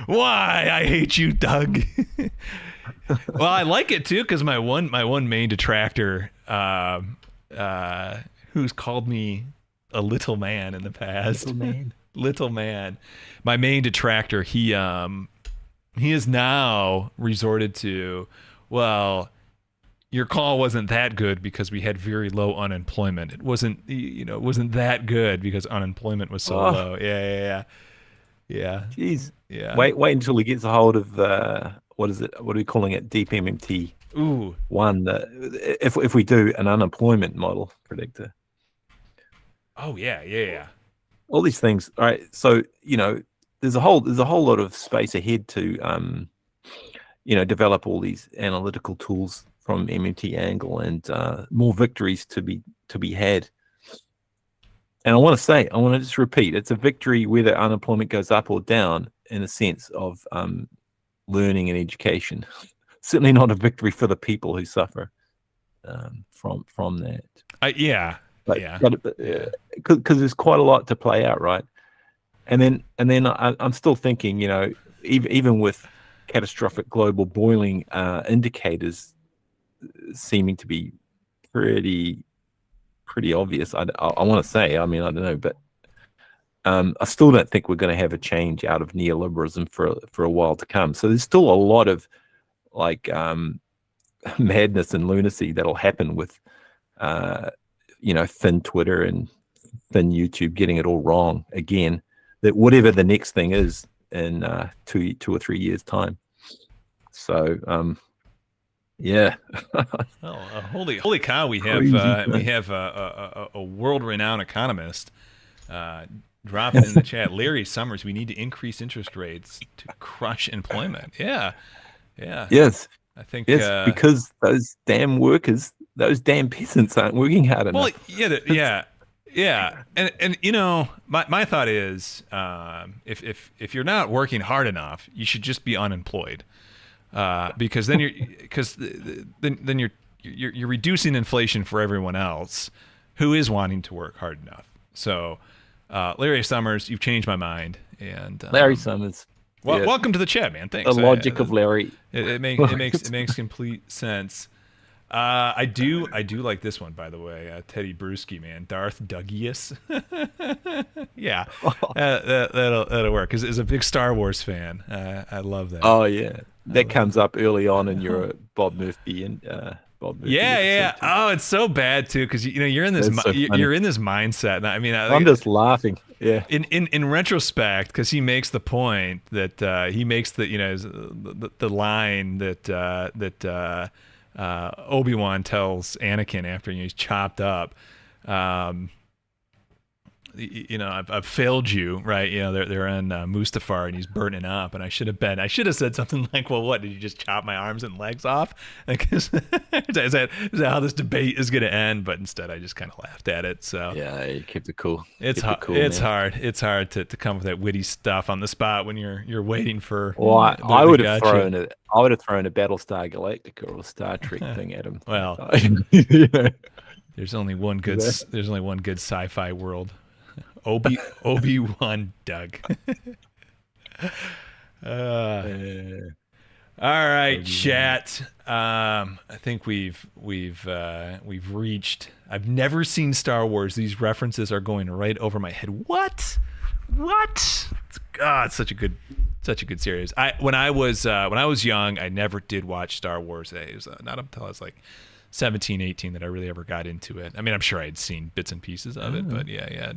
Speaker 1: Why I hate you, Doug. Well, I like it too because my one main detractor, who's called me a little man in the past. Little man. My main detractor, he has now resorted to, well, your call wasn't that good because we had very low unemployment. It wasn't that good because unemployment was so low. Yeah.
Speaker 2: Jeez.
Speaker 1: Yeah.
Speaker 2: Wait until he gets a hold of what is it? What are we calling it? Deep MMT.
Speaker 1: Ooh.
Speaker 2: One. If we do an unemployment model predictor.
Speaker 1: Oh yeah.
Speaker 2: All these things. All right. So there's a whole lot of space ahead to develop all these analytical tools from MMT angle and more victories to be had. And I want to just repeat, it's a victory whether unemployment goes up or down in a sense of learning and education. Certainly not a victory for the people who suffer from that. Because there's quite a lot to play out, right? And then I'm still thinking, even with catastrophic global boiling indicators seeming to be pretty obvious. I want to say, I don't know, but I still don't think we're going to have a change out of neoliberalism for a while to come. So there's still a lot of madness and lunacy that'll happen with thin Twitter and thin YouTube getting it all wrong again. That whatever the next thing is in 2 or 3 years time. So yeah.
Speaker 1: Holy cow! We have a world-renowned economist dropping in the chat. Larry Summers, we need to increase interest rates to crush employment. Yeah.
Speaker 2: Yes.
Speaker 1: I think
Speaker 2: because those damn workers, those damn peasants aren't working hard enough.
Speaker 1: Well, yeah. And my thought is, if you're not working hard enough, you should just be unemployed. Because then you're reducing inflation for everyone else who is wanting to work hard enough. So, Larry Summers, you've changed my mind. And
Speaker 2: Larry Summers,
Speaker 1: welcome to the chat, man. Thanks.
Speaker 2: The logic of Larry.
Speaker 1: It makes complete sense. I do like this one, by the way. Teddy Bruschi, man, Darth Dougius. Yeah, that'll work. Because as a big Star Wars fan, I love that.
Speaker 2: Oh yeah, that comes up early on in your Bob Murphy and Bob Murphy.
Speaker 1: Yeah. Oh, it's so bad too, because you're in this you're in this mindset. And
Speaker 2: I'm just laughing. Yeah.
Speaker 1: In retrospect, because he makes the point that he makes the line that Obi-Wan tells Anakin after he's chopped up. I've failed you, right? They're on Mustafar and he's burning up, and I should have said something like, well, what, did you just chop my arms and legs off? Is that how this debate is going to end? But instead I just kind of laughed at it. So
Speaker 2: yeah, you kept it cool.
Speaker 1: It's hard to come with that witty stuff on the spot when you're waiting for.
Speaker 2: Well, I would have thrown a Battlestar Galactica or a Star Trek thing at him.
Speaker 1: Well, there's only one good sci-fi world. Obi-Wan Doug. All right, chat. I think we've reached. I've never seen Star Wars. These references are going right over my head. What? God, it's such a good series. When I was young, I never did watch Star Wars. It was not until I was like 17, 18 that I really ever got into it. I mean, I'm sure I had seen bits and pieces of it, but yeah.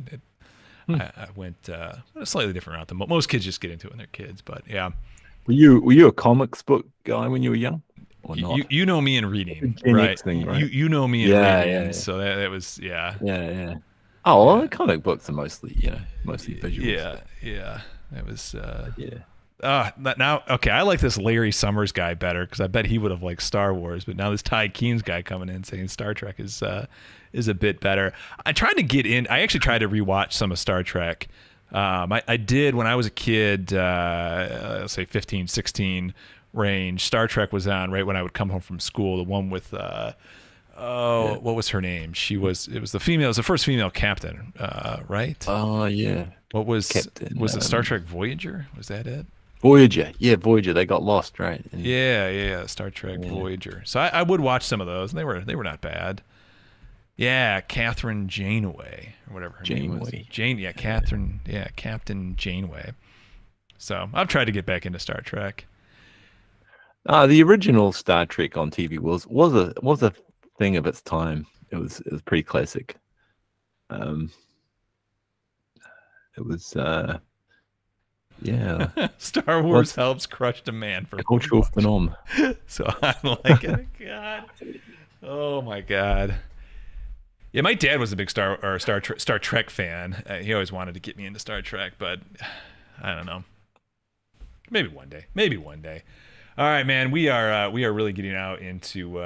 Speaker 1: I went a slightly different route than most kids just get into it when they're kids, but yeah.
Speaker 2: Were you a comics book guy when you were young? Or not?
Speaker 1: You know me in reading, right?
Speaker 2: Thing, right?
Speaker 1: You know me in reading, yeah. So that was yeah.
Speaker 2: Oh, well, comic books are mostly visual.
Speaker 1: Yeah. That was now okay. I like this Larry Summers guy better because I bet he would have liked Star Wars, but now this Ty Keenes guy coming in saying Star Trek is a bit better. I actually tried to rewatch some of Star Trek. I did when I was a kid, let's say 15, 16 range. Star Trek was on right when I would come home from school. The one with what was her name? It was the first female captain, right?
Speaker 2: Oh yeah.
Speaker 1: What was Captain, was it Star Trek Voyager? Was that it?
Speaker 2: Voyager. They got lost, right?
Speaker 1: Yeah, Star Trek Voyager. So I would watch some of those, and they were not bad. Yeah, Catherine Janeway or whatever her name was. Captain Janeway. So I've tried to get back into Star Trek.
Speaker 2: The original Star Trek on TV was a thing of its time. It was pretty classic. It was yeah.
Speaker 1: Star Wars helps crush demand for
Speaker 2: cultural phenomenon.
Speaker 1: So I like it. God. Oh my God. Yeah, my dad was a big Star Trek fan. He always wanted to get me into Star Trek, but I don't know. Maybe one day. All right, man. We are really getting out into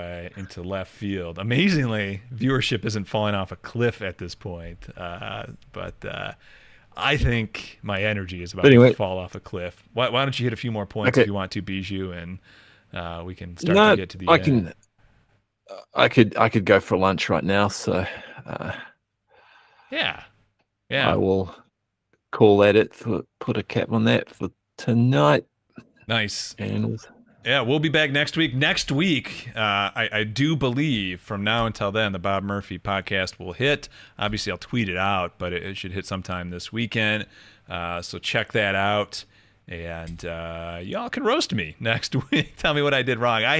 Speaker 1: left field. Amazingly, viewership isn't falling off a cliff at this point. But I think my energy is about to fall off a cliff. Why don't you hit a few more points if you want to, Bijou, and we can start to get to the end.
Speaker 2: I could go for lunch right now, so
Speaker 1: yeah.
Speaker 2: I will call that it. Put a cap on that for tonight.
Speaker 1: Nice.
Speaker 2: And
Speaker 1: yeah, we'll be back next week. Next week, I do believe from now until then, the Bob Murphy podcast will hit. Obviously, I'll tweet it out, but it should hit sometime this weekend. So check that out. And y'all can roast me next week. Tell me what I did wrong. I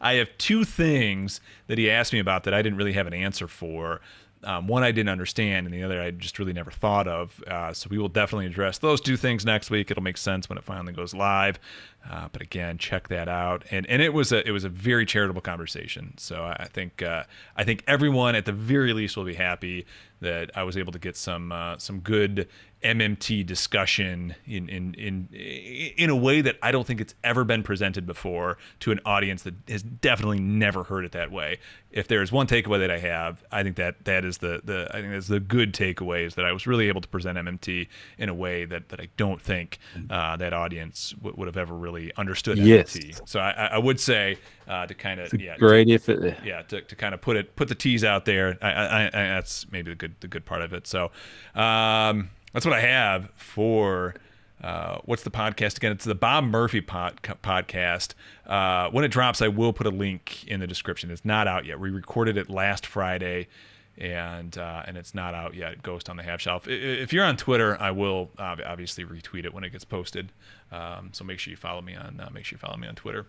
Speaker 1: have two things that he asked me about that I didn't really have an answer for. One I didn't understand, and the other I just really never thought of. So we will definitely address those two things next week. It'll make sense when it finally goes live. But again, check that out. And it was a very charitable conversation. So I think everyone at the very least will be happy that I was able to get some good MMT discussion in a way that I don't think it's ever been presented before to an audience that has definitely never heard it that way. If there is one takeaway that I have, I think that is the good takeaway, is that I was really able to present MMT in a way that I don't think that audience would have ever really understood MMT. So I would say to kind of
Speaker 2: great effort there.
Speaker 1: Yeah, to kind of put the T's out there. I that's maybe the good part of it. So that's what I have for what's the podcast again? It's the Bob Murphy podcast. When it drops, I will put a link in the description. It's not out yet. We recorded it last Friday, and it's not out yet. Ghost on the Half Shelf. If you're on Twitter, I will obviously retweet it when it gets posted. So make sure you follow me on Twitter.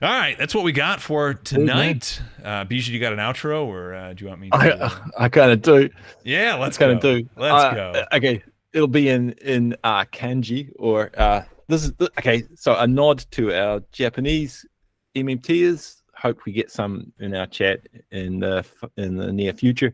Speaker 1: All right, that's what we got for tonight. Bijou, you got an outro, or do you want me to?
Speaker 2: I kind of do.
Speaker 1: Yeah, let's go. Let's go.
Speaker 2: Okay, it'll be in kanji, or this is okay. So a nod to our Japanese MMTers. Hope we get some in our chat in the near future.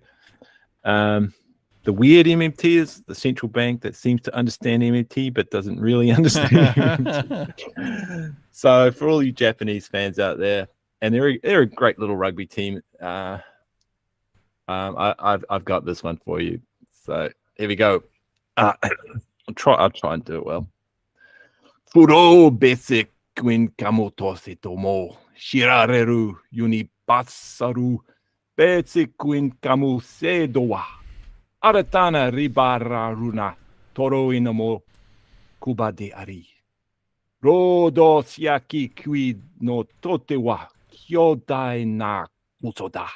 Speaker 2: The weird MMTers, the central bank that seems to understand MMT but doesn't really understand MMT. So for all you Japanese fans out there, and they're a great little rugby team. I've got this one for you. So here we go. I'll try and do it well. Furo basic quin kamoto setomo shirareru unibasaru basic quin kamu sedowa aratana ribararuna toro inamo kuba de ari. Rodo siaki kui no tote wa kyodai na musoda.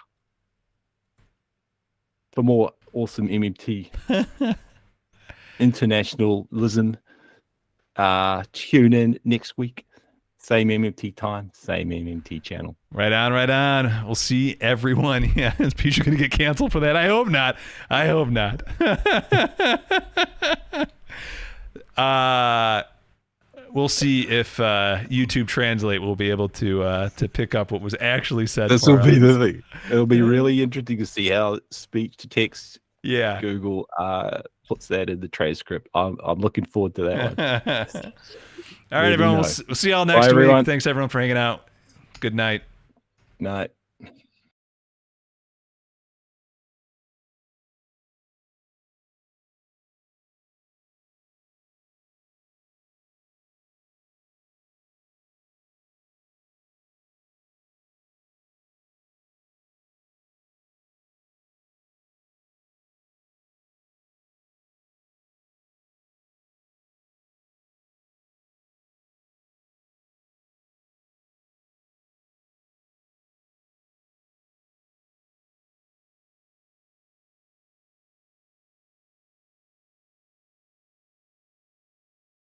Speaker 2: For more awesome MMT internationalism, tune in next week. Same MMT time, same MMT channel.
Speaker 1: Right on. We'll see everyone. Yeah, is Bijou going to get canceled for that? I hope not. We'll see if YouTube Translate will be able to pick up what was actually said.
Speaker 2: This will be the thing. It'll be really interesting to see how speech to text.
Speaker 1: Yeah,
Speaker 2: Google puts that in the transcript. I'm looking forward to that one.
Speaker 1: All right, everyone. We'll see y'all next week. Thanks everyone for hanging out. Good night.
Speaker 2: Night.